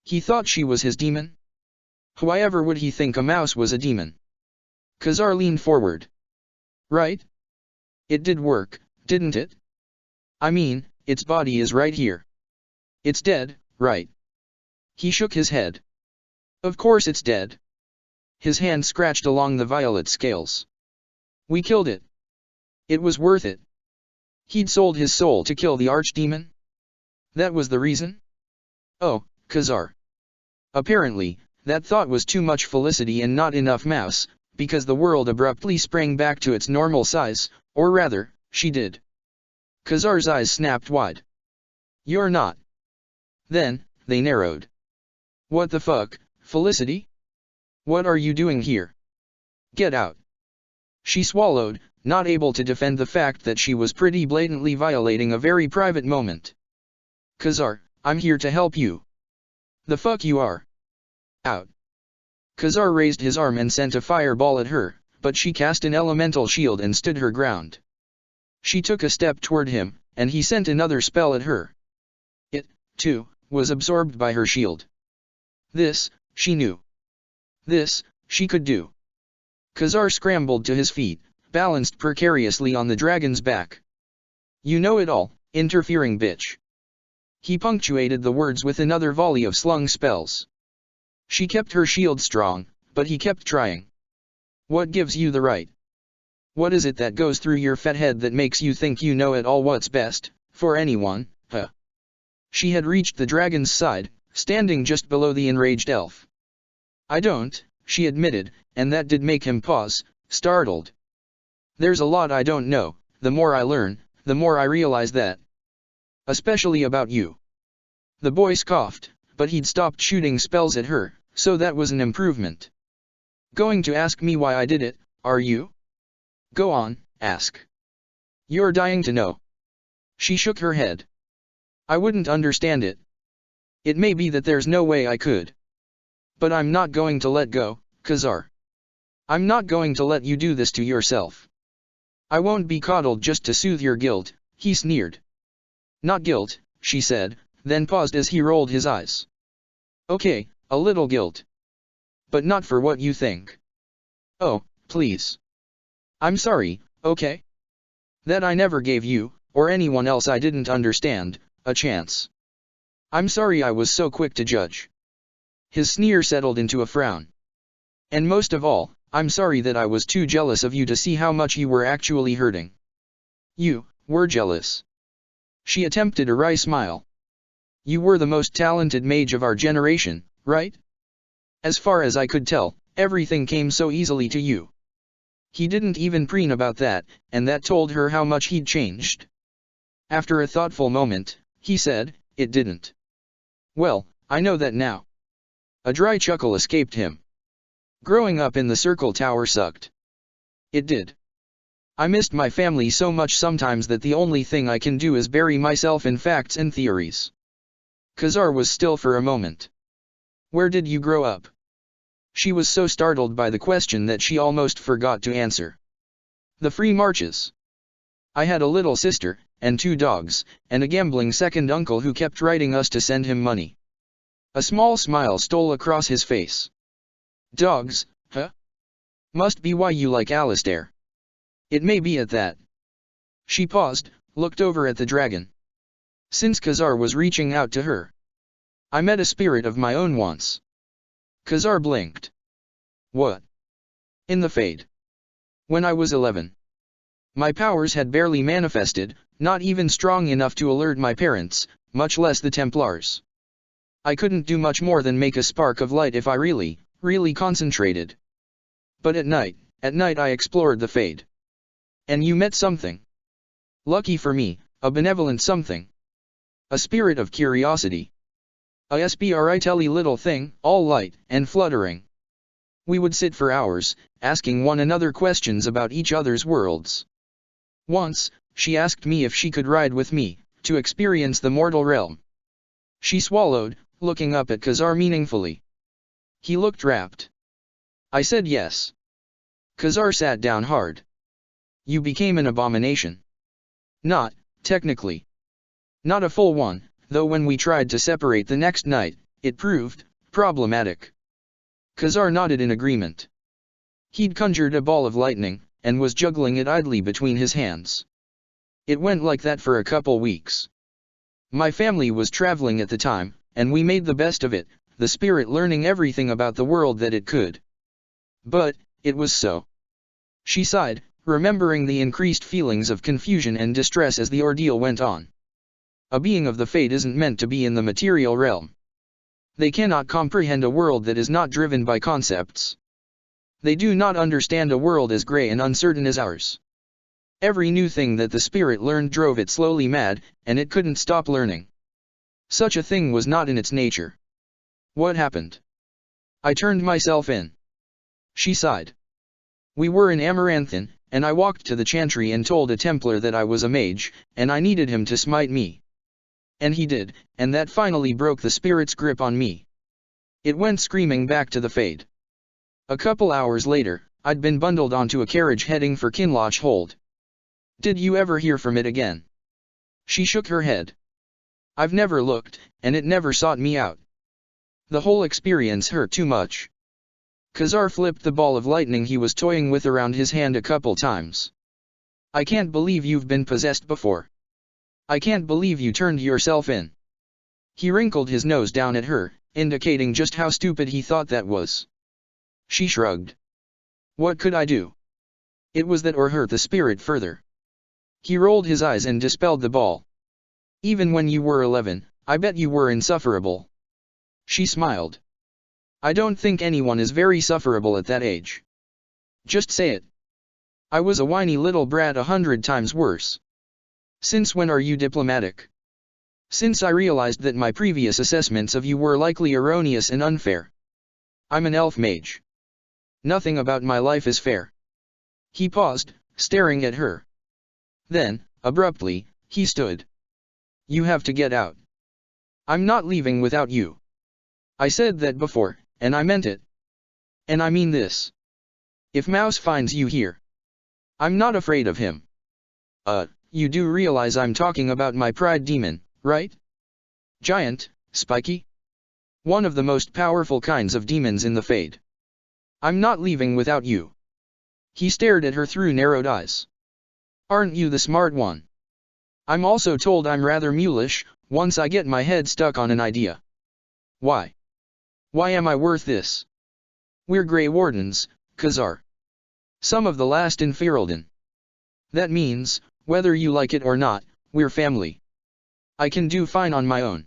He thought she was his demon? Why ever would he think a mouse was a demon? Khazar leaned forward. Right? It did work, didn't it? I mean, its body is right here. It's dead, right? He shook his head. Of course it's dead. His hand scratched along the violet scales. We killed it. It was worth it. He'd sold his soul to kill the archdemon? That was the reason? Oh, Khazar. Apparently, that thought was too much Felicity and not enough mouse, because the world abruptly sprang back to its normal size, or rather, she did. Khazar's eyes snapped wide. You're not. Then, they narrowed. What the fuck, Felicity? What are you doing here? Get out. She swallowed, not able to defend the fact that she was pretty blatantly violating a very private moment. Khazar, I'm here to help you. The fuck you are. Out. Khazar raised his arm and sent a fireball at her, but she cast an elemental shield and stood her ground. She took a step toward him, and he sent another spell at her. It, too, was absorbed by her shield. This, she knew. This, she could do. Khazar scrambled to his feet, balanced precariously on the dragon's back. You know it all, Interfering bitch. He punctuated the words with another volley of slung spells. She kept her shield strong, but he kept trying. What gives you the right? What is it that goes through your fat head that makes you think you know it all what's best, for anyone, huh? She had reached the dragon's side, standing just below the enraged elf. I don't, she admitted, and that did make him pause, startled. There's a lot I don't know, the more I learn, the more I realize that. Especially about you. The boy scoffed, but he'd stopped shooting spells at her, so that was an improvement. Going to ask me why I did it, are you? Go on, ask. You're dying to know. She shook her head. I wouldn't understand it. It may be that there's no way I could. But I'm not going to let go, Khazar. I'm not going to let you do this to yourself. I won't be coddled just to soothe your guilt, he sneered. Not guilt, she said, then paused as he rolled his eyes. Okay, a little guilt. But not for what you think. Oh, please. I'm sorry, okay? That I never gave you, or anyone else I didn't understand, a chance. I'm sorry I was so quick to judge. His sneer settled into a frown. And most of all, I'm sorry that I was too jealous of you to see how much you were actually hurting. You were jealous. She attempted a wry smile. You were the most talented mage of our generation, right? As far as I could tell, everything came so easily to you. He didn't even preen about that, and that told her how much he'd changed. After a thoughtful moment, he said, it didn't. Well, I know that now. A dry chuckle escaped him. Growing up in the Circle Tower sucked. It did. I missed my family so much sometimes that the only thing I can do is bury myself in facts and theories. Khazar was still for a moment. Where did you grow up? She was so startled by the question that she almost forgot to answer. The Free Marches. I had a little sister, and 2 dogs, and a gambling second uncle who kept writing us to send him money. A small smile stole across his face. Dogs, huh? Must be why you like Alistair. It may be at that. She paused, looked over at the dragon. Since Khazar was reaching out to her. I met a spirit of my own once. Khazar blinked. What? In the Fade. When I was 11. My powers had barely manifested, not even strong enough to alert my parents, much less the Templars. I couldn't do much more than make a spark of light if I really concentrated. But at night I explored the Fade. And you met something. Lucky for me, a benevolent something. A spirit of curiosity. A spritely little thing, all light and fluttering. We would sit for hours, asking one another questions about each other's worlds. Once, she asked me if she could ride with me, to experience the mortal realm. She swallowed, looking up at Khazar meaningfully. He looked rapt. I said yes. Khazar sat down hard. You became an abomination. Not, technically. Not a full one, though when we tried to separate the next night, it proved problematic. Khazar nodded in agreement. He'd conjured a ball of lightning, and was juggling it idly between his hands. It went like that for a couple weeks. My family was traveling at the time, and we made the best of it, the spirit learning everything about the world that it could. But, it was so. She sighed, remembering the increased feelings of confusion and distress as the ordeal went on. A being of the Fade isn't meant to be in the material realm. They cannot comprehend a world that is not driven by concepts. They do not understand a world as gray and uncertain as ours. Every new thing that the spirit learned drove it slowly mad, and it couldn't stop learning. Such a thing was not in its nature. What happened? I turned myself in. She sighed. We were in Amaranthin, and I walked to the chantry and told a Templar that I was a mage, and I needed him to smite me. And he did, and that finally broke the spirit's grip on me. It went screaming back to the Fade. A couple hours later, I'd been bundled onto a carriage heading for Kinloch Hold. Did you ever hear from it again? She shook her head. I've never looked, and it never sought me out. The whole experience hurt too much. Khazar flipped the ball of lightning he was toying with around his hand a couple times. I can't believe you've been possessed before. I can't believe you turned yourself in. He wrinkled his nose down at her, indicating just how stupid he thought that was. She shrugged. What could I do? It was that or hurt the spirit further. He rolled his eyes and dispelled the ball. Even when you were 11, I bet you were insufferable. She smiled. I don't think anyone is very sufferable at that age. Just say it. I was a whiny little brat 100 times worse. Since when are you diplomatic? Since I realized that my previous assessments of you were likely erroneous and unfair. I'm an elf mage. Nothing about my life is fair. He paused, staring at her. Then, abruptly, he stood. You have to get out. I'm not leaving without you. I said that before, and I meant it. And I mean this. If Mouse finds you here, I'm not afraid of him. You do realize I'm talking about my pride demon, right? Giant, spiky? One of the most powerful kinds of demons in the Fade. I'm not leaving without you. He stared at her through narrowed eyes. Aren't you the smart one? I'm also told I'm rather mulish, once I get my head stuck on an idea. Why? Why am I worth this? We're Grey Wardens, Khazar. Some of the last in Ferelden. That means, whether you like it or not, we're family. I can do fine on my own.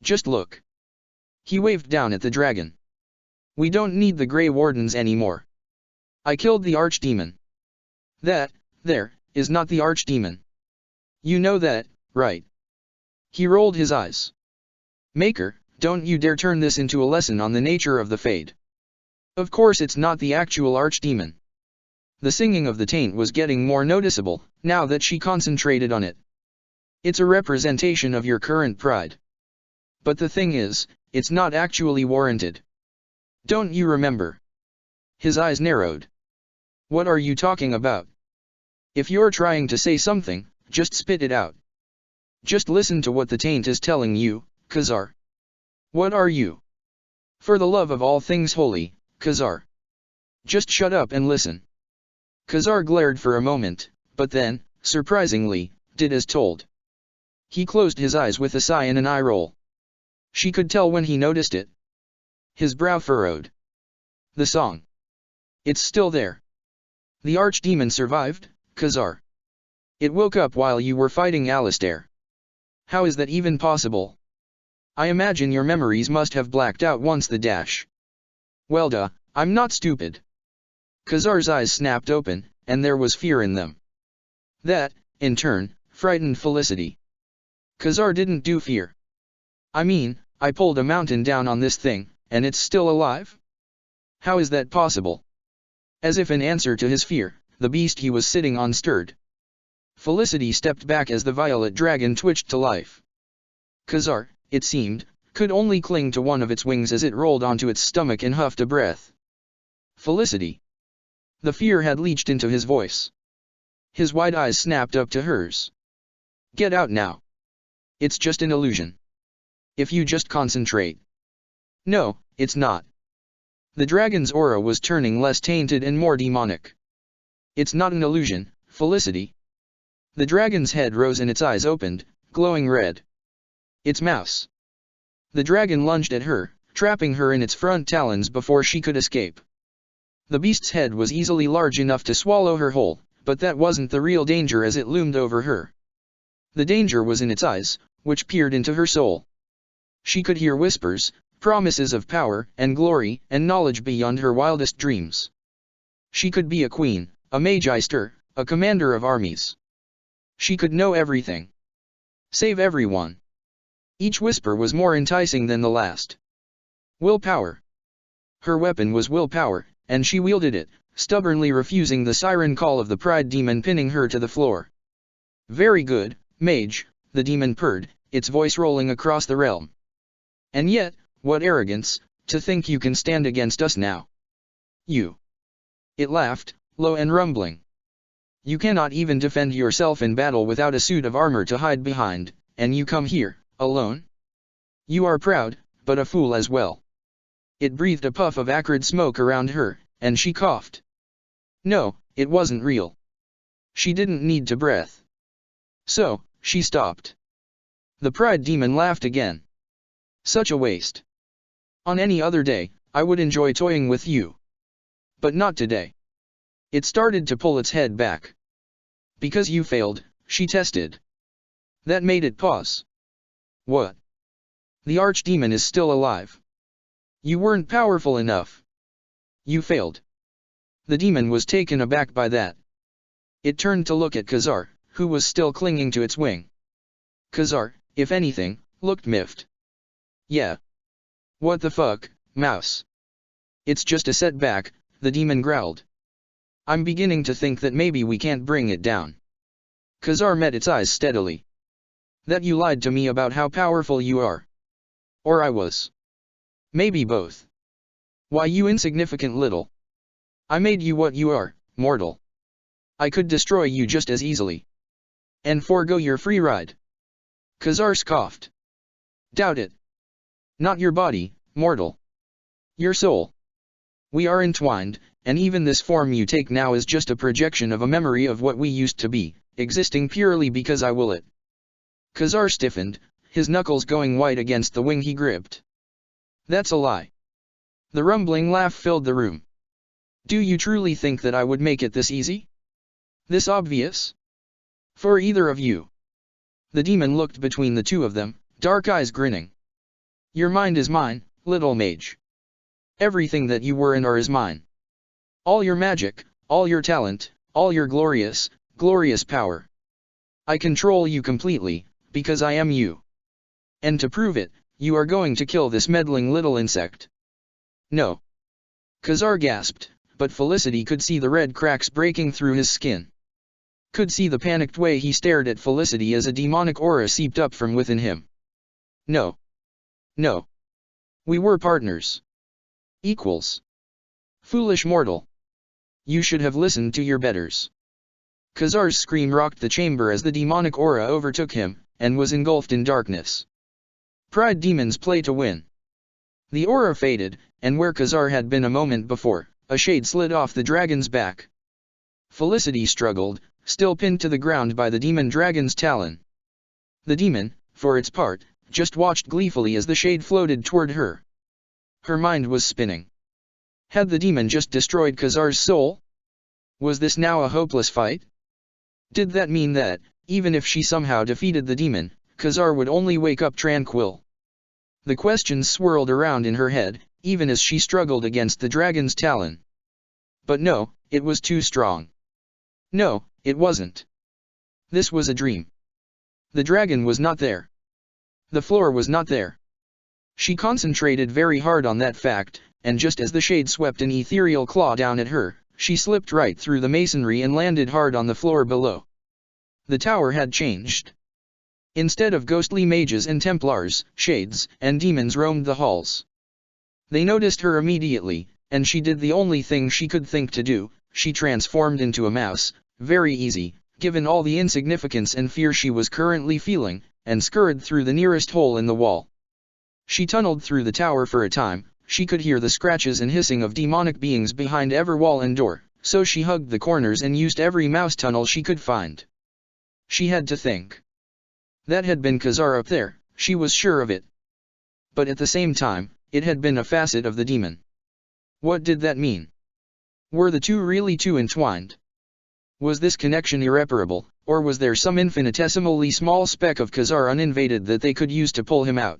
Just look. He waved down at the dragon. We don't need the Grey Wardens anymore. I killed the Archdemon. That, there, is not the Archdemon. You know that, right? He rolled his eyes. Maker, don't you dare turn this into a lesson on the nature of the Fade. Of course it's not the actual Archdemon. The singing of the taint was getting more noticeable, now that she concentrated on it. It's a representation of your current pride. But the thing is, it's not actually warranted. Don't you remember? His eyes narrowed. What are you talking about? If you're trying to say something, just spit it out. Just listen to what the taint is telling you, Khazar. What are you? For the love of all things holy, Khazar. Just shut up and listen. Khazar glared for a moment, but then, surprisingly, did as told. He closed his eyes with a sigh and an eye roll. She could tell when he noticed it. His brow furrowed. The song. It's still there. The Archdemon survived, Khazar. It woke up while you were fighting Alistair. How is that even possible? I imagine your memories must have blacked out once the dash. Well duh, I'm not stupid. Khazar's eyes snapped open, and there was fear in them. That, in turn, frightened Felicity. Khazar didn't do fear. I mean, I pulled a mountain down on this thing, and it's still alive? How is that possible? As if in answer to his fear, the beast he was sitting on stirred. Felicity stepped back as the violet dragon twitched to life. Khazar, it seemed, could only cling to one of its wings as it rolled onto its stomach and huffed a breath. Felicity. The fear had leached into his voice. His wide eyes snapped up to hers. Get out now. It's just an illusion. If you just concentrate. No, it's not. The dragon's aura was turning less tainted and more demonic. It's not an illusion, Felicity. The dragon's head rose and its eyes opened, glowing red. It's Mouse. The dragon lunged at her, trapping her in its front talons before she could escape. The beast's head was easily large enough to swallow her whole, but that wasn't the real danger as it loomed over her. The danger was in its eyes, which peered into her soul. She could hear whispers, promises of power and glory and knowledge beyond her wildest dreams. She could be a queen, a magister, a commander of armies. She could know everything. Save everyone. Each whisper was more enticing than the last. Willpower. Her weapon was willpower, and she wielded it, stubbornly refusing the siren call of the pride demon pinning her to the floor. Very good, mage, the demon purred, its voice rolling across the realm. And yet, what arrogance, to think you can stand against us now. You. It laughed, low and rumbling. You cannot even defend yourself in battle without a suit of armor to hide behind, and you come here, alone? You are proud, but a fool as well. It breathed a puff of acrid smoke around her, and she coughed. No, it wasn't real. She didn't need to breath. So, She stopped. The pride demon laughed again. Such a waste. On any other day, I would enjoy toying with you. But not today. It started to pull its head back. Because you failed, she tested. That made it pause. What? The archdemon is still alive. You weren't powerful enough. You failed. The demon was taken aback by that. It turned to look at Khazar, who was still clinging to its wing. Khazar, if anything, looked miffed. Yeah. What the fuck, mouse? It's just a setback, the demon growled. I'm beginning to think that maybe we can't bring it down. Khazar met its eyes steadily. That you lied to me about how powerful you are. Or I was. Maybe both. Why, you insignificant little. I made you what you are, mortal. I could destroy you just as easily. And forego your free ride. Khazar scoffed. Doubt it. Not your body, mortal. Your soul. We are entwined, and even this form you take now is just a projection of a memory of what we used to be, existing purely because I will it. Khazar stiffened, his knuckles going white against the wing he gripped. That's a lie. The rumbling laugh filled the room. Do you truly think that I would make it this easy? This obvious? For either of you. The demon looked between the two of them, dark eyes grinning. Your mind is mine, little mage. Everything that you were and are is mine. All your magic, all your talent, all your glorious, glorious power. I control you completely, because I am you. And to prove it, you are going to kill this meddling little insect. No. Khazar gasped, but Felicity could see the red cracks breaking through his skin. Could see the panicked way he stared at Felicity as a demonic aura seeped up from within him. No. No. We were partners. Equals. Foolish mortal. You should have listened to your betters. Khazar's scream rocked the chamber as the demonic aura overtook him, and was engulfed in darkness. Pride demons play to win. The aura faded, and where Khazar had been a moment before, a shade slid off the dragon's back. Felicity struggled, still pinned to the ground by the demon dragon's talon. The demon, for its part, just watched gleefully as the shade floated toward her. Her mind was spinning. Had the demon just destroyed Khazar's soul? Was this now a hopeless fight? Did that mean that, even if she somehow defeated the demon, Khazar would only wake up tranquil? The questions swirled around in her head, even as she struggled against the dragon's talon. But no, it was too strong. No, it wasn't. This was a dream. The dragon was not there. The floor was not there. She concentrated very hard on that fact, and just as the shade swept an ethereal claw down at her, she slipped right through the masonry and landed hard on the floor below. The tower had changed. Instead of ghostly mages and Templars, shades and demons roamed the halls. They noticed her immediately, and she did the only thing she could think to do. She transformed into a mouse, very easy, given all the insignificance and fear she was currently feeling, and scurried through the nearest hole in the wall. She tunneled through the tower for a time. She could hear the scratches and hissing of demonic beings behind every wall and door, so she hugged the corners and used every mouse tunnel she could find. She had to think. That had been Khazar up there, she was sure of it. But at the same time, it had been a facet of the demon. What did that mean? Were the two really too entwined? Was this connection irreparable, or was there some infinitesimally small speck of Khazar uninvaded that they could use to pull him out?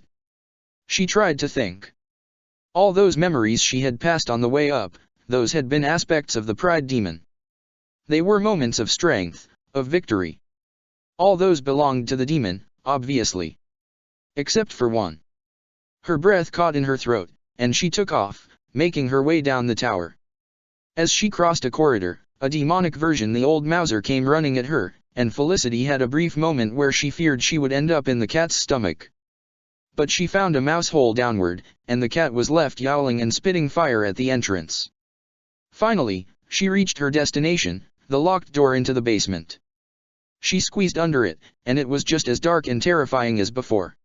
She tried to think. All those memories she had passed on the way up, those had been aspects of the pride demon. They were moments of strength, of victory. All those belonged to the demon, obviously. Except for one. Her breath caught in her throat, and she took off, making her way down the tower. As she crossed a corridor, a demonic version the old Mouser came running at her, and Felicity had a brief moment where she feared she would end up in the cat's stomach. But she found a mouse hole downward, and the cat was left yowling and spitting fire at the entrance. Finally, she reached her destination, the locked door into the basement. She squeezed under it, and it was just as dark and terrifying as before.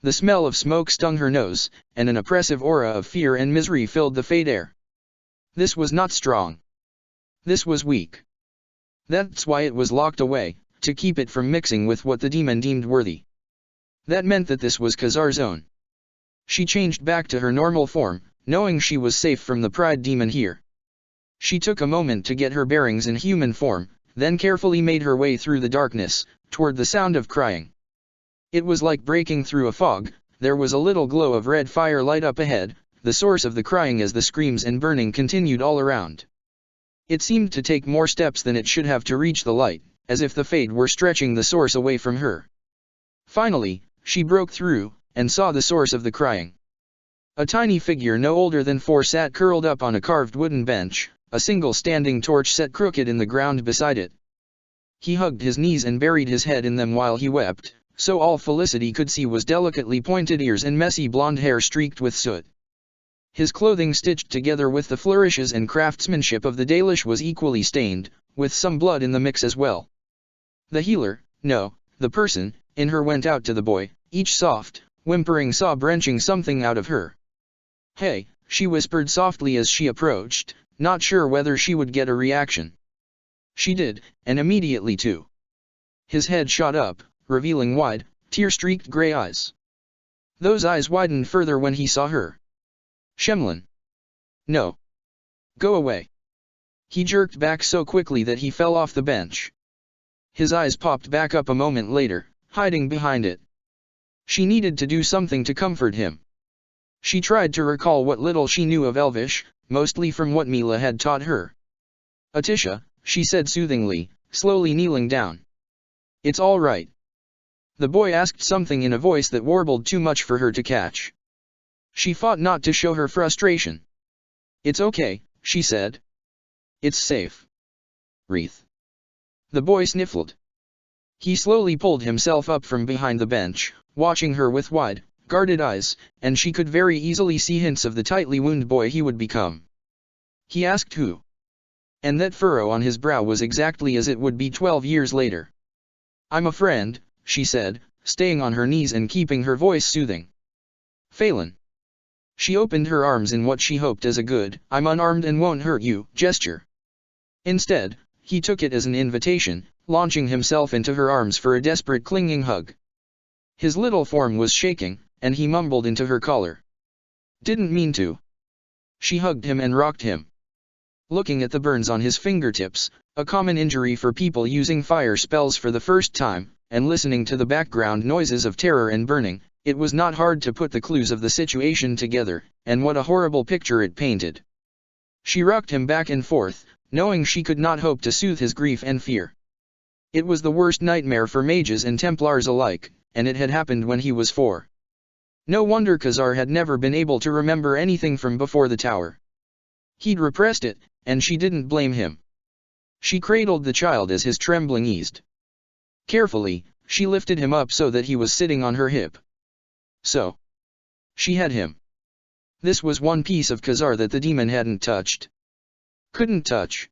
The smell of smoke stung her nose, and an oppressive aura of fear and misery filled the fade air. This was not strong. This was weak. That's why it was locked away, to keep it from mixing with what the demon deemed worthy. That meant that this was Khazar's own. She changed back to her normal form, knowing she was safe from the pride demon here. She took a moment to get her bearings in human form, then carefully made her way through the darkness, toward the sound of crying. It was like breaking through a fog. There was a little glow of red fire light up ahead, the source of the crying as the screams and burning continued all around. It seemed to take more steps than it should have to reach the light, as if the fade were stretching the source away from her. Finally, she broke through, and saw the source of the crying. A tiny figure no older than 4 sat curled up on a carved wooden bench, a single standing torch set crooked in the ground beside it. He hugged his knees and buried his head in them while he wept, so all Felicity could see was delicately pointed ears and messy blonde hair streaked with soot. His clothing stitched together with the flourishes and craftsmanship of the Dalish was equally stained, with some blood in the mix as well. The healer, no, the person, in her went out to the boy, each soft, whimpering sob wrenching something out of her. "Hey," she whispered softly as she approached, not sure whether she would get a reaction. She did, and immediately too. His head shot up, revealing wide, tear-streaked gray eyes. Those eyes widened further when he saw her. "Shemlin. No. Go away." He jerked back so quickly that he fell off the bench. His eyes popped back up a moment later, hiding behind it. She needed to do something to comfort him. She tried to recall what little she knew of Elvish, mostly from what Mila had taught her. "Atisha," she said soothingly, slowly kneeling down. "It's all right." The boy asked something in a voice that warbled too much for her to catch. She fought not to show her frustration. "It's okay," she said. "It's safe." "Wreath." The boy sniffled. He slowly pulled himself up from behind the bench, watching her with wide, guarded eyes, and she could very easily see hints of the tightly wounded boy he would become. He asked who. And that furrow on his brow was exactly as it would be 12 years later. "I'm a friend," she said, staying on her knees and keeping her voice soothing. "Phelan." She opened her arms in what she hoped as a good, "I'm unarmed and won't hurt you" gesture. Instead, he took it as an invitation, launching himself into her arms for a desperate clinging hug. His little form was shaking, and he mumbled into her collar. "Didn't mean to." She hugged him and rocked him. Looking at the burns on his fingertips, a common injury for people using fire spells for the first time, and listening to the background noises of terror and burning, it was not hard to put the clues of the situation together, and what a horrible picture it painted. She rocked him back and forth, knowing she could not hope to soothe his grief and fear. It was the worst nightmare for mages and Templars alike, and it had happened when he was 4. No wonder Khazar had never been able to remember anything from before the tower. He'd repressed it, and she didn't blame him. She cradled the child as his trembling eased. Carefully, she lifted him up so that he was sitting on her hip. So. She had him. This was one piece of Khazar that the demon hadn't touched. Couldn't touch.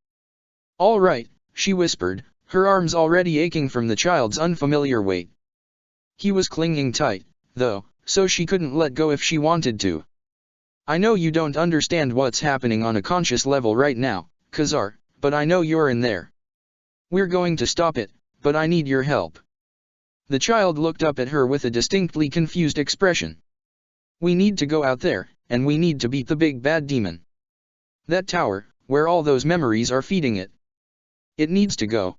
"All right," she whispered, her arms already aching from the child's unfamiliar weight. He was clinging tight, though, so she couldn't let go if she wanted to. "I know you don't understand what's happening on a conscious level right now, Khazar, but I know you're in there. We're going to stop it, but I need your help." The child looked up at her with a distinctly confused expression. "We need to go out there, and we need to beat the big bad demon. That tower, where all those memories are feeding it. It needs to go."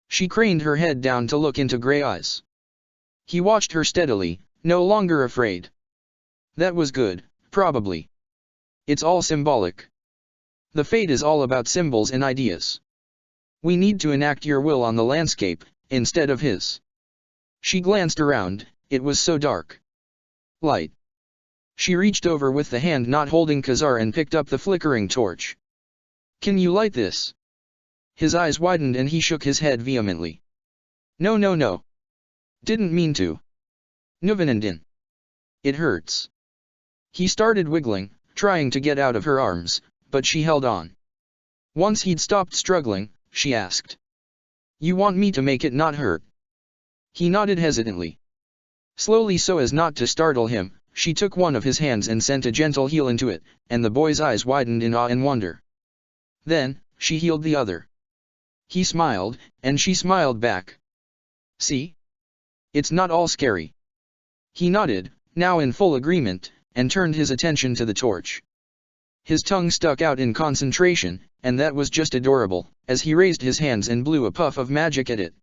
She craned her head down to look into gray eyes. He watched her steadily, no longer afraid. "That was good, probably. It's all symbolic. The fate is all about symbols and ideas. We need to enact your will on the landscape, instead of his." She glanced around, it was so dark. Light. She reached over with the hand not holding Khazar and picked up the flickering torch. "Can you light this?" His eyes widened and he shook his head vehemently. "No no no. Didn't mean to. Nuvanandin. It hurts." He started wiggling, trying to get out of her arms, but she held on. Once he'd stopped struggling, she asked. "You want me to make it not hurt?" He nodded hesitantly. Slowly so as not to startle him, she took one of his hands and sent a gentle heel into it, and the boy's eyes widened in awe and wonder. Then, she healed the other. He smiled, and she smiled back. See? It's not all scary. He nodded, now in full agreement, and turned his attention to the torch. His tongue stuck out in concentration, and that was just adorable, as he raised his hands and blew a puff of magic at it.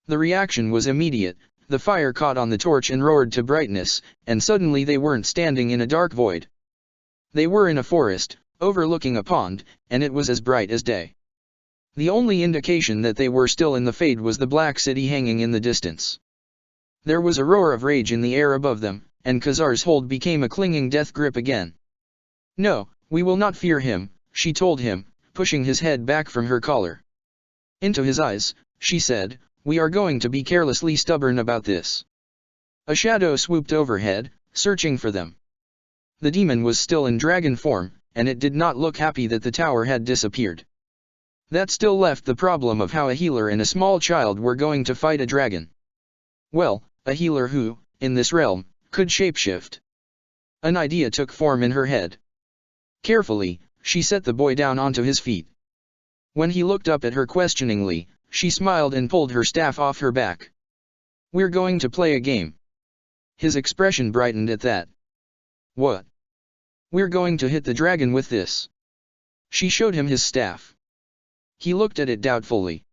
The reaction was immediate, the fire caught on the torch and roared to brightness, and suddenly they weren't standing in a dark void. They were in a forest, overlooking a pond, and it was as bright as day. The only indication that they were still in the fade was the black city hanging in the distance. There was a roar of rage in the air above them, and Khazar's hold became a clinging death grip again. "No, we will not fear him," she told him, pushing his head back from her collar. Into his eyes, she said, "We are going to be carelessly stubborn about this." A shadow swooped overhead, searching for them. The demon was still in dragon form, and it did not look happy that the tower had disappeared. That still left the problem of how a healer and a small child were going to fight a dragon. Well, a healer who, in this realm, could shapeshift. An idea took form in her head. Carefully, she set the boy down onto his feet. When he looked up at her questioningly, she smiled and pulled her staff off her back. "We're going to play a game." His expression brightened at that. "What?" "We're going to hit the dragon with this." She showed him his staff. He looked at it doubtfully.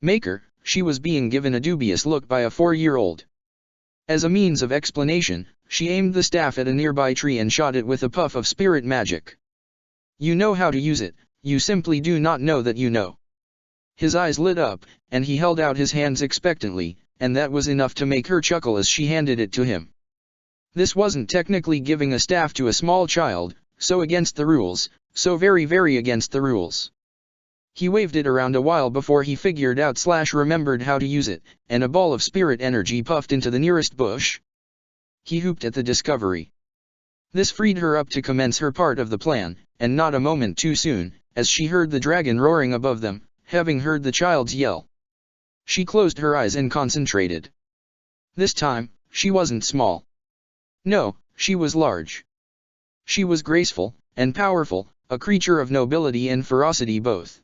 "Maker," she was being given a dubious look by a 4-year-old. As a means of explanation, she aimed the staff at a nearby tree and shot it with a puff of spirit magic. "You know how to use it, you simply do not know that you know." His eyes lit up, and he held out his hands expectantly, and that was enough to make her chuckle as she handed it to him. This wasn't technically giving a staff to a small child, so against the rules, so very very against the rules. He waved it around a while before he figured out / remembered how to use it, and a ball of spirit energy puffed into the nearest bush. He whooped at the discovery. This freed her up to commence her part of the plan, and not a moment too soon, as she heard the dragon roaring above them, having heard the child's yell. She closed her eyes and concentrated. This time, she wasn't small. No, she was large. She was graceful, and powerful, a creature of nobility and ferocity both.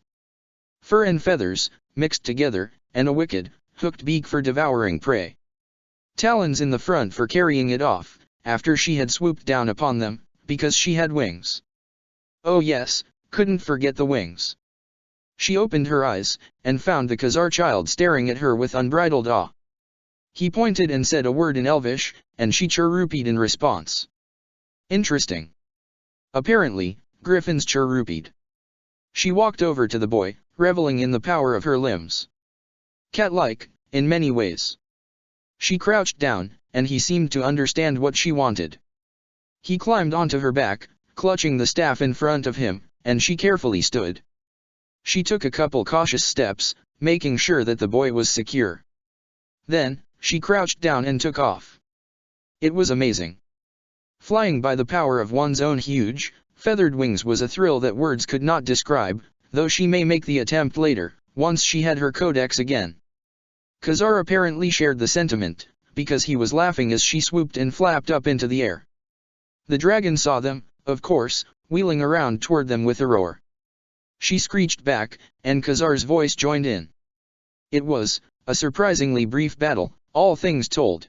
Fur and feathers, mixed together, and a wicked, hooked beak for devouring prey. Talons in the front for carrying it off, after she had swooped down upon them, because she had wings. Oh yes, couldn't forget the wings. She opened her eyes, and found the Khazar child staring at her with unbridled awe. He pointed and said a word in Elvish, and she chirrupied in response. Interesting. Apparently, griffins chirrupied. She walked over to the boy, reveling in the power of her limbs. Cat-like, in many ways. She crouched down, and he seemed to understand what she wanted. He climbed onto her back, clutching the staff in front of him, and she carefully stood. She took a couple cautious steps, making sure that the boy was secure. Then, she crouched down and took off. It was amazing. Flying by the power of one's own huge, feathered wings was a thrill that words could not describe, though she may make the attempt later, once she had her codex again. Khazar apparently shared the sentiment, because he was laughing as she swooped and flapped up into the air. The dragon saw them, of course, wheeling around toward them with a roar. She screeched back, and Khazar's voice joined in. It was a surprisingly brief battle, all things told.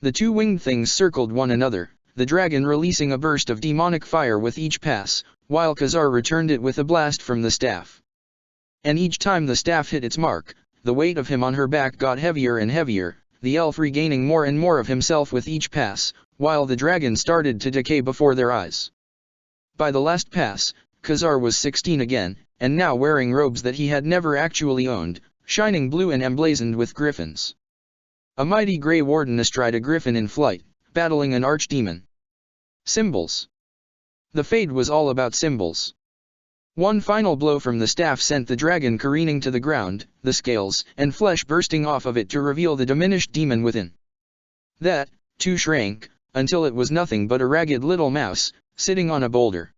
The two winged things circled one another, the dragon releasing a burst of demonic fire with each pass, while Khazar returned it with a blast from the staff. And each time the staff hit its mark, the weight of him on her back got heavier and heavier, the elf regaining more and more of himself with each pass, while the dragon started to decay before their eyes. By the last pass, Khazar was 16 again, and now wearing robes that he had never actually owned, shining blue and emblazoned with griffins. A mighty grey warden astride a griffin in flight, battling an archdemon. Symbols. The fade was all about symbols. One final blow from the staff sent the dragon careening to the ground, the scales and flesh bursting off of it to reveal the diminished demon within. That, too, shrank, until it was nothing but a ragged little mouse, sitting on a boulder.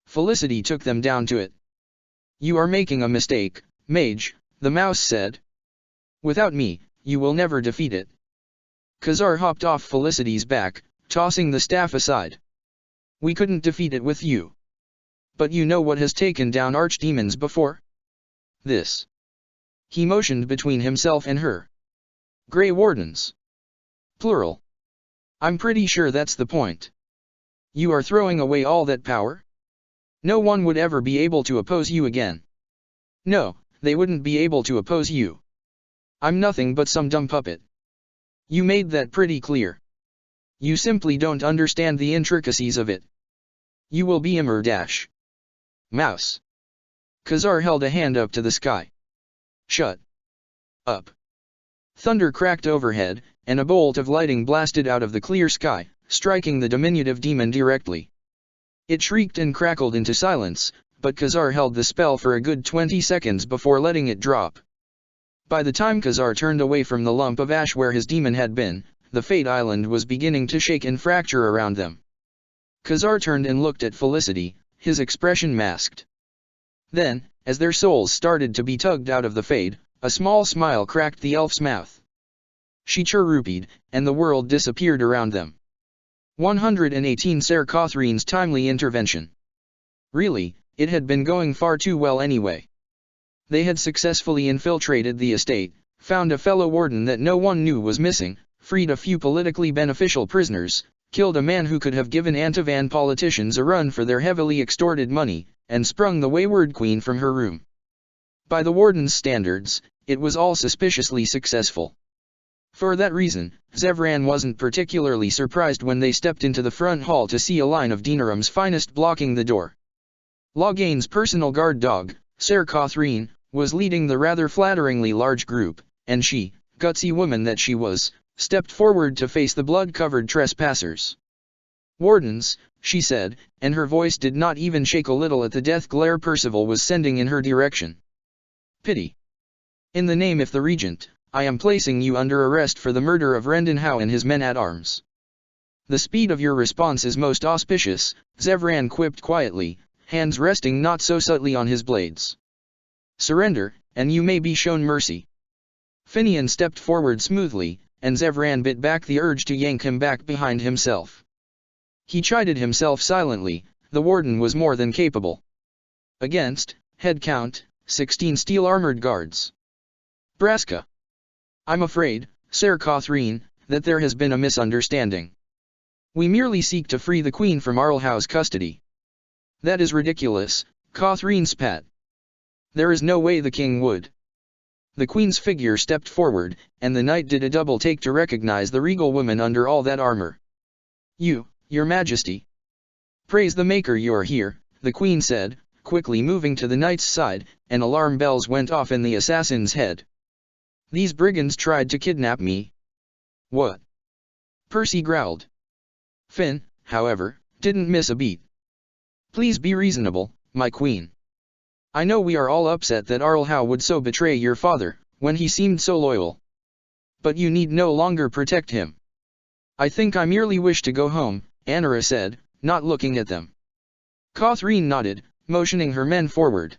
Felicity took them down to it. "You are making a mistake, mage," the mouse said. "Without me, you will never defeat it." Khazar hopped off Felicity's back, tossing the staff aside. "We couldn't defeat it with you. But you know what has taken down archdemons before? This." He motioned between himself and her. Grey Wardens. Plural. I'm pretty sure that's the point. You are throwing away all that power? No one would ever be able to oppose you again. No, they wouldn't be able to oppose you. I'm nothing but some dumb puppet. You made that pretty clear. You simply don't understand the intricacies of it. You will be Mouse. Khazar held a hand up to the sky. Shut up. Thunder cracked overhead, and a bolt of lightning blasted out of the clear sky, striking the diminutive demon directly. It shrieked and crackled into silence, but Khazar held the spell for a good 20 seconds before letting it drop. By the time Khazar turned away from the lump of ash where his demon had been, the Fate Island was beginning to shake and fracture around them. Khazar turned and looked at Felicity, his expression masked. Then, as their souls started to be tugged out of the Fade, a small smile cracked the elf's mouth. She chirrupied, and the world disappeared around them. 118 Ser Cothrine's timely intervention. Really, it had been going far too well anyway. They had successfully infiltrated the estate, found a fellow warden that no one knew was missing, freed a few politically beneficial prisoners, killed a man who could have given Antivan politicians a run for their heavily extorted money, and sprung the wayward queen from her room. By the warden's standards, it was all suspiciously successful. For that reason, Zevran wasn't particularly surprised when they stepped into the front hall to see a line of Denerim's finest blocking the door. Loghain's personal guard dog, Ser Cothrine, was leading the rather flatteringly large group, and she, gutsy woman that she was, stepped forward to face the blood-covered trespassers. "Wardens," she said, and her voice did not even shake a little at the death glare Percival was sending in her direction. "Pity. In the name of the Regent, I am placing you under arrest for the murder of Rendon Howe and his men-at-arms." "The speed of your response is most auspicious," Zevran quipped quietly, hands resting not so subtly on his blades. "Surrender, and you may be shown mercy." Finian stepped forward smoothly, and Zevran bit back the urge to yank him back behind himself. He chided himself silently, the warden was more than capable. Against, head count, 16 steel-armored guards. Braska. "I'm afraid, Ser Cothrine, that there has been a misunderstanding. We merely seek to free the Queen from Arlhau's custody." "That is ridiculous," Cothrine spat. "There is no way the king would." The Queen's figure stepped forward, and the knight did a double take to recognize the regal woman under all that armor. Your Majesty." "Praise the Maker you're here," the Queen said, quickly moving to the knight's side, and alarm bells went off in the assassin's head. "These brigands tried to kidnap me." "What?" Percy growled. Finn, however, didn't miss a beat. "Please be reasonable, my queen. I know we are all upset that Arlhau would so betray your father, when he seemed so loyal. But you need no longer protect him." "I think I merely wish to go home," Anara said, not looking at them. Cothrine nodded, motioning her men forward.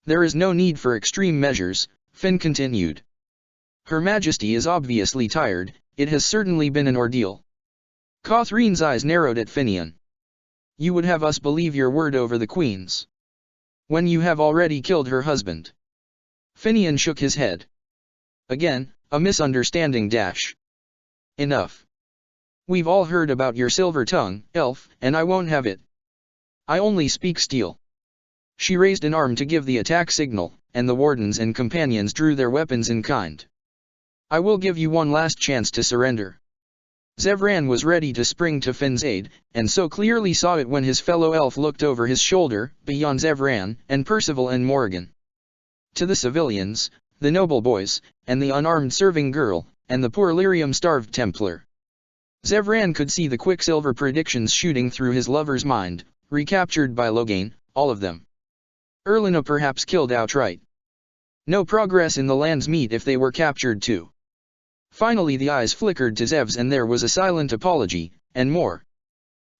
"There is no need for extreme measures," Finn continued. "Her Majesty is obviously tired, it has certainly been an ordeal." Cothrine's eyes narrowed at Finian. "You would have us believe your word over the Queen's, when you have already killed her husband?" Finian shook his head. "Again, a misunderstanding dash. Enough. We've all heard about your silver tongue, elf, and I won't have it. I only speak steel." She raised an arm to give the attack signal, and the wardens and companions drew their weapons in kind. "I will give you one last chance to surrender." Zevran was ready to spring to Finn's aid, and so clearly saw it when his fellow elf looked over his shoulder, beyond Zevran, and Percival and Morrigan. To the civilians, the noble boys, and the unarmed serving girl, and the poor lyrium-starved Templar. Zevran could see the quicksilver predictions shooting through his lover's mind, recaptured by Loghain, all of them. Erlina perhaps killed outright. No progress in the land's meat if they were captured too. Finally the eyes flickered to Zev's and there was a silent apology, and more.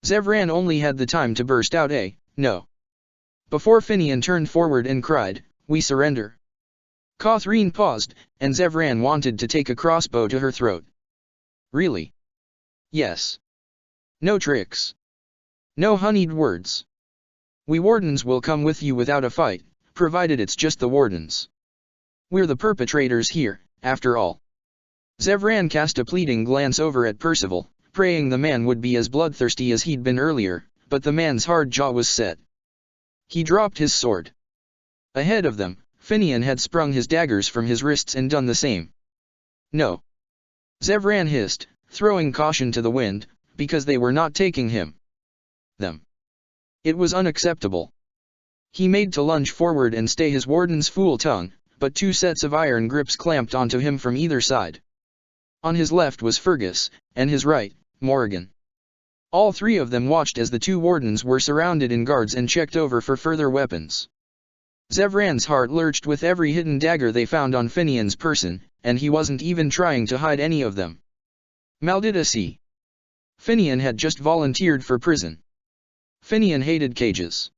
Zevran only had the time to burst out a, "No." Before Finian turned forward and cried, "We surrender." Cothrine paused, and Zevran wanted to take a crossbow to her throat. "Really?" "Yes. No tricks. No honeyed words. We wardens will come with you without a fight, provided it's just the wardens. We're the perpetrators here, after all." Zevran cast a pleading glance over at Percival, praying the man would be as bloodthirsty as he'd been earlier, but the man's hard jaw was set. He dropped his sword. Ahead of them, Finian had sprung his daggers from his wrists and done the same. No. Zevran hissed, throwing caution to the wind, because they were not taking him. Them. It was unacceptable. He made to lunge forward and stay his warden's fool tongue, but two sets of iron grips clamped onto him from either side. On his left was Fergus, and his right, Morrigan. All three of them watched as the two wardens were surrounded in guards and checked over for further weapons. Zevran's heart lurched with every hidden dagger they found on Finian's person, and he wasn't even trying to hide any of them. Maldidacy. Finian had just volunteered for prison. Finian hated cages.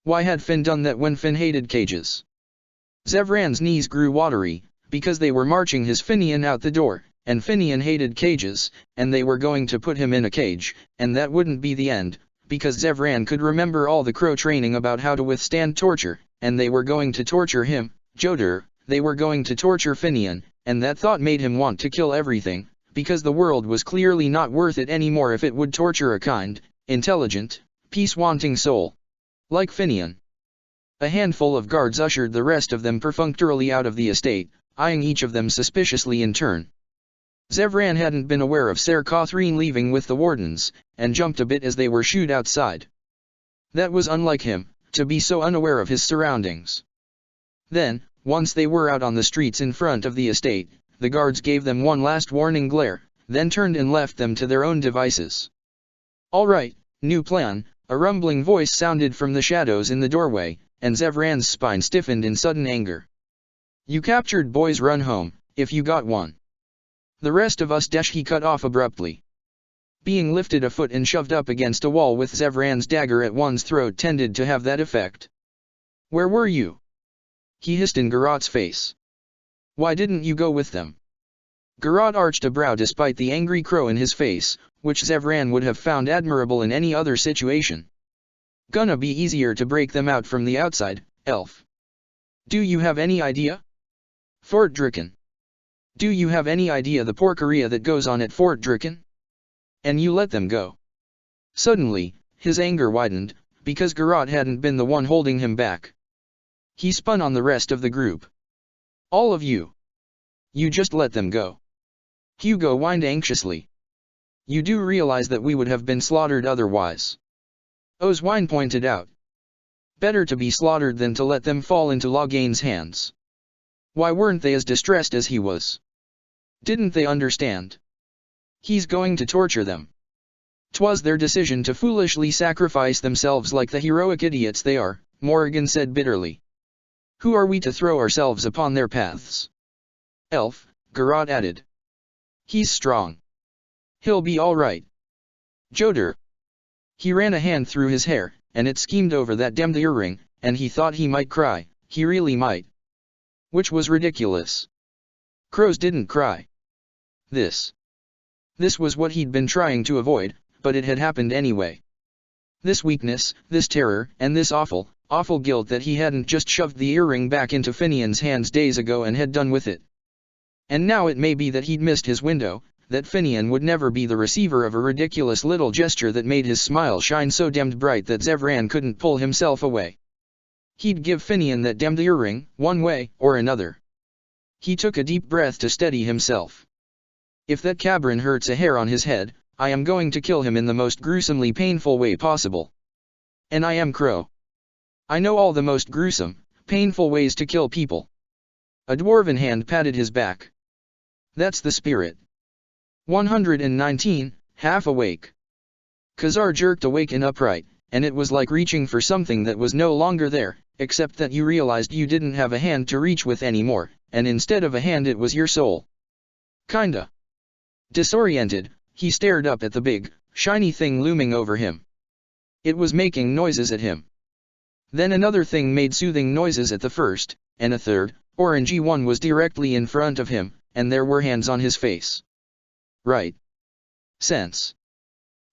Why had Finn done that when Finn hated cages? Zevran's knees grew watery, because they were marching his Finian out the door, and Finian hated cages, and they were going to put him in a cage, and that wouldn't be the end, because Zevran could remember all the crow training about how to withstand torture, and they were going to torture him, Joder, they were going to torture Finian, and that thought made him want to kill everything, because the world was clearly not worth it anymore if it would torture a kind, intelligent, peace-wanting soul. Like Finian. A handful of guards ushered the rest of them perfunctorily out of the estate, eyeing each of them suspiciously in turn. Zevran hadn't been aware of Ser Catherine leaving with the wardens, and jumped a bit as they were shooed outside. That was unlike him, to be so unaware of his surroundings. Then, once they were out on the streets in front of the estate, the guards gave them one last warning glare, then turned and left them to their own devices. "All right, new plan," a rumbling voice sounded from the shadows in the doorway, and Zevran's spine stiffened in sudden anger. "You captured boys, run home, if you got one. The rest of us," he cut off abruptly. Being lifted a foot and shoved up against a wall with Zevran's dagger at one's throat tended to have that effect. "Where were you?" he hissed in Garot's face. "Why didn't you go with them?" Garot arched a brow despite the angry crow in his face, which Zevran would have found admirable in any other situation. "Gonna be easier to break them out from the outside, elf. Do you have any idea? Fort Dricken. Do you have any idea the porqueria that goes on at Fort Dricken? And you let them go." Suddenly, his anger widened, because Garot hadn't been the one holding him back. He spun on the rest of the group. "All of you. You just let them go." Hugo whined anxiously. "You do realize that we would have been slaughtered otherwise?" Oswine pointed out. "Better to be slaughtered than to let them fall into Loghain's hands." Why weren't they as distressed as he was? Didn't they understand? He's going to torture them. 'Twas their decision to foolishly sacrifice themselves like the heroic idiots they are, Morrigan said bitterly. Who are we to throw ourselves upon their paths? Elf, Garot added. He's strong. He'll be all right. Joder. He ran a hand through his hair, and it schemed over that demmed earring, and he thought he might cry, he really might. Which was ridiculous. Crows didn't cry. This was what he'd been trying to avoid, but it had happened anyway. This weakness, this terror, and this awful guilt that he hadn't just shoved the earring back into Finian's hands days ago and had done with it. And now it may be that he'd missed his window, that Finian would never be the receiver of a ridiculous little gesture that made his smile shine so damned bright that Zevran couldn't pull himself away. He'd give Finian that damned earring, one way or another. He took a deep breath to steady himself. If that cabron hurts a hair on his head, I am going to kill him in the most gruesomely painful way possible. And I am Crow. I know all the most gruesome, painful ways to kill people. A dwarven hand patted his back. That's the spirit. 119, half awake. Khazar jerked awake and upright, and it was like reaching for something that was no longer there, except that you realized you didn't have a hand to reach with anymore, and instead of a hand it was your soul. Kinda. Disoriented, he stared up at the big, shiny thing looming over him. It was making noises at him. Then another thing made soothing noises at the first, and a third, orangey one was directly in front of him, and there were hands on his face. Right. Sense.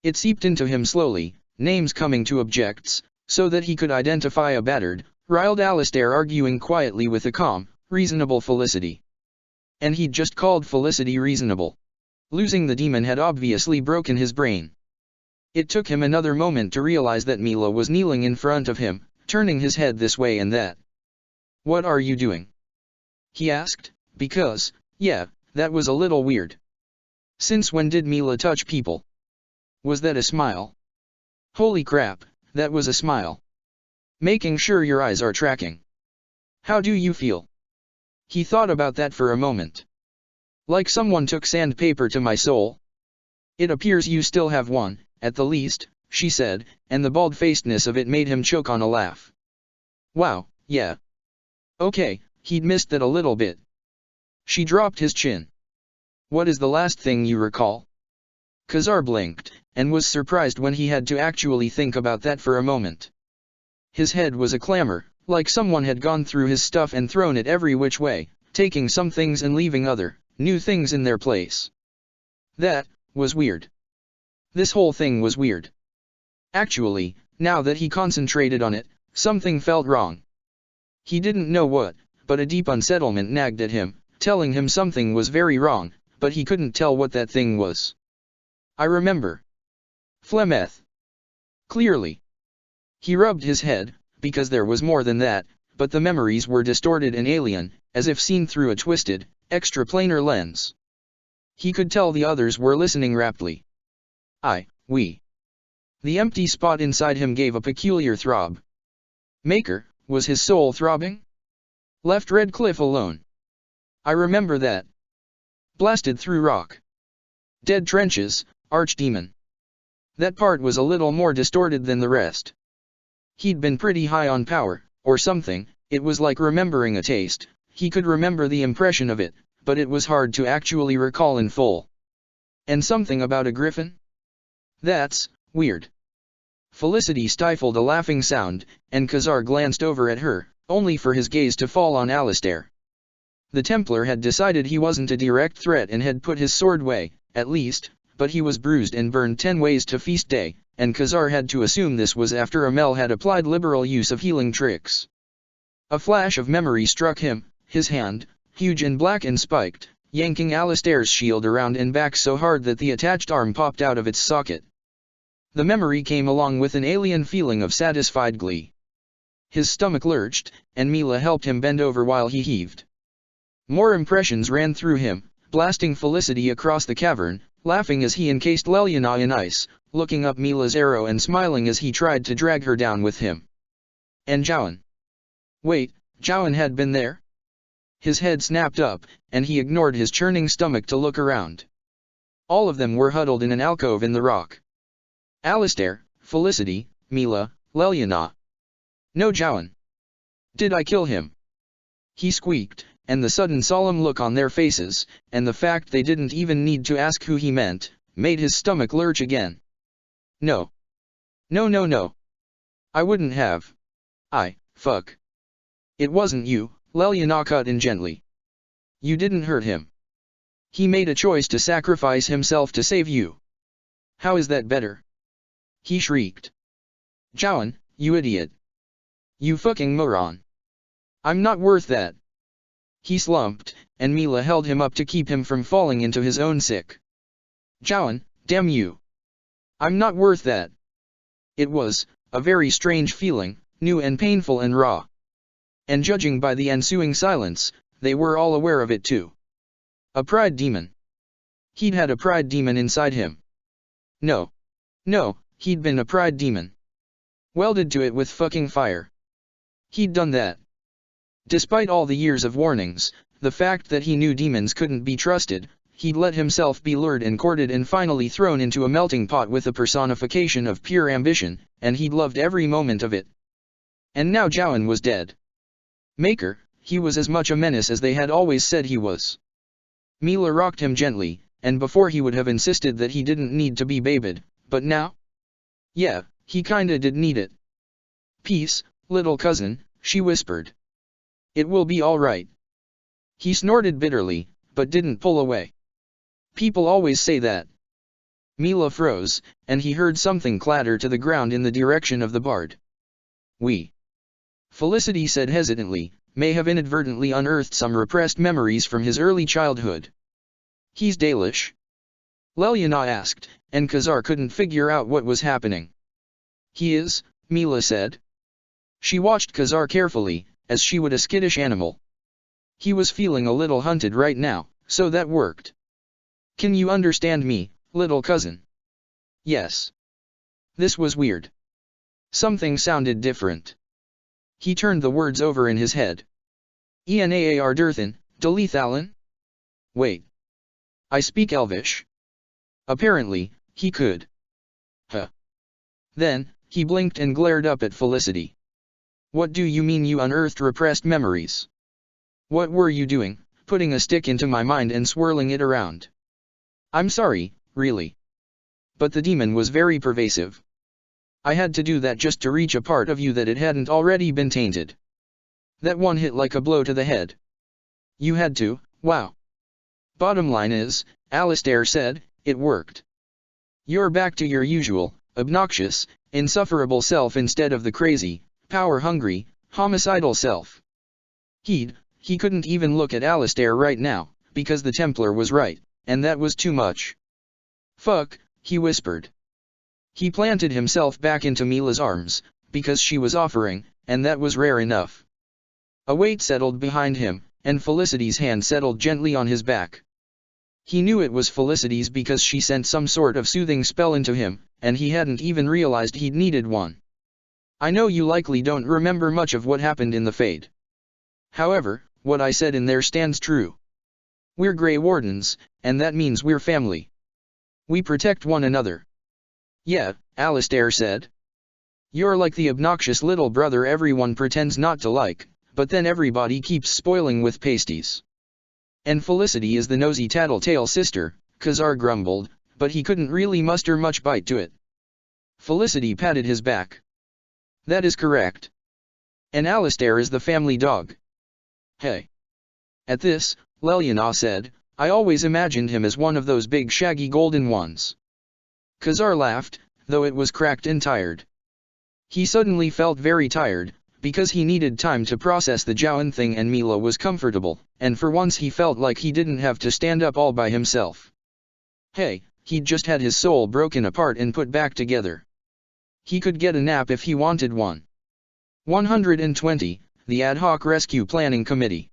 It seeped into him slowly, names coming to objects, so that he could identify a battered, riled Alistair arguing quietly with a calm, reasonable Felicity. And he'd just called Felicity reasonable. Losing the demon had obviously broken his brain. It took him another moment to realize that Mila was kneeling in front of him, turning his head this way and that. "What are you doing?" he asked, because, yeah, that was a little weird. Since when did Mila touch people? Was that a smile? Holy crap, that was a smile. Making sure your eyes are tracking. How do you feel? He thought about that for a moment. Like someone took sandpaper to my soul. It appears you still have one, at the least, she said, and the bald-facedness of it made him choke on a laugh. Wow, yeah. Okay, he'd missed that a little bit. She dropped his chin. What is the last thing you recall? Khazar blinked, and was surprised when he had to actually think about that for a moment. His head was a clamor, like someone had gone through his stuff and thrown it every which way, taking some things and leaving other, new things in their place. That was weird. This whole thing was weird. Actually, now that he concentrated on it, something felt wrong. He didn't know what, but a deep unsettlement nagged at him, telling him something was very wrong, but he couldn't tell what that thing was. I remember. Flemeth. Clearly. He rubbed his head, because there was more than that, but the memories were distorted and alien, as if seen through a twisted, extraplanar lens. He could tell the others were listening raptly. We. The empty spot inside him gave a peculiar throb. Maker, was his soul throbbing? Left Redcliffe alone. I remember that. Blasted through rock. Dead trenches, archdemon. That part was a little more distorted than the rest. He'd been pretty high on power, or something. It was like remembering a taste. He could remember the impression of it, but it was hard to actually recall in full. And something about a griffin? That's weird. Felicity stifled a laughing sound, and Khazar glanced over at her, only for his gaze to fall on Alistair. The Templar had decided he wasn't a direct threat and had put his sword away, at least, but he was bruised and burned 10 ways to feast day, and Khazar had to assume this was after Amel had applied liberal use of healing tricks. A flash of memory struck him, his hand, huge and black and spiked, yanking Alistair's shield around and back so hard that the attached arm popped out of its socket. The memory came along with an alien feeling of satisfied glee. His stomach lurched, and Mila helped him bend over while he heaved. More impressions ran through him, blasting Felicity across the cavern, laughing as he encased Leliana in ice, looking up Mila's arrow and smiling as he tried to drag her down with him. And Jowan. Wait, Jowan had been there? His head snapped up, and he ignored his churning stomach to look around. All of them were huddled in an alcove in the rock. Alistair, Felicity, Mila, Leliana. No Jowan. Did I kill him? He squeaked, and the sudden solemn look on their faces, and the fact they didn't even need to ask who he meant, made his stomach lurch again. No. No. I wouldn't have. Fuck. It wasn't you, Leliana cut in gently. You didn't hurt him. He made a choice to sacrifice himself to save you. How is that better? He shrieked. Jowan, you idiot. You fucking moron. I'm not worth that. He slumped, and Mila held him up to keep him from falling into his own sick. Jowan, damn you. I'm not worth that. It was a very strange feeling, new and painful and raw. And judging by the ensuing silence, they were all aware of it too. A pride demon. He'd had a pride demon inside him. No, he'd been a pride demon. Welded to it with fucking fire. He'd done that. Despite all the years of warnings, the fact that he knew demons couldn't be trusted, he'd let himself be lured and courted and finally thrown into a melting pot with a personification of pure ambition, and he'd loved every moment of it. And now Jowan was dead. Maker, he was as much a menace as they had always said he was. Mila rocked him gently, and before he would have insisted that he didn't need to be babed, but now? Yeah, he kinda did need it. Peace, little cousin, she whispered. It will be all right. He snorted bitterly, but didn't pull away. People always say that. Mila froze, and he heard something clatter to the ground in the direction of the bard. We. Felicity said hesitantly, may have inadvertently unearthed some repressed memories from his early childhood. He's Dalish? Lelyana asked, and Khazar couldn't figure out what was happening. He is, Mila said. She watched Khazar carefully, as she would a skittish animal. He was feeling a little hunted right now, so that worked. Can you understand me, little cousin? Yes. This was weird. Something sounded different. He turned the words over in his head. Enaar Durthan, Dalithalan? Wait. I speak Elvish. Apparently, he could. Huh. Then, he blinked and glared up at Felicity. What do you mean you unearthed repressed memories? What were you doing, putting a stick into my mind and swirling it around? I'm sorry, really. But the demon was very pervasive. I had to do that just to reach a part of you that it hadn't already been tainted. That one hit like a blow to the head. You had to, wow. Bottom line is, Alistair said, it worked. You're back to your usual, obnoxious, insufferable self instead of the crazy, power-hungry, homicidal self. He couldn't even look at Alistair right now, because the Templar was right, and that was too much. Fuck, he whispered. He planted himself back into Mila's arms, because she was offering, and that was rare enough. A weight settled behind him, and Felicity's hand settled gently on his back. He knew it was Felicity's because she sent some sort of soothing spell into him, and he hadn't even realized he'd needed one. I know you likely don't remember much of what happened in the Fade. However, what I said in there stands true. We're Grey Wardens, and that means we're family. We protect one another. Yeah, Alistair said. You're like the obnoxious little brother everyone pretends not to like, but then everybody keeps spoiling with pasties. And Felicity is the nosy tattletale sister, Khazar grumbled, but he couldn't really muster much bite to it. Felicity patted his back. That is correct. And Alistair is the family dog. Hey. At this, Lelyana said, I always imagined him as one of those big shaggy golden ones. Khazar laughed, though it was cracked and tired. He suddenly felt very tired, because he needed time to process the Jowan thing and Mila was comfortable, and for once he felt like he didn't have to stand up all by himself. Hey, he'd just had his soul broken apart and put back together. He could get a nap if he wanted one. 120, the Ad Hoc Rescue Planning Committee.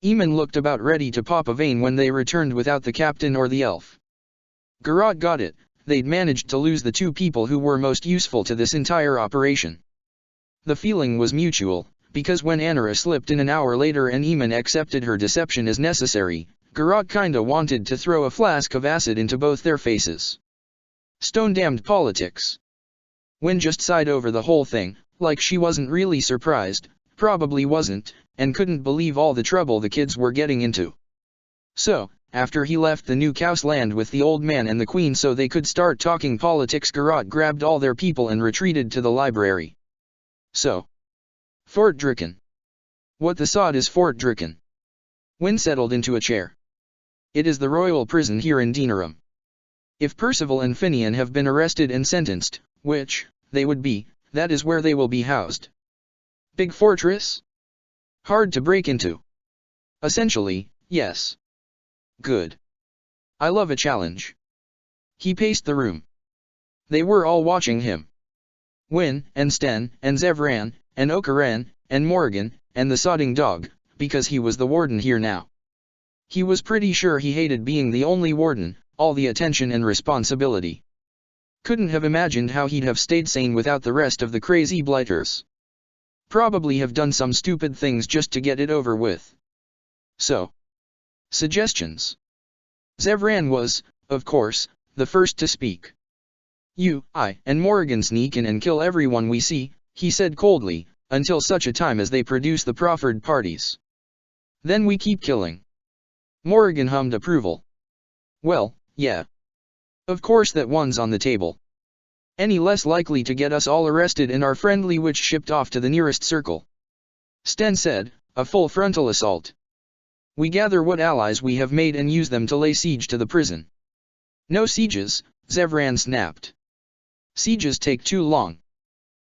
Eamon looked about ready to pop a vein when they returned without the captain or the elf. Garrot got it, they'd managed to lose the two people who were most useful to this entire operation. The feeling was mutual, because when Anara slipped in an hour later and Eamon accepted her deception as necessary, Garrot kinda wanted to throw a flask of acid into both their faces. Stone-damned politics. Wen just sighed over the whole thing, like she wasn't really surprised, probably wasn't, and couldn't believe all the trouble the kids were getting into. So, after he left the New Cows land with the old man and the queen so they could start talking politics, Garrot grabbed all their people and retreated to the library. So. Fort Dricken. What the sod is Fort Dricken? Wen settled into a chair. It is the royal prison here in Denerim. If Percival and Finian have been arrested and sentenced, which, they would be, that is where they will be housed. Big fortress? Hard to break into. Essentially, yes. Good. I love a challenge. He paced the room. They were all watching him. Wynne, and Sten, and Zevran, and Okaran, and Morgan, and the sodding dog, because he was the warden here now. He was pretty sure he hated being the only warden, all the attention and responsibility. Couldn't have imagined how he'd have stayed sane without the rest of the crazy blighters. Probably have done some stupid things just to get it over with. So. Suggestions. Zevran was, of course, the first to speak. I and Morgan sneak in and kill everyone we see, he said coldly, until such a time as they produce the proffered parties. Then we keep killing. Morgan hummed approval. Well, yeah. Of course that one's on the table. Any less likely to get us all arrested and our friendly witch shipped off to the nearest circle. Sten said, a full frontal assault. We gather what allies we have made and use them to lay siege to the prison. No sieges, Zevran snapped. Sieges take too long.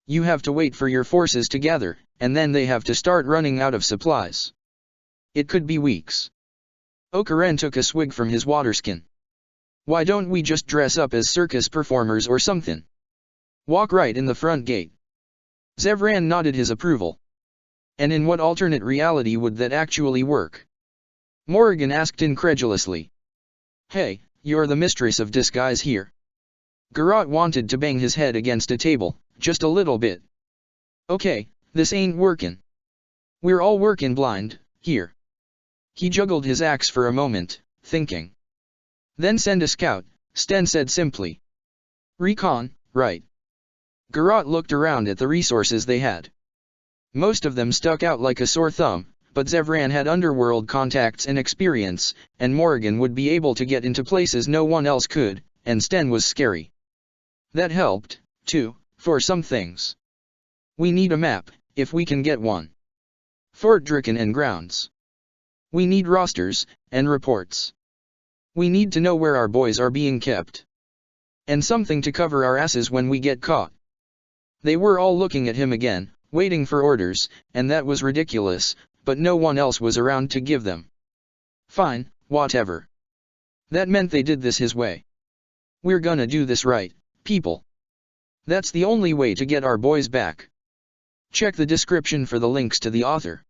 You have to wait for your forces to gather, and then they have to start running out of supplies. It could be weeks. Okaren took a swig from his waterskin. Why don't we just dress up as circus performers or something? Walk right in the front gate. Zevran nodded his approval. And in what alternate reality would that actually work? Morrigan asked incredulously. Hey, you're the mistress of disguise here. Garrot wanted to bang his head against a table, just a little bit. Okay, this ain't workin'. We're all workin' blind, here. He juggled his axe for a moment, thinking. Then send a scout, Sten said simply. Recon, right. Garrot looked around at the resources they had. Most of them stuck out like a sore thumb, but Zevran had underworld contacts and experience, and Morrigan would be able to get into places no one else could, and Sten was scary. That helped, too, for some things. We need a map, if we can get one. Fort Dricken and grounds. We need rosters, and reports. We need to know where our boys are being kept. And something to cover our asses when we get caught. They were all looking at him again, waiting for orders, and that was ridiculous, but no one else was around to give them. Fine, whatever. That meant they did this his way. We're gonna do this right, people. That's the only way to get our boys back. Check the description for the links to the author.